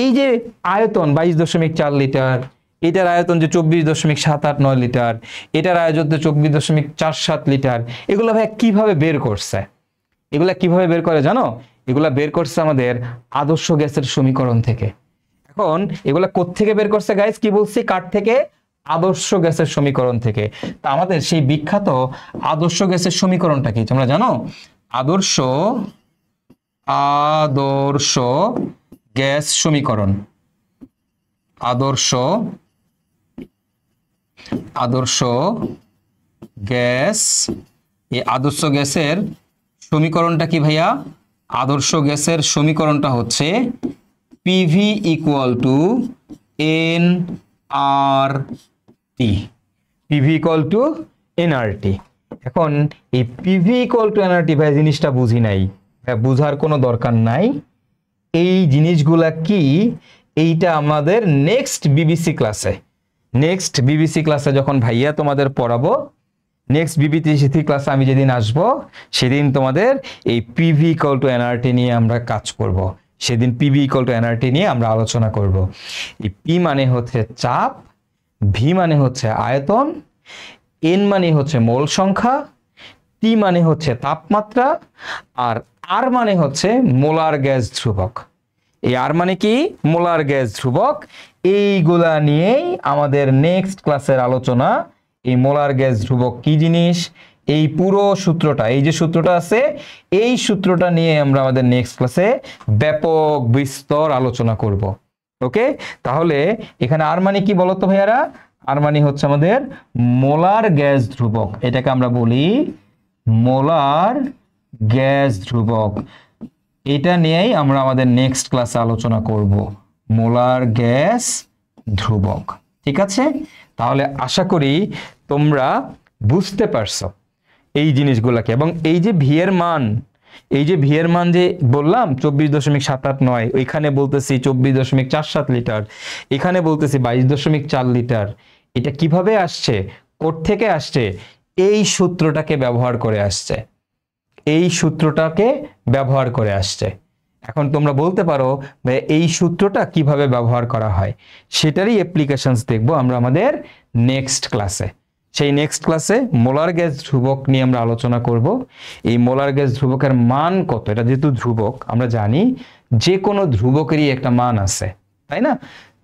এই যে আয়তন 22.4 লিটার, এটার আয়তন যে 24.789 লিটার, এটার আয়তন 24.47 লিটার, এগুলো ভাইয়া কিভাবে বের করছে? এগুলা কিভাবে বের করে জানো? এগুলা বের করছে আমাদের আদর্শ গ্যাসের সমীকরণ থেকে। এখন এগুলা কোত্থেকে বের করছে গাইস? কি বলছি? কার থেকে? আদর্শ গ্যাসের সমীকরণ থেকে। তা আমাদের সেই বিখ্যাত আদর্শ গ্যাসের সমীকরণটা কি তোমরা জানো? আদর্শ গ্যাস সমীকরণ। আদর্শ গ্যাস। এই আদর্শ গ্যাসের সমীকরণটা কি ভাইয়া? আদর্শ গ্যাসের সমীকরণটা হচ্ছে PV equal to nRT. PV equal to nRT. এখন এই পিভি ইকুয়াল টু এনআরটি ভাই জিনিসটা বুঝি নাই, বুঝার কোনো দরকার নাই। এই জিনিসগুলা কি এইটা আমাদের নেক্সট বিবিসি ক্লাসে যখন ভাইয়া তোমাদের পড়াবো, নেক্সট বিবিসি ক্লাসে আমি যেদিন আসবো সেদিন তোমাদের এই পিভি ইকুয়াল টু এনআরটি নিয়ে আমরা কাজ করব। সেদিন পিভি ইকুয়াল টু এনআরটি নিয়ে আমরা আলোচনা করব। এই পি মানে হচ্ছে চাপ, ভি মানে হচ্ছে আয়তন, এন মানে হচ্ছে মোল সংখ্যা, টি মানে হচ্ছে তাপমাত্রা, আর আর মানে হচ্ছে মোলার গ্যাস ধ্রুবক। এই আর মানে কি? মোলার গ্যাস ধ্রুবক। এইগুলা নিয়েই আমাদের নেক্সট ক্লাসের আলোচনা। এই মোলার গ্যাস ধ্রুবক কি জিনিস, এই পুরো সূত্রটা, এই যে সূত্রটা আছে, এই সূত্রটা নিয়ে আমরা আমাদের নেক্সট ক্লাসে ব্যাপক বিস্তর আলোচনা করব। ওকে, তাহলে এখানে আর মানে কি বলতো ভাইয়ারা? আর মানে হচ্ছে আমাদের মোলার গ্যাস ধ্রুবক। এটাকে আমরা বলি মোলার গ্যাস ধ্রুবক। এটা নিয়েই আমরা আমাদের নেক্সট ক্লাসে আলোচনা করব, মোলার গ্যাস ধ্রুবক। ঠিক আছে, তাহলে আশা করি তোমরা বুঝতে পারছো এই জিনিসগুলোকে। এবং এই যে ভি এর মান, যে বললাম 24.789, ওইখানে বলতেছি 24.47 লিটার, এখানে বলতেছি 22.4 লিটার। এটা কিভাবে আসছে, কোত্থেকে আসছে? এই সূত্রটাকে ব্যবহার করে আসছে। এখন তোমরা বলতে পারো এই সূত্রটা কিভাবে ব্যবহার করা হয়, সেটারই অ্যাপ্লিকেশনস দেখবো আমরা আমাদের নেক্সট ক্লাসে। সেই নেক্সট ক্লাসে মোলার গ্যাস ধ্রুবক নিয়ে আমরা আলোচনা করব। এই মোলার গ্যাস ধ্রুবকের মান কত, এটা যেহেতু ধ্রুবক, আমরা জানি যে কোনো ধ্রুবকেরই একটা মান আছে, তাই না?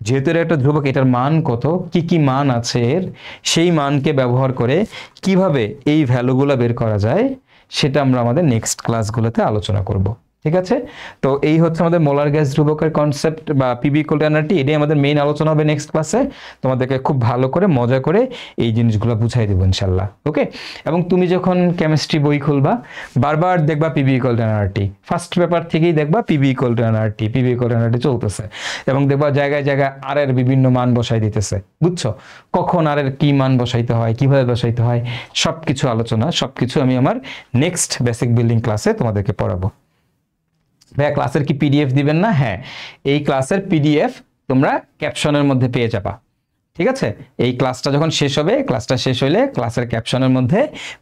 যেহেতু এটা একটা ধ্রুবক, এটার মান কত, কি কি মান আছে এর, সেই মানকে ব্যবহার করে কিভাবে এই ভ্যালুগুলো বের করা যায়, সেটা আমরা আমাদের নেক্সট ক্লাসগুলোতে আলোচনা করব। ঠিক আছে, তো এই হচ্ছে আমাদের মোলার গ্যাস ধ্রুবকের কনসেপ্ট বা পিভি ইকুয়াল টু এনআরটি। এটাই আমাদের মেইন আলোচনা হবে নেক্সট ক্লাসে। তোমাদেরকে খুব ভালো করে মজা করে এই জিনিসগুলো বুঝাই দেবো ইনশাল্লাহ। ওকে, এবং তুমি যখন কেমিস্ট্রি বই খুলবা বারবার দেখবা PV equal to nRT, first paper থেকেই দেখবা PV equal to nRT, PV equal to nRT চলতেছে, এবং দেখবা জায়গায় জায়গায় আর এর বিভিন্ন মান বসাই দিতেছে। বুঝছো, কখন আর এর কি মান বসাইতে হয়, কিভাবে বসাইতে হয়, সবকিছু আলোচনা, সবকিছু আমি আমার নেক্সট বেসিক বিল্ডিং ক্লাসে তোমাদেরকে পড়াবো। ভাইয়া ক্লাসের কি পিডিএফ দিবেন না? হ্যাঁ, এই ক্লাসের পিডিএফ তোমরা ক্যাপশনের মধ্যে পেয়ে যাবা। ঠিক আছে, এই ক্লাসটা যখন শেষ হবে, ক্লাসটা শেষ হলে ক্লাসের ক্যাপশনের মধ্যে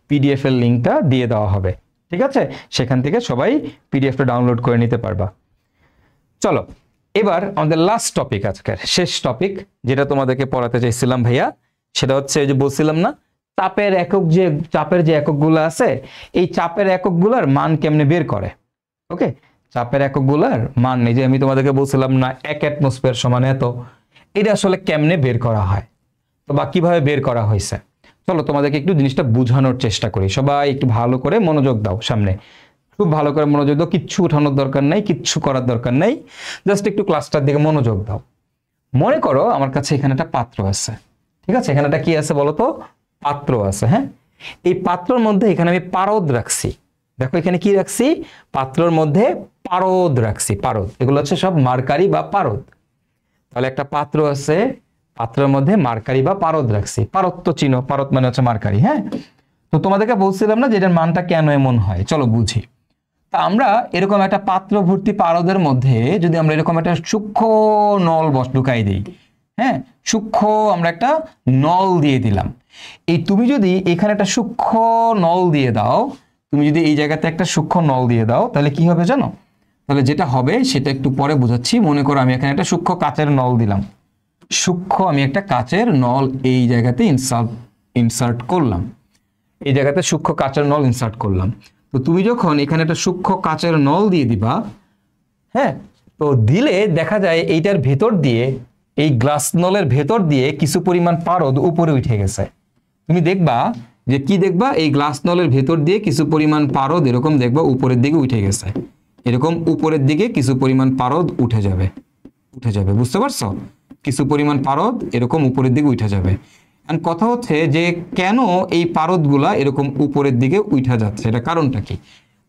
পিডিএফ এর লিঙ্কটা দিয়ে দেওয়া হবে। ঠিক আছে, সেখান থেকে সবাই পিডিএফটা ডাউনলোড করে নিতে পারবা। চলো এবার আমাদের লাস্ট টপিক, আজকের শেষ টপিক, যেটা তোমাদেরকে পড়াতে চাইছিলাম ভাইয়া, সেটা হচ্ছে যে বলছিলাম না চাপের একক, যে চাপের যে এককগুলো আছে, এই চাপের এককগুলোর মান কেমনে বের করে। ওকে, চাপের এককগুলোর মান নেই, যে আমি তোমাদেরকে বলছিলাম না 1 অ্যাটমসফিয়ার সমান এত, এটা আসলে কেমনে বের করা হয়, তো বা কিভাবে বের করা হয়েছে। চলো তোমাদেরকে একটু জিনিসটা বোঝানোর চেষ্টা করি। সবাই একটু ভালো করে মনোযোগ দাও, সামনে খুব ভালো করে মনোযোগ দাও, কিচ্ছু উঠানোর দরকার নাই, কিচ্ছু করার দরকার নাই, জাস্ট একটু ক্লাসটার দিকে মনোযোগ দাও। মনে করো আমার কাছে এখানে একটা পাত্র আছে। ঠিক আছে, এখানে একটা কি আছে বলো তো? পাত্র আছে। হ্যাঁ, এই পাত্রের মধ্যে এখানে আমি পারদ রাখছি। দেখো এখানে কি রাখছি? পাত্রের মধ্যে পারদ রাখছি। পারদ, এগুলো হচ্ছে সব মার্কারি বা পারদ। তাহলে একটা পাত্র আছে, পাত্রের মধ্যে মার্কারি বা পারদ রাখছি। পারদ তো চিনো, পারদ মানে হচ্ছে মার্কারি। হ্যাঁ, তো তোমাদেরকে বলছিলাম না যে এটার মানটা কেন এমন হয়, চলো বুঝি। তা আমরা এরকম একটা পাত্র ভর্তি পারদের মধ্যে যদি আমরা এরকম একটা সূক্ষ্ম নল ঢুকাই দিই, হ্যাঁ, সূক্ষ্ম আমরা একটা নল দিয়ে দিলাম। এই তুমি যদি এখানে একটা সূক্ষ্ম নল দিয়ে দাও, তুমি যদি এই জায়গাতে একটা সূক্ষ্ম নল দিয়ে দাও, তাহলে কি হবে জানো? তাহলে যেটা হবে সেটা একটু পরে বোঝাচ্ছি। মনে করো আমি এখানে একটা সূক্ষ্ম কাচের নল দিলাম, সূক্ষ্ম আমি একটা কাচের নল এই জায়গাতে ইনসার্ট করলাম, এই জায়গাতে সূক্ষ্ম কাচের নল ইনসার্ট করলাম। তো তুমি যখন এখানে একটা সূক্ষ্ম কাচের নল দিয়ে দিবা, হ্যাঁ, তো দিলে দেখা যায় এইটার ভেতর দিয়ে, এই গ্লাস নলের ভেতর দিয়ে কিছু পরিমাণ পারদ উপরে উঠে গেছে। তুমি দেখবা যে কি দেখবা, এই গ্লাস নলের ভেতর দিয়ে কিছু পরিমাণ পারদ এরকম দেখবা উপরের দিকে উঠে গেছে, এরকম উপরের দিকে কিছু পরিমাণ পারদ উঠে যাবে, বুঝতে পারছো? কিছু পরিমাণ পারদ এরকম উপরের দিকে উঠে যাবে। এন্ড কথা হচ্ছে যে কেন এই পারদগুলা এরকম উপরের দিকে উঠে যাচ্ছে, এটা কারণটা কি?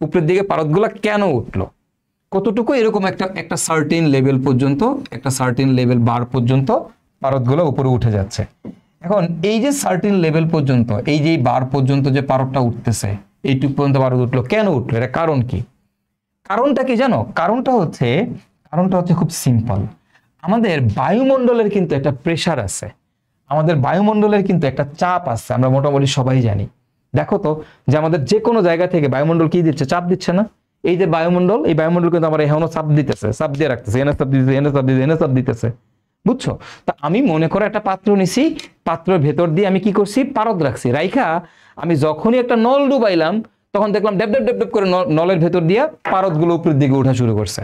উপরের দিকে পারদগুলা কেন উঠলো, কতটুকু, এরকম একটা সার্টেন লেভেল পর্যন্ত, একটা সার্টেন লেভেল বার পর্যন্ত পারদগুলো উপরে উঠে যাচ্ছে। এখন এই যে সার্টেন লেভেল পর্যন্ত, এই যে বার পর্যন্ত যে পারদটা উঠতেছে, এইটুকু পর্যন্ত পারদ উঠলো, কেন উঠলো, এটা কারণ কি? কারণটা কি জানো? কারণটা হচ্ছে খুব সিম্পল। আমাদের বায়ুমণ্ডলের কিন্তু একটা প্রেসার আছে, আমাদের বায়ুমণ্ডলের কিন্তু একটা চাপ আছে, আমরা মোটামুটি সবাই জানি। দেখো তো যে আমাদের যে কোনো জায়গা থেকে বায়ুমণ্ডল কি দিচ্ছে? চাপ দিচ্ছে না? এই যে বায়ুমণ্ডল, এই বায়ুমণ্ডল কিন্তু আমার এখনো চাপ দিতেছে, চাপ দিয়ে রাখতেছে, এনে চাপ দিতেছে, এনে চাপ দিতেছে, এনে চাপ দিতেছে। বুঝছো? তা আমি মনে করো একটা পাত্র নিছি, পাত্রের ভেতর দিয়ে আমি কি করছি? পারদ রাখছি। রাইখা আমি যখনই একটা নল ডুবাইলাম, তখন দেখলাম ডেপ ডেপ ডেপ ডেপ করে নলের ভেতর দিয়ে পারদগুলো উপরের দিকে ওঠা শুরু করছে।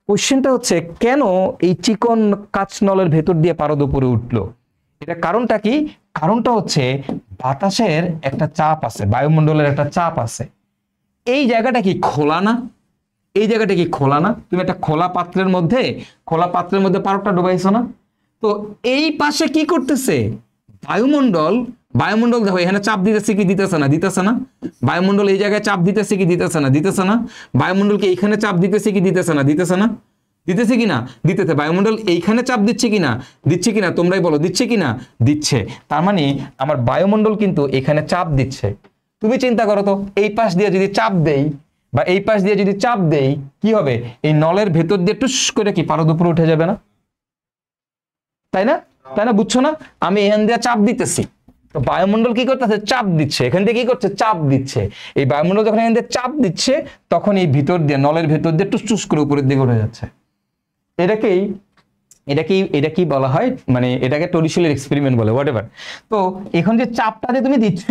কোশ্চেনটা হচ্ছে কেন এই চিকন কাঁচ নলের ভেতর দিয়ে পারদ উপরে উঠলো? এটা কারণটা কি? কারণটা হচ্ছে বাতাসের একটা চাপ আছে, বায়ুমণ্ডলের একটা চাপ আছে। এই জায়গাটা কি খোলা না? এই জায়গাটা কি খোলা না? তুমি একটা খোলা পাত্রের মধ্যে পারদটা ডুবাইছো না? তো এই পাশে কি করতেছে বায়ুমণ্ডল? দেখো এখানে চাপ দিতেছে কি দিতেছে না? দিতেছে না। বায়ুমণ্ডল এই জায়গায় চাপ দিতেছে কি দিতেছে না? দিতেছে না। বায়ুমণ্ডলকে এইখানে চাপ দিতেছে কি দিতেছে না? দিতেছে না। দিতেছে কিনা? দিতেছে। বায়ুমণ্ডল এইখানে চাপ দিচ্ছে কিনা? দিচ্ছে কিনা? তোমরাই বলো, দিচ্ছে কিনা? দিচ্ছে। তার মানে আমার বায়ুমণ্ডল কিন্তু এখানে চাপ দিচ্ছে। তুমি চিন্তা করো তো, এই পাশ দিয়ে যদি চাপ দেই বা এই পাশ দিয়ে যদি চাপ দেই, কি হবে? এই নলের ভেতর দিয়ে টুস করে কি পারদ উপরে উঠে যাবে না? তাই না? বুঝছো না? আমি এখান দিয়ে চাপ দিতেছি, তো বায়ুমণ্ডল কি করতেছে? চাপ দিচ্ছে। এখান থেকে কি করছে? চাপ দিচ্ছে। এই বায়ুমণ্ডল যখন এখান দিয়ে চাপ দিচ্ছে, তখন এই ভিতর দিয়ে, নলের ভেতর দিয়ে টুস টুস করে উপরের দিকে উঠে যাচ্ছে। এটা কি বলা হয়, মানে এটাকে টরিশেলের এক্সপেরিমেন্ট বলে, হোয়াটএভার। তো এখন যে চাপটা দিয়ে তুমি দিচ্ছ,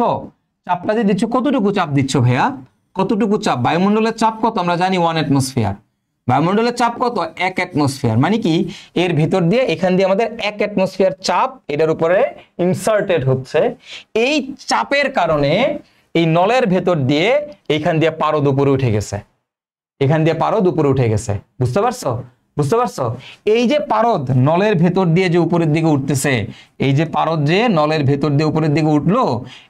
কতটুকু চাপ দিচ্ছ ভাইয়া? কতটুকু চাপ? বায়ুমণ্ডলের চাপ কত আমরা জানি? 1 অ্যাটমসফিয়ার। বায়ুমণ্ডলের চাপ কত? 1 অ্যাটমসফিয়ার। মানে কি এর ভিতর দিয়ে, এখান দিয়ে আমাদের 1 অ্যাটমসফিয়ার চাপ এটার উপরে ইনসার্টেড হচ্ছে। এই চাপের কারণে এই নলের ভেতর দিয়ে এইখান দিয়ে পারদ উপরে উঠে গেছে। এখান দিয়ে পারদ উপরে উঠে গেছে, বুঝতে পারছো? বুঝতে পারছো? এই যে পারদ নলের ভেতর দিয়ে যে উপরের দিকে উঠতেছে, এই যে পারদ যে নলের ভেতর দিয়ে উপরের দিকে উঠলো,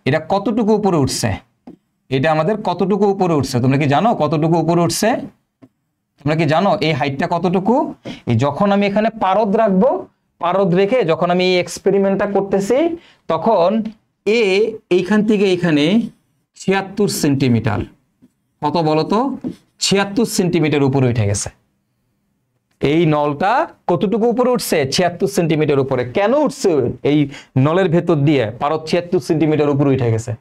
এটা কতটুকু উপরে উঠছে? এটা আমাদের কতটুকু উপরে উঠছে তোমরা কি জানো? কতটুকু উপরে উঠছে তোমরা কি জানো? এই হাইটটা কতটুকু? এই যখন আমি এখানে পারদ রাখবো, পারদ রেখে যখন আমি এই এক্সপেরিমেন্টটা করতেছি, তখন এইখান থেকে এখানে 76 সেন্টিমিটার, কত বলো তো? 76 সেন্টিমিটার উপরে উঠে গেছে। এই নলটা কতটুকু উপরে উঠছে? 76 সেন্টিমিটার উপরে। কেন উঠছে? এই নলের ভেতর দিয়ে পারদ 76 সেন্টিমিটার উপরে উঠে গেছে।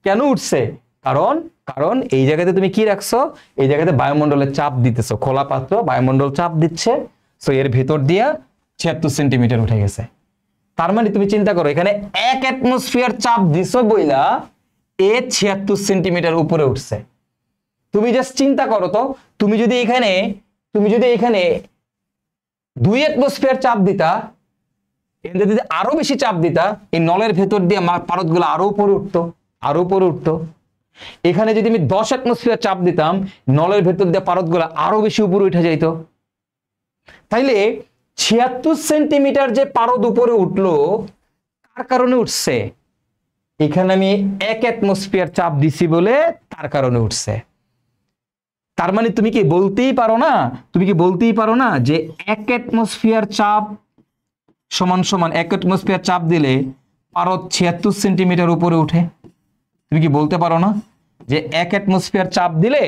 কেন উঠছে? কারণ এই জায়গাতে তুমি কি রাখছো? এই জায়গাতে বায়ুমণ্ডলের চাপ দিতেছো, খোলা পাত্র, বায়ুমণ্ডল চাপ দিচ্ছে, সো এর ভেতর দিয়ে 76 সেন্টিমিটার উঠে গেছে। তার মানে তুমি চিন্তা করো, এখানে 1 অ্যাটমসফিয়ার চাপ দিছো বইলা 76 সেন্টিমিটার উপরে উঠছে। তুমি জাস্ট চিন্তা করো তো, তুমি যদি এখানে 2 অ্যাটমসফিয়ার চাপ দিতা, যদি আরো বেশি চাপ দিতা, এই নলের ভেতর দিয়ে পারদগুলো আরো উপরে উঠতো। এখানে যদি আমি 10 অ্যাটমসফিয়ার চাপ দিতাম, নলের ভেতর দিয়ে পারদগুলো আরো বেশি উপরে উঠে যাইতো। তাইলে 76 সেন্টিমিটার যে পারদ উপরে উঠলো, কার কারণে উঠছে? এখানে আমি 1 অ্যাটমসফিয়ার চাপ দিছি বলে তার কারণে উঠছে। তার মানে তুমি কি বলতেই পারো না যে 1 অ্যাটমসফিয়ার চাপ সমান 1 অ্যাটমসফিয়ার চাপ দিলে পারদ 76 সেন্টিমিটার উপরে উঠে? তুমি কি বলতে পারো না যে 1 অ্যাটমসফিয়ার চাপ দিলে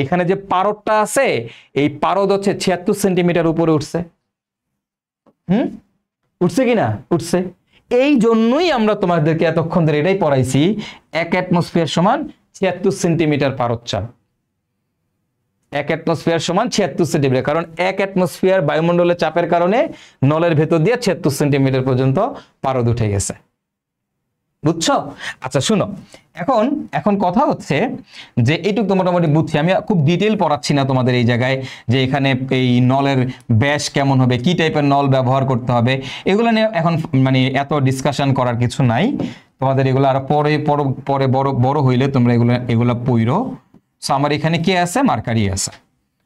এখানে যে পারদটা আছে, এই পারদ হচ্ছে 76 সেন্টিমিটার উপরে উঠছে? উঠছে কিনা? উঠছে। এই জন্যই আমরা তোমাদেরকে এতক্ষণ ধরে এটাই পড়াইছি, 1 অ্যাটমসফিয়ার সমান 76 সেন্টিমিটার পারদ চাপ। 1 অ্যাটমসফিয়ার সমান 76 সেন্টিমিটার, কারণ 1 অ্যাটমসফিয়ার বায়ুমণ্ডলের চাপের কারণে নলের ভেতর দিয়ে 76 সেন্টিমিটার পর্যন্ত পারদ উঠে গেছে। বুঝছো? আচ্ছা শুনো, এখন কথা হচ্ছে যে এইটুকু তো মোটামুটি বুঝছি, আমি খুব ডিটেইল পড়াচ্ছি না তোমাদের এই জায়গায়, যে এখানে এই নলের ব্যাস কেমন হবে, কি টাইপের নল ব্যবহার করতে হবে, এগুলো নিয়ে এখন মানে এত ডিসকাশন করার কিছু নাই। তোমাদের এগুলো আরো পরে বড় হইলে তোমরা এগুলো পড়ো। সো আমার এখানে কে আছে? মার্কারি আছে।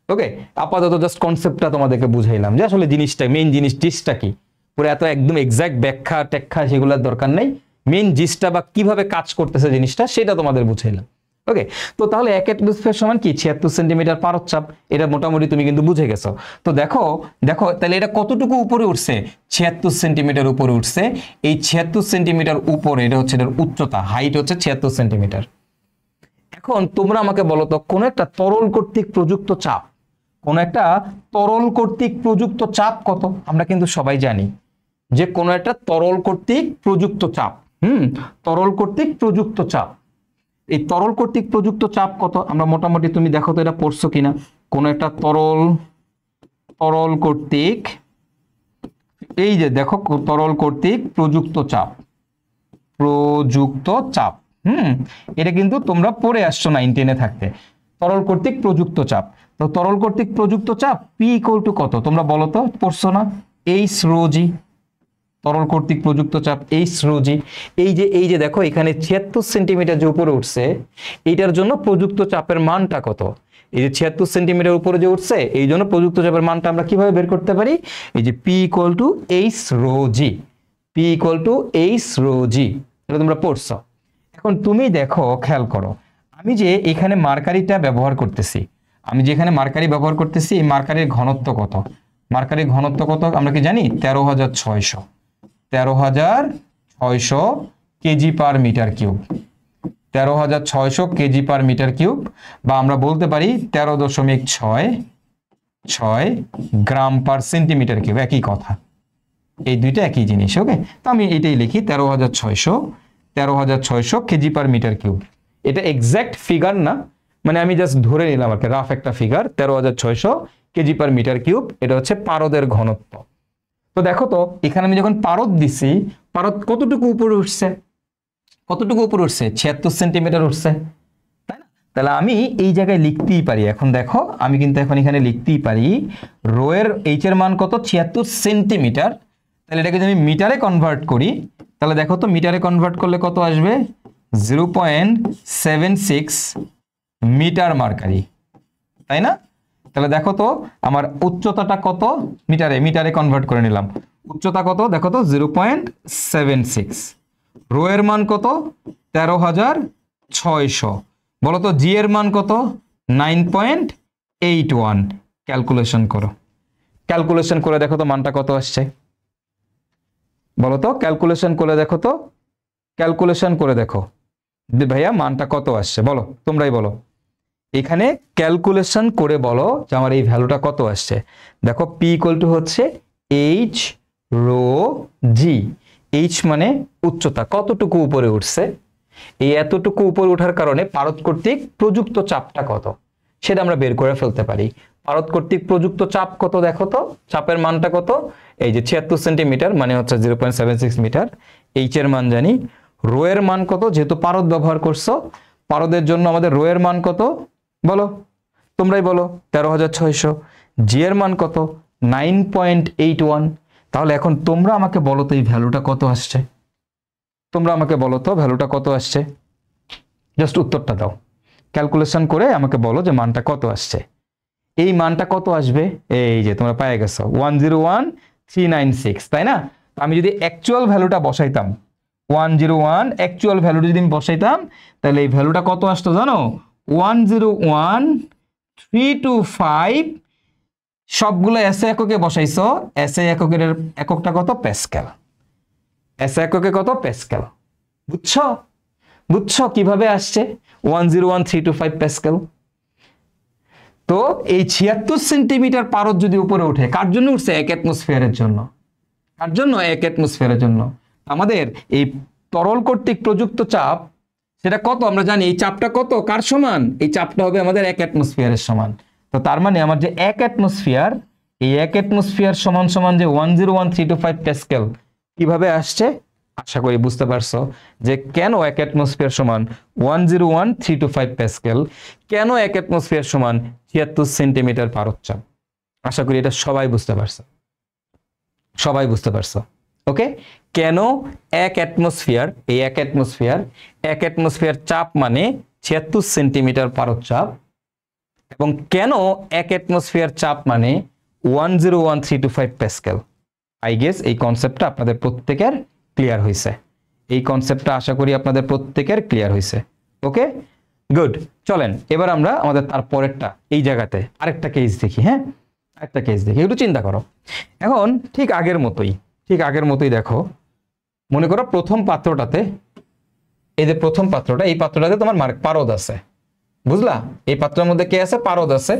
ওকে, আপাতত জাস্ট কনসেপ্টটা তোমাদেরকে বুঝাইলাম যে আসলে জিনিসটা, মেইন জিনিসটা কি। পুরো এত একদম এক্সাক্ট ব্যাখ্যা সেগুলোর দরকার নেই, মেইন জিনিসটা বা কিভাবে কাজ করতেছে জিনিসটা সেটা তোমাদের বুঝাইলাম। ওকে, তো তাহলে 1 অ্যাটমসফিয়ার সমান কি? 76 সেন্টিমিটার পারদ চাপ। এটা মোটামুটি তুমি কিন্তু বুঝে গেছো। তো দেখো তাহলে এটা কতটুকু উপরে উঠছে? 76 সেন্টিমিটার উপরে উঠছে। এই 76 সেন্টিমিটার উপরে, এটা হচ্ছে এটার উচ্চতা, হাইট হচ্ছে 76 সেন্টিমিটার। এখন তোমরা আমাকে বলো তো, কোন একটা তরল কর্তৃক প্রযুক্ত চাপ কত? আমরা কিন্তু সবাই জানি যে কোন একটা তরল কর্তৃক প্রযুক্ত চাপ, তরল কর্তৃক প্রযুক্ত চাপ, এই তরল কর্তৃক প্রযুক্ত চাপ কত? আমরা মোটামুটি, তুমি দেখো তো এটা পড়ছো কিনা। কোন একটা তরল কর্তৃক, এই যে দেখো, তরল কর্তৃক প্রযুক্ত চাপ, এটা কিন্তু তোমরা পড়ে আসছো 9 10-এ থাকতে, তরল কর্তৃক প্রযুক্ত চাপ। তো তরল কর্তৃক প্রযুক্ত চাপ P = কত? তোমরা বলো তো, পড়ছো না? H rho g, তরল কর্তৃক প্রযুক্ত চাপ H rho g। এই যে দেখো, এখানে 76 সেন্টিমিটার যে উপরে উঠছে, এইটার জন্য প্রযুক্ত চাপের মানটা কত? এই যে 76 সেন্টিমিটার উপরে যে উঠছে, এই জন্য প্রযুক্ত চাপের মানটা আমরা কিভাবে বের করতে পারি? এই যে P = H rho g, P = H rho g, এটা তোমরা পড়ছো। এখন তুমি দেখো, খেয়াল করো, আমি যে এখানে মার্কারিটা ব্যবহার করতেছি, এই মার্কারির ঘনত্ব কত? আমরা কি জানি? 13,600 KG per metre cube, 13,600 KG per metre cube, বা আমরা বলতে পারি 13.66 গ্রাম পার সেন্টিমিটার কিউব, একই কথা, এই দুইটা একই জিনিস। ওকে, তো আমি এটাই লিখি, 13,600 কেজি পার মিটার কিউব। এটা এক্সাক্ট ফিগার না, মানে আমি জাস্ট ধরে নিলাম আর কি, রাফ একটা figure. 13,600 KG per metre cube, এটা হচ্ছে পারদের ঘনত্ব। তো দেখো তো, এখানে আমি যখন পারদ দিছি, পারদ কতটুকু উপরে উঠছে? 76 সেন্টিমিটার উঠছে, তাই না? তাহলে আমি এই জায়গায় লিখতেই পারি, এখন দেখো, আমি কিন্তু এখন এখানে লিখতেই পারি, রো এর H এর মান কত? 76 সেন্টিমিটার। তাহলে এটাকে যদি আমি মিটারে কনভার্ট করি, তাহলে দেখো তো, মিটারে কনভার্ট করলে কত আসবে? 0.76 মিটার মার্কারি, তাই না? তাহলে দেখো তো আমার উচ্চতাটা কত, মিটারে কনভার্ট করে নিলাম। উচ্চতা কত দেখো তো 0.76। রো এর মান কত 13,600। বলো তো জি এর মান কত 9.81। ক্যালকুলেশন করো, ক্যালকুলেশন করে দেখো তো মানটা কত আসছে। বলো তো ক্যালকুলেশন করে দেখো তো, ক্যালকুলেশন করে দেখো ভাইয়া মানটা কত আসছে, বলো তোমরাই বলো। এখানে ক্যালকুলেশন করে বলো যে আমার এই ভ্যালুটা কত আসছে। দেখো পি ইকুয়াল টু হচ্ছে এইচ রো জি। এইচ মানে উচ্চতা, কতটুকু উপরে উঠছে। এই এতটুকু উপরে ওঠার কারণে পারদ কর্তৃক প্রযুক্ত চাপটা কত সেটা আমরা বের করে ফেলতে পারি। পারদ কর্তৃক প্রযুক্ত চাপ কত দেখো তো, চাপের মানটা কত, এই যে 76 সেন্টিমিটার মানে হচ্ছে 0.76 মিটার। এইচ এর মান জানি। রো এর মান কত, যেহেতু পারদ ব্যবহার করছো, পারদের জন্য আমাদের রো এর মান কত বলো, তোমরাই বলো 13,600। জি এর মান কত 9.81। তাহলে এখন তোমরা আমাকে বলো তো এই ভ্যালুটা কত আসছে, তোমরা আমাকে বলো তো ভ্যালুটা কত আসছে, জাস্ট উত্তরটা দাও। ক্যালকুলেশন করে আমাকে বলো যে মানটা কত আসছে। এই মানটা কত আসবে, এই যে তোমরা পেয়ে গেছো 101,396, তাই না? আমি যদি অ্যাকচুয়াল ভ্যালুটা বসাইতাম 101 অ্যাকচুয়াল ভ্যালুটা যদি আমি বসাইতাম তাহলে এই ভ্যালুটা কত আসতো জানো, 101,325। সবগুলো এসআই এককে বসাইছো, এসআই এককের এককটা কত প্যাসকেল, এসআই এককে কত প্যাসকেল। বুঝছো, বুঝছো কিভাবে আসছে 101,325 প্যাসকেল। তো এই 76 সেন্টিমিটার পারদ যদি উপরে উঠে, কার জন্য উঠছে, 1 অ্যাটমসফিয়ারের জন্য। কার জন্য, 1 অ্যাটমসফিয়ারের জন্য। আমাদের এই তরল কর্তৃক প্রযুক্ত চাপ সেটা কত আমরা জানি, এই চাপটা কত কার সমান, এই চাপটা হবে আমাদের 1 অ্যাটমসফিয়ারের সমান। তো তার মানে আমার যে 1 অ্যাটমসফিয়ার, এই 1 অ্যাটমসফিয়ার সমান সমান যে 101,325 প্যাসকেল। কিভাবে আসছে আশা করি বুঝতে পারছো যে কেন 1 অ্যাটমসফিয়ার সমান 101,325 প্যাসকেল, কেন 1 অ্যাটমসফিয়ার সমান 76 সেন্টিমিটার পারদ চাপ। আশা করি এটা সবাই বুঝতে পারছো, সবাই বুঝতে পারছো। ওকে, কেন 1 অ্যাটমসফিয়ার, এই 1 অ্যাটমসফিয়ার চাপ মানে 76 সেন্টিমিটার পারদ চাপ, এবং কেন 1 অ্যাটমসফিয়ার চাপ মানে 101,325 প্যাসকেল। আই গেস এই কনসেপ্টটা আপনাদের প্রত্যেকের ক্লিয়ার হয়েছে, এই কনসেপ্টটা আশা করি আপনাদের প্রত্যেকের ক্লিয়ার হয়েছে। ওকে গুড, চলেন এবার আমরা আমাদের তারপরেরটা এই জায়গাতে আরেকটা কেস দেখি। হ্যাঁ, একটা কেস দেখি, একটু চিন্তা করো। এখন ঠিক আগের মতোই দেখো, মনে করো প্রথম পাত্রটাতে, এই যে প্রথম পাত্রটা, এই পাত্রটাতে তোমার পারদ আছে, বুঝলা? এই পাত্রের মধ্যে কে আছে, পারদ আছে।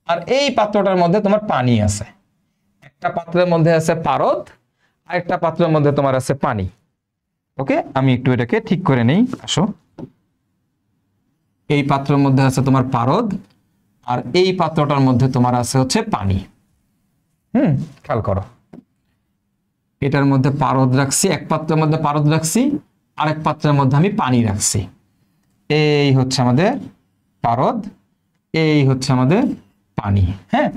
আর এই পাত্রটার মধ্যে তোমার পানি আছে। একটা পাত্রের মধ্যে আছে পারদ, আর একটা পাত্রের মধ্যে তোমার আছে পানি। ওকে, আমি একটু এটাকে ঠিক করে নেই, আসো। এই পাত্রের মধ্যে আছে তোমার পারদ, আর এই পাত্রটার মধ্যে তোমার আছে হচ্ছে পানি। খেয়াল করো, এটার মধ্যে পারদ রাখছি, এক পাত্রের মধ্যে পারদ রাখছি, আরেক পাত্রের মধ্যে আমি পানি রাখছি। এই হচ্ছে আমাদের পারদ, এই হচ্ছে আমাদের পানি। হ্যাঁ,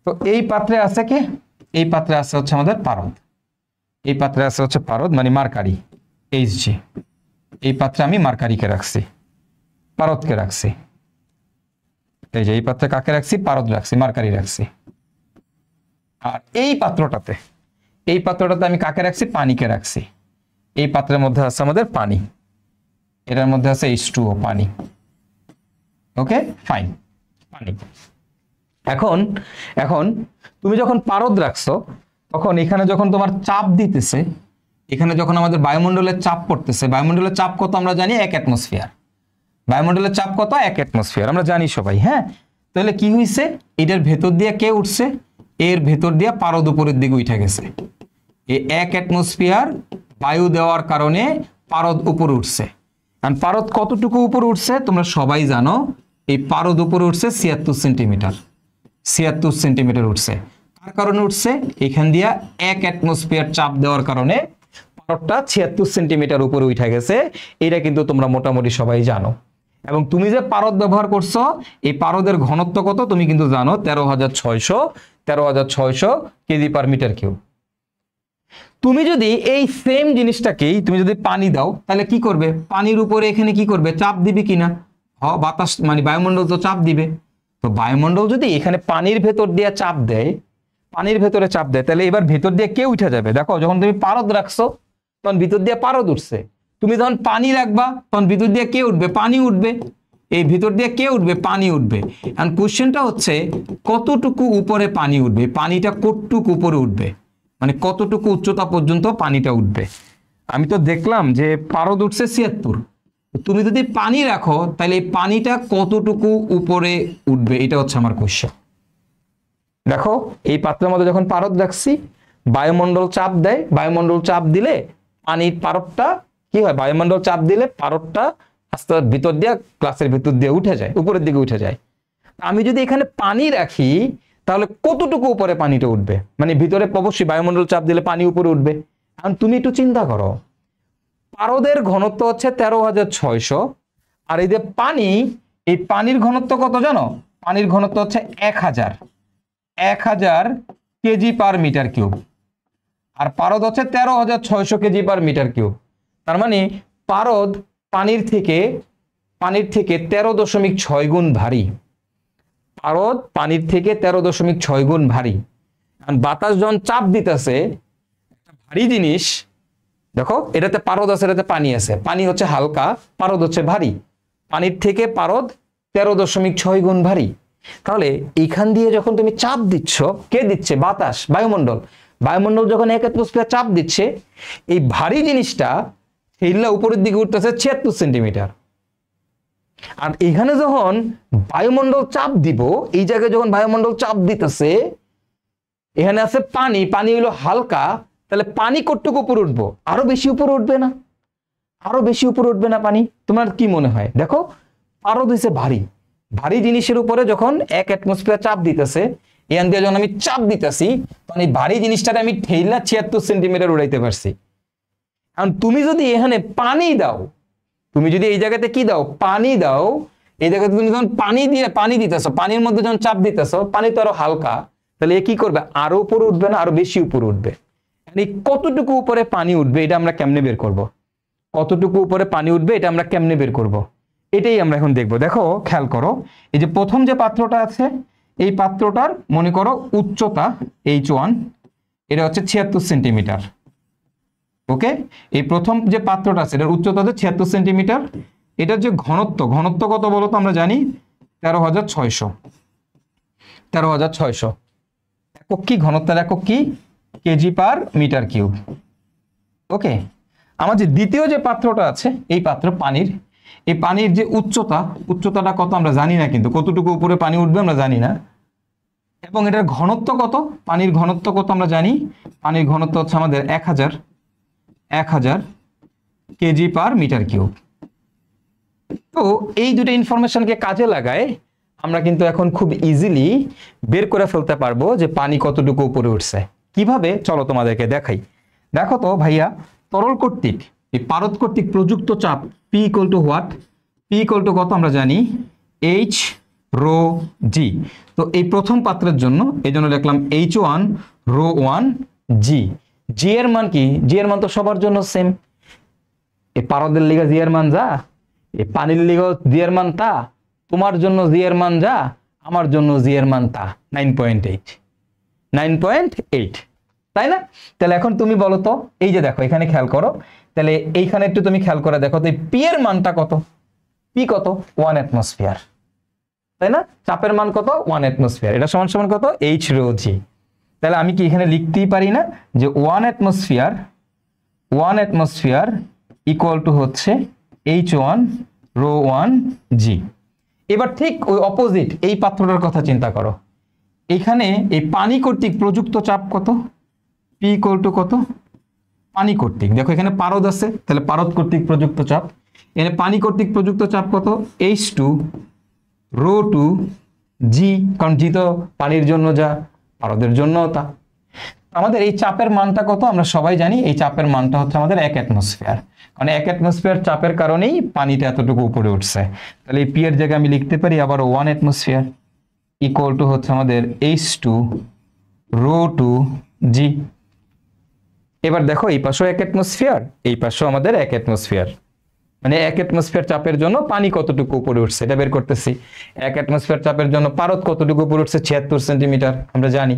তো এই পাত্রে আছে কে, এই পাত্রে আছে হচ্ছে আমাদের পারদ, এই পাত্রে আছে হচ্ছে পারদ মানে মার্কারি Hg। এই পাত্রে আমি মার্কারিকে রাখছি, পারদকে রাখছি। এই যে এই পাত্রে কাকে রাখছি, পারদ রাখছি, মার্কারি রাখছি। আর এই পাত্রটাতে আমি কাকে রাখছি, পানিকে রাখছি। এই পাত্রের মধ্যে আছে আমাদের পানি, এটার মধ্যে আছে H2O, পানি। ওকে ফাইন, পানি। এখন তুমি যখন পারদ রাখছো, তখন এখানে যখন তোমার চাপ দিতেছে, এখানে যখন আমাদের বায়ুমণ্ডলের চাপ পড়তেছে, বায়ুমণ্ডলের চাপ কত আমরা জানি, 1 অ্যাটমসফিয়ার। বায়ুমণ্ডলের চাপ কত, 1 অ্যাটমসফিয়ার, আমরা জানি সবাই। হ্যাঁ, তাহলে কি হয়েছে, এটার ভেতর দিয়ে কে উঠছে, এর ভেতর দিয়ে পারদ উপরের দিকে উঠে গেছে। এই 1 অ্যাটমসফিয়ার বায়ু দেওয়ার কারণে পারদ উপরে উঠছে। কারণ পারদ কতটুকু উপরে উঠছে তোমরা সবাই জানো, এই পারদ উপরে উঠছে 76 সেন্টিমিটার, 76 সেন্টিমিটার উঠছে। কার কারণে উঠছে, এখান দিয়া 1 অ্যাটমসফিয়ার চাপ দেওয়ার কারণে পারদটা 76 সেন্টিমিটার উপরে উঠে গেছে। এটা কিন্তু তোমরা মোটামুটি সবাই জানো। এবং তুমি যে পারদ ব্যবহার করছো, এই পারদের ঘনত্ব কত তুমি কিন্তু জানো, 13,600 কেজি পার মিটার কিউব। তুমি যদি এই সেম জিনিসটাকেই তুমি যদি পানি দাও, তাহলে কি করবে, পানির উপরে এখানে কি করবে, চাপ দিবে কিনা, বাতাস মানে বায়ুমণ্ডল তো চাপ দিবে। তো তো বায়ুমণ্ডল যদি এখানে পানির ভেতর দিয়ে চাপ দেয়, পানির ভেতরে চাপ দেয়, তাহলে এবার ভেতর দিয়ে কে উঠে যাবে? দেখো যখন তুমি পারদ রাখছো তখন ভিতর দিয়ে পারদ উঠছে, তুমি যখন পানি রাখবা তখন ভিতর দিয়ে কে উঠবে? পানি উঠবে। এই ভিতর দিয়ে কে উঠবে? পানি উঠবে। এখন কোশ্চেনটা হচ্ছে কতটুকু উপরে পানি উঠবে, পানিটা কতটুকু উপরে উঠবে, মানে কতটুকু উচ্চতা পর্যন্ত পানিটা উঠবে। আমি তো দেখলাম যে পারদ উঠছে 76, তুমি যদি পানি রাখো তাহলে এই পানিটা কতটুকু উপরে উঠবে, এটা হচ্ছে আমার কোশ্চেন। দেখো এই পাত্রের মধ্যে যখন পারদ রাখছি, বায়ুমণ্ডল চাপ দেয়, বায়ুমণ্ডল চাপ দিলে পানির পারদটা কি হয়? বায়ুমণ্ডল চাপ দিলে পারদটা আস্তে ভিতর দিয়ে গ্লাসের ভিতর দিয়ে উঠে যায়, উপরের দিকে উঠে যায়। আমি যদি এখানে পানি রাখি তাহলে কতটুকু উপরে পানিটা উঠবে, মানে ভিতরে অবশ্যই বায়ুমণ্ডল চাপ দিলে পানি উপরে উঠবে। এখন তুমি একটু চিন্তা করো, পারদের ঘনত্ব হচ্ছে 13,600, আর এই যে পানি, এই পানির ঘনত্ব কত জানো? পানির ঘনত্ব হচ্ছে 1000 কেজি পার মিটার কিউব, আর পারদ হচ্ছে 13,600 কেজি পার মিটার কিউব। তার মানে পারদ পানির থেকে 13.6 গুণ ভারী। পারদ পানির থেকে 13.6 গুণ ভারী। বাতাস যখন চাপ দিতেছে একটা ভারী জিনিস, দেখো এটাতে পারদ আছে, এটাতে পানি আছে, পানি হচ্ছে হালকা, পারদ হচ্ছে ভারী। পানির থেকে পারদ 13.6 গুণ ভারী। তাহলে এখান দিয়ে যখন তুমি চাপ দিচ্ছ, কে দিচ্ছে? বাতাস, বায়ুমণ্ডল। বায়ুমণ্ডল যখন 1 অ্যাটমসফিয়ার চাপ দিচ্ছে, এই ভারী জিনিসটা হিল্লা উপরের দিকে উঠতেছে 76 সেন্টিমিটার। আর এখানে যখন বায়ুমণ্ডল চাপ দিব, এই জায়গায় যখন বায়ুমণ্ডল চাপ দিতেছে, এখানে আছে পানি, পানি হলো হালকা, তাহলে পানি কতটুকু উপরে উঠবো? আরো বেশি উপরে উঠবে না? আরো বেশি উপরে উঠবে না পানি? তোমার কি মনে হয়? দেখো পারদ হইছে ভারী, ভারী জিনিসের উপরে যখন 1 অ্যাটমসফিয়ার চাপ দিতেছে, এখান দিয়ে যখন আমি চাপ দিতেছি, তখন এই ভারী জিনিসটাকে আমি ঠেলা 76 সেন্টিমিটার উড়াইতে পারছি। কারণ তুমি যদি এখানে পানি দাও, তুমি যদি এই জায়গাতে কি দাও? পানি দাও, এই জায়গাতে তুমি যখন পানি দিতেছো, পানির মধ্যে যখন চাপ দিতেছো, পানি তো আরো হালকা, তাহলে এ কি করবে? আরো উপরে উঠবে না, আরো বেশি উপরে উঠবে। কতটুকু উপরে পানি উঠবে এটা আমরা কেমনে বের করব? কতটুকু উপরে পানি উঠবে এটা আমরা কেমনে বের করব? এটাই আমরা এখন দেখব। দেখো খেয়াল করো, এই যে প্রথম যে পাত্রটা আছে, এই পাত্রটার মনে করো উচ্চতা H1, এটা হচ্ছে 76 সেন্টিমিটার। ওকে, এই প্রথম যে পাত্রটা আছে এটার উচ্চতা হচ্ছে 76 সেন্টিমিটার। এটার যে ঘনত্ব কত বলো তো? আমরা জানি 13,600। একক কি? ঘনত্বের একক কি? KG per metre cube. Okay, আমার যে দ্বিতীয় যে পাত্রটা আছে, এই পাত্র পানির, এই পানির যে উচ্চতাটা কত আমরা জানি না, কিন্তু কতটুকু উপরে পানি উঠবে আমরা জানি না। এবং এটার ঘনত্ব কত? পানির ঘনত্ব কত আমরা জানি, পানির ঘনত্ব হচ্ছে আমাদের 1000 কেজি পার মিটার কিউব। তো এই দুটো ইনফরমেশনকে কাজে লাগায় আমরা কিন্তু এখন খুব ইজিলি বের করে ফেলতে পারবো যে পানি কতটুকু উপরে উঠছে। কিভাবে? চলো তোমাদেরকে দেখাই। দেখো তো ভাইয়া, তরল কর্তৃক এই পারদ কর্তৃক প্রযুক্ত চাপ P equal to what? P equal to কত আমরা জানি? H রো জি। তো এই প্রথম পাত্রের জন্য এই জন্য লিখলাম H1 রো 1 জি। জি এর মান কি? জি এর মান তো সবার জন্য সেম। এই পারদের লিগা জি এর মান যা, এই পানির লিগা জি এর মান তা, তোমার জন্য জি এর মান যা, আমার জন্য জি এর মান তা, 9.8, তাই না? তাহলে এখন তুমি বলো তো, এই যে দেখো এখানে খেয়াল করো, তাহলে এইখানে একটু তুমি খেয়াল করে দেখো তো, এই পি এর মানটা কত? পি কত? 1 অ্যাটমসফিয়ার, তাই না? চাপের মান কত? 1 অ্যাটমসফিয়ার। এটা সমান সমান কত? H রো জি। তাহলে আমি কি এখানে লিখতেই পারি না যে 1 অ্যাটমসফিয়ার ইকুয়াল টু হচ্ছে H1 রো 1 জি। এবার ঠিক ওই অপোজিট এই পাত্রটার কথা চিন্তা করো। এখানে এই পানি কর্তৃক প্রযুক্ত চাপ কত? P ইকুয়াল টু কত? পানি কর্তৃক, দেখো এখানে পারদ আছে, তাহলে পারদ কর্তৃক প্রযুক্ত চাপ। এখানে পানি কর্তৃক প্রযুক্ত চাপ কত? H2 রো 2 জি, কারণ জি তো পানির জন্য যা, পারদের জন্য তা। আমাদের এই চাপের মানটা কত? আমরা সবাই জানি এই চাপের মানটা হচ্ছে আমাদের 1 অ্যাটমসফিয়ার। মানে 1 অ্যাটমসফিয়ার চাপের কারণেই পানিটা এতটুকু উপরে উঠছে। তাহলে এই পি এর জায়গায় আমি লিখতে পারি আবার 1 অ্যাটমসফিয়ার ইকুয়াল টু হচ্ছে আমাদের H2 রো 2 জি। এবার দেখো এই পাশেও 1 অ্যাটমসফিয়ার, এই পাশেও আমাদের 1 অ্যাটমসফিয়ার। মানে 1 অ্যাটমসফিয়ার চাপের জন্য পানি কতটুকু উপরে উঠছে এটা বের করতেছি। 1 অ্যাটমসফিয়ার চাপের জন্য পারদ কতটুকু উপরে উঠছে 76 সেন্টিমিটার আমরা জানি।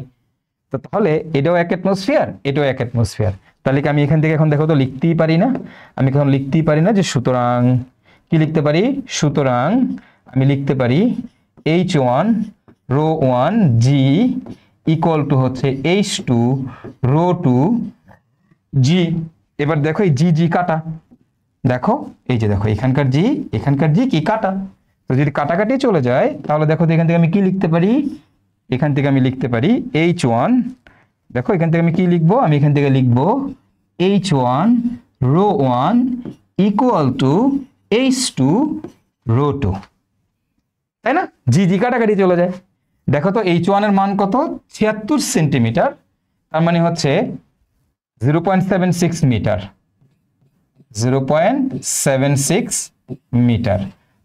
তো তাহলে এটাও 1 অ্যাটমসফিয়ার, এটাও 1 অ্যাটমসফিয়ার। তাহলে কি আমি এখান থেকে এখন দেখো তো লিখতেই পারি না? আমি এখন লিখতেই পারি না যে সুতরাং কি লিখতে পারি? সুতরাং আমি লিখতে পারি H1 ρ1 g ইকুয়াল টু হচ্ছে H2 ρ2 g। এবার দেখো এই জি জি কাটা, দেখো এই যে দেখো এখানকার জি কি কাটা, তো যদি কাটাকাটি চলে যায় তাহলে দেখো তো এখান থেকে আমি কি লিখতে পারি? এখান থেকে আমি লিখতে পারি H1, দেখো এখান থেকে আমি কি লিখবো? আমি এখান থেকে লিখবো H1 ρ1 ইকুয়াল টু H2 ρ2, তাই না? জি জি কাটাকাটি চলে যায়। দেখো তো H1 এর মান কত? 76 সেন্টিমিটার, তার মানে হচ্ছে 0.76 মিটার, 0.76 মিটার।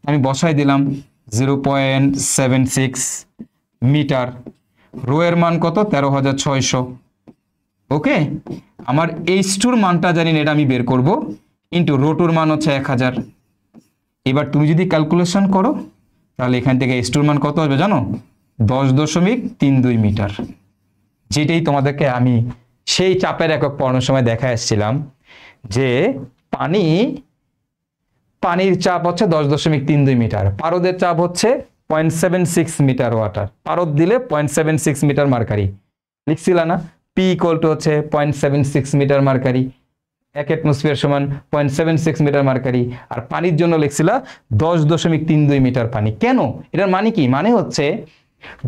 আমি বসাই দিলাম 0.76 মিটার। রো এর মান কত? 13,600। ওকে, আমার H2 মানটা জানি না, এটা আমি বের করব, ইন্টু রো2 মান হচ্ছে 1000। এবার তুমি যদি ক্যালকুলেশন করো তাহলে এখান থেকে H2 মান কত আসবে জানো? 10.32 মিটার, যেটাই তোমাদেরকে আমি সেই চাপের একক পড়ানোর সময় দেখা এসেছিলাম যে পানির চাপ হচ্ছে 10.32 মিটার, পারদের চাপ হচ্ছে 0.76 মিটার ওয়াটার, পারদ দিলে 0.76 মিটার মার্কারি লিখছিল না? পি ইকুয়াল টু হচ্ছে 0.76 মিটার মার্কারি, 1 অ্যাটমসফিয়ার সমান 0.76 মিটার মার্কারি। আর পানির জন্য লিখছিল 10.32 মিটার পানি। কেন? এটার মানে কি? মানে হচ্ছে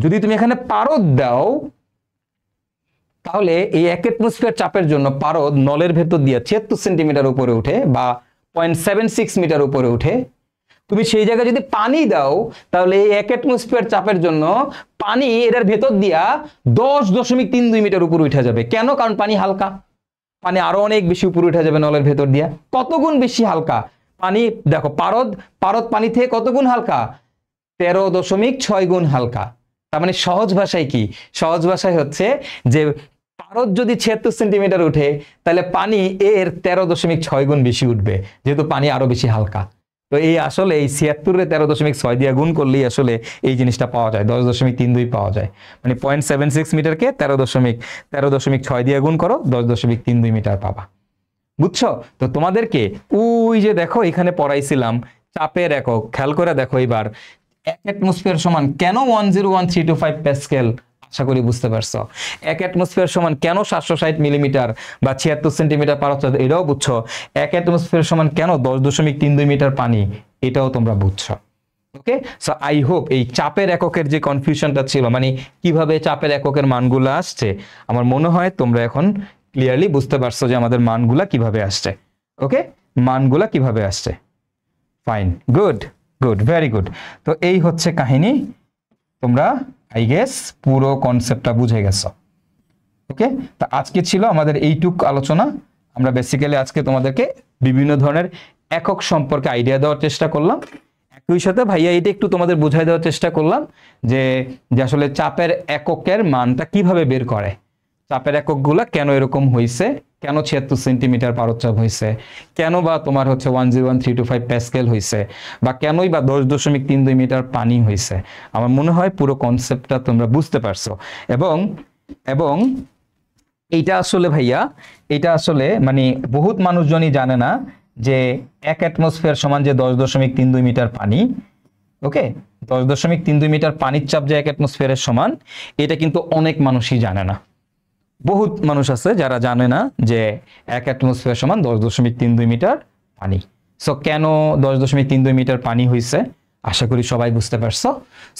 যদি তুমি এখানে পারদ দাও তাহলে এই 1 অ্যাটমসফিয়ার চাপের জন্য পারদ নলের ভেতর দিয়ে 76 সেন্টিমিটার উপরে উঠে বা 0.76 মিটার উপরে উঠে, তুমি সেই জায়গায় যদি পানি দাও তাহলে এই 1 অ্যাটমসফিয়ার চাপের জন্য পানি এটার ভেতর দিয়া 10.32 মিটার উপরে উঠে যাবে। কেন? কারণ পানি হালকা, পানি আরো অনেক বেশি উপরে উঠে যাবে নলের ভেতর দিয়া। কত গুণ বেশি হালকা পানি? দেখো পারদ পানি থেকে কত গুণ হালকা? 13.6 গুণ হালকা। তার মানে সহজ ভাষায় কি? সহজ ভাষায় হচ্ছে যে পারদ যদি 76 সেন্টিমিটার উঠে তাহলে পানি এর 13.6 গুণ বেশি উঠবে, যেহেতু পানি আরো বেশি হালকা। তো এই আসলে এই 76 এর 13.6 দিয়ে গুণ করলেই আসলে এই জিনিসটা পাওয়া যায়, 10.32 পাওয়া যায়। মানে 0.76 মিটারকে 13.6 দিয়ে গুণ করো, 10.32 মিটার পাবা। বুঝছো? তো তোমাদেরকে ওই যে দেখো এখানে পড়াইছিলাম চাপের একক, খেয়াল করে দেখো এবার 1 অ্যাটমসফিয়ার সমান কেন 101325 প্যাসকেল, আশা করি বুঝতে পারছো। 1 অ্যাটমসফিয়ার সমান কেন 760 মিলিমিটার বা 76 সেন্টিমিটার পারদ, এটাও বুঝছো। 1 অ্যাটমসফিয়ার সমান কেন 10.32 মিটার পানি, এটাও তোমরা বুঝছো। ওকে, সো আই হোপ এই চাপের এককের যে কনফিউশনটা ছিল, মানে কিভাবে চাপের এককের মানগুলো আসছে, আমার মনে হয় তোমরা এখন ক্লিয়ারলি বুঝতে পারছো যে আমাদের মানগুলা কিভাবে আসছে। ওকে, মানগুলা কিভাবে আসছে। Fine, good good, very good. তো এই হচ্ছে কাহিনী, তোমরা আই গেস পুরো কনসেপ্টটা বুঝে গেছো। ওকে, তা আজকে ছিল আমাদের এইটুক আলোচনা। আমরা বেসিক্যালি আজকে তোমাদেরকে বিভিন্ন ধরনের একক সম্পর্কে আইডিয়া দেওয়ার চেষ্টা করলাম, একই সাথে ভাইয়া এটা একটু তোমাদের বোঝাই দেওয়ার চেষ্টা করলাম যে আসলে চাপের এককের মানটা কিভাবে বের করে, চাপের এককগুলা কেন এরকম হয়েছে, কেন 76 সেন্টিমিটার পারদচাপ হয়েছে, কেন বা তোমার হচ্ছে 101325 প্যাসকেল হয়েছে, বা কেনই বা 10.32 মিটার পানি হয়েছে। আমার মনে হয় পুরো কনসেপ্টটা তোমরা বুঝতে পারছো। এবং এইটা আসলে ভাইয়া, এটা আসলে মানে বহুত মানুষজনই জানে না যে 1 অ্যাটমসফিয়ার সমান যে 10.32 মিটার পানি। ওকে, 10.32 মিটার পানির চাপ যে 1 অ্যাটমসফিয়ারের সমান, এটা কিন্তু অনেক মানুষই জানে না। বহুত মানুষ আছে যারা জানে না যে 1 অ্যাটমসফিয়ার সমান 10.32 মিটার পানি। সো কেন 10.32 মিটার পানি হয়েছে, আশা করি সবাই বুঝতে পারছো।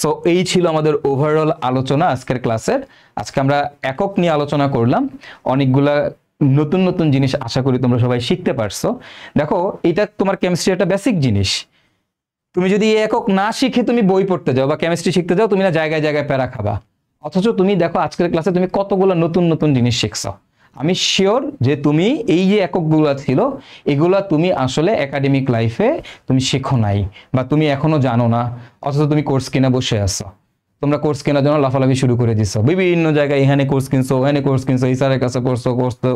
সো এই ছিল আমাদের ওভারঅল আলোচনা আজকের ক্লাসের। আজকে আমরা একক নিয়ে আলোচনা করলাম, অনেকগুলা নতুন নতুন জিনিস আশা করি তোমরা সবাই শিখতে পারছো। দেখো এটা তোমার কেমিস্ট্রি একটা বেসিক জিনিস, তুমি যদি এই একক না শিখে তুমি বই পড়তে যাও বা কেমিস্ট্রি শিখতে যাও, তুমি না জায়গায় জায়গায় প্যারা খাবা। অথচ তুমি দেখো আজকের ক্লাসে তুমি কতগুলো নতুন নতুন জিনিস শিখছো। আমি শিওর যে তুমি এই যে এককগুলো ছিল এগুলা তুমি আসলে একাডেমিক লাইফে তুমি শেখো নাই বা তুমি এখনো জানো না, অথচ তুমি কোর্স কিনে বসে আছো। তোমরা কোর্স কেনার জন্য লাফালাফি শুরু করে দিছো, বিভিন্ন জায়গায় এখানে কোর্স কিনছো, ওখানে কোর্স কিনছো, এই স্যারের কাছে কোর্স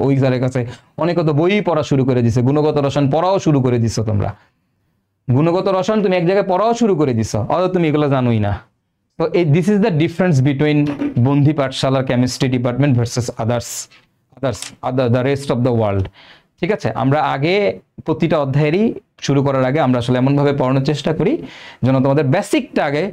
ওই স্যারের কাছে অনেক কত বই পড়া শুরু করে দিছে, গুণগত রসায়ন পড়াও শুরু করে দিছো তোমরা। গুণগত রসায়ন তুমি এক জায়গায় পড়াও শুরু করে দিছো, অথচ তুমি এগুলো জানোই না। তো this is the difference between বন্ধি পাঠশালার chemistry department versus the rest of the world. ঠিক আছে, আমরা আগে প্রতিটা অধ্যায়েরই শুরু করার আগে আমরা আসলে এমনভাবে পড়ানোর চেষ্টা করি যেন তোমাদের বেসিকটা আগে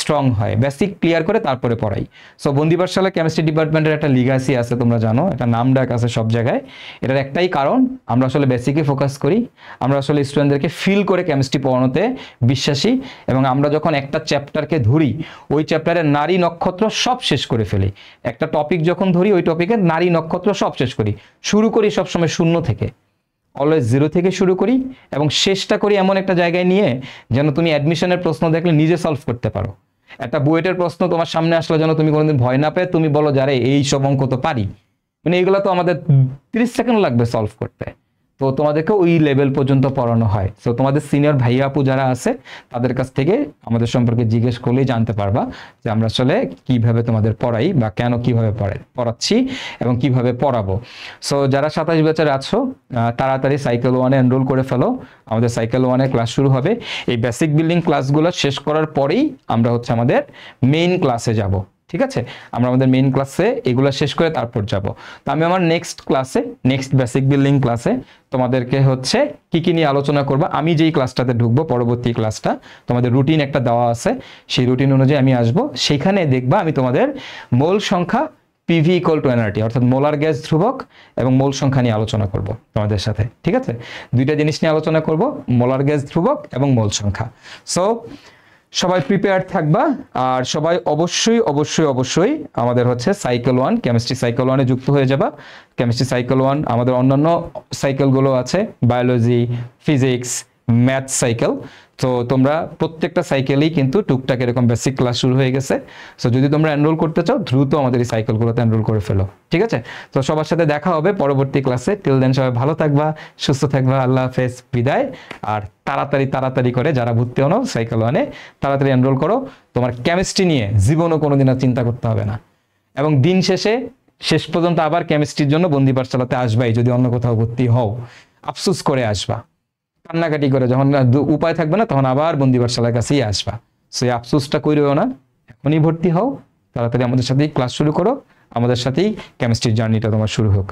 স্ট্রং হয়, বেসিক ক্লিয়ার করে তারপরে পড়াই। সো বন্দি পাঠশালা কেমিস্ট্রি ডিপার্টমেন্টের একটা লিগাসি আছে, তোমরা জানো, একটা নাম ডাক আছে সব জায়গায়। এটার একটাই কারণ, আমরা আসলে বেসিকে ফোকাস করি, আমরা আসলে স্টুডেন্টদেরকে ফিল করে কেমিস্ট্রি পড়ানোতে বিশ্বাসী, এবং আমরা যখন একটা চ্যাপ্টারকে ধরি ওই চ্যাপ্টারের নারী নক্ষত্র সব শেষ করে ফেলি। একটা টপিক যখন ধরি ওই টপিকের নারী নক্ষত্র সব শেষ করি, শুরু করি সবসময় শূন্য থেকে, অলওয়েজ জিরো থেকে শুরু করি, এবং শেষটা করি এমন একটা জায়গায় নিয়ে যেন তুমি অ্যাডমিশনের প্রশ্ন দেখলে নিজে সলভ করতে পারো। একটা বুয়েটের প্রশ্ন তোমার সামনে আসলে যেন তুমি কোনোদিন ভয় না পেয়ে তুমি বলো যারে এই সব অঙ্ক তো পারি, মানে এইগুলো তো আমাদের 30 সেকেন্ড লাগবে সলভ করতে। তো তোমাদেরকে ওই লেভেল পর্যন্ত পড়ানো হয়। সো তোমাদের সিনিয়র ভাইয়া আপু যারা আছে তাদের কাছ থেকে আমাদের সম্পর্কে জিজ্ঞেস করলেই জানতে পারবা যে আমরা আসলে কিভাবে তোমাদের পড়াই বা কেন কিভাবে পড়াচ্ছি এবং কিভাবে পড়াবো। সো যারা 27 ব্যাচের আছো তাড়াতাড়ি সাইকেল 1-এ এনরোল করে ফেলো। আমাদের সাইকেল 1-এ ক্লাস শুরু হবে। এই বেসিক বিল্ডিং ক্লাসগুলো শেষ করার পরেই আমরা হচ্ছে আমাদের মেইন ক্লাসে যাব। ঠিক আছে, আমরা আমাদের মেইন ক্লাসে এগুলো শেষ করে তারপর যাব। তো আমি আমার নেক্সট ক্লাসে, নেক্সট বেসিক বিল্ডিং ক্লাসে তোমাদেরকে হচ্ছে কি কি নিয়ে আলোচনা করব। আমি যেই ক্লাসটাতে ঢুকবো, পরবর্তী ক্লাসটা তোমাদের রুটিন একটা দেওয়া আছে, সেই রুটিন অনুযায়ী আমি আসবো। সেখানে দেখবা আমি তোমাদের মোল সংখ্যা পিভি ইকুয়াল টু এনআরটি অর্থাৎ মোলার গ্যাস ধ্রুবক এবং মোল সংখ্যা নিয়ে আলোচনা করব তোমাদের সাথে। ঠিক আছে, দুইটা জিনিস নিয়ে আলোচনা করব, মোলার গ্যাস ধ্রুবক এবং মোল সংখ্যা। সো সবাই প্রিপেয়ার থাকবা, আর সবাই অবশ্যই অবশ্যই অবশ্যই আমাদের হচ্ছে সাইকেল 1 কেমিস্ট্রি সাইকেল 1-এ যুক্ত হয়ে যাবা। কেমিস্ট্রি সাইকেল 1 আমাদের অন্যান্য সাইকেলগুলো আছে, বায়োলজি, ফিজিক্স, ম্যাথ সাইকেল। তো তোমরা প্রত্যেকটা সাইকেলেই কিন্তু টুকটাক এরকম বেসিক ক্লাস শুরু হয়ে গেছে। সো যদি তোমরা এনরোল করতে চাও দ্রুত আমাদের এই সাইকেলগুলোতে এনরোল করে ফেলো। ঠিক আছে, তো সবার সাথে দেখা হবে পরবর্তী ক্লাসে। টিল দেন সবাই ভালো থাকবা, সুস্থ থাকবা, আল্লাহ হাফেজ, বিদায়। আর তাড়াতাড়ি করে যারা ভর্তি হনো সাইকেল 1-এ তাড়াতাড়ি এনরোল করো। তোমার কেমিস্ট্রি নিয়ে জীবনও কোনোদিন আর চিন্তা করতে হবে না, এবং দিন শেষ পর্যন্ত আবার কেমিস্ট্রির জন্য বন্দি পাঠশালাতে আসবাই। যদি অন্য কোথাও ভর্তি হও আফসোস করে আসবা, কান্নাকাটি করে, যখন উপায় থাকবে না তখন আবার বন্দি পাঠশালার কাছেই আসবা। সেই আফসোসটা করিও না, এখনই ভর্তি হও, তাড়াতাড়ি আমাদের সাথেই ক্লাস শুরু করো, আমাদের সাথেই কেমিস্ট্রির জার্নিটা তোমার শুরু হোক।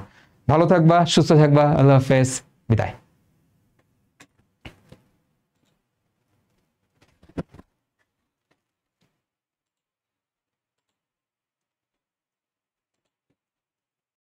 ভালো থাকবা, সুস্থ থাকবা, আল্লাহ হাফেজ, বিদায়।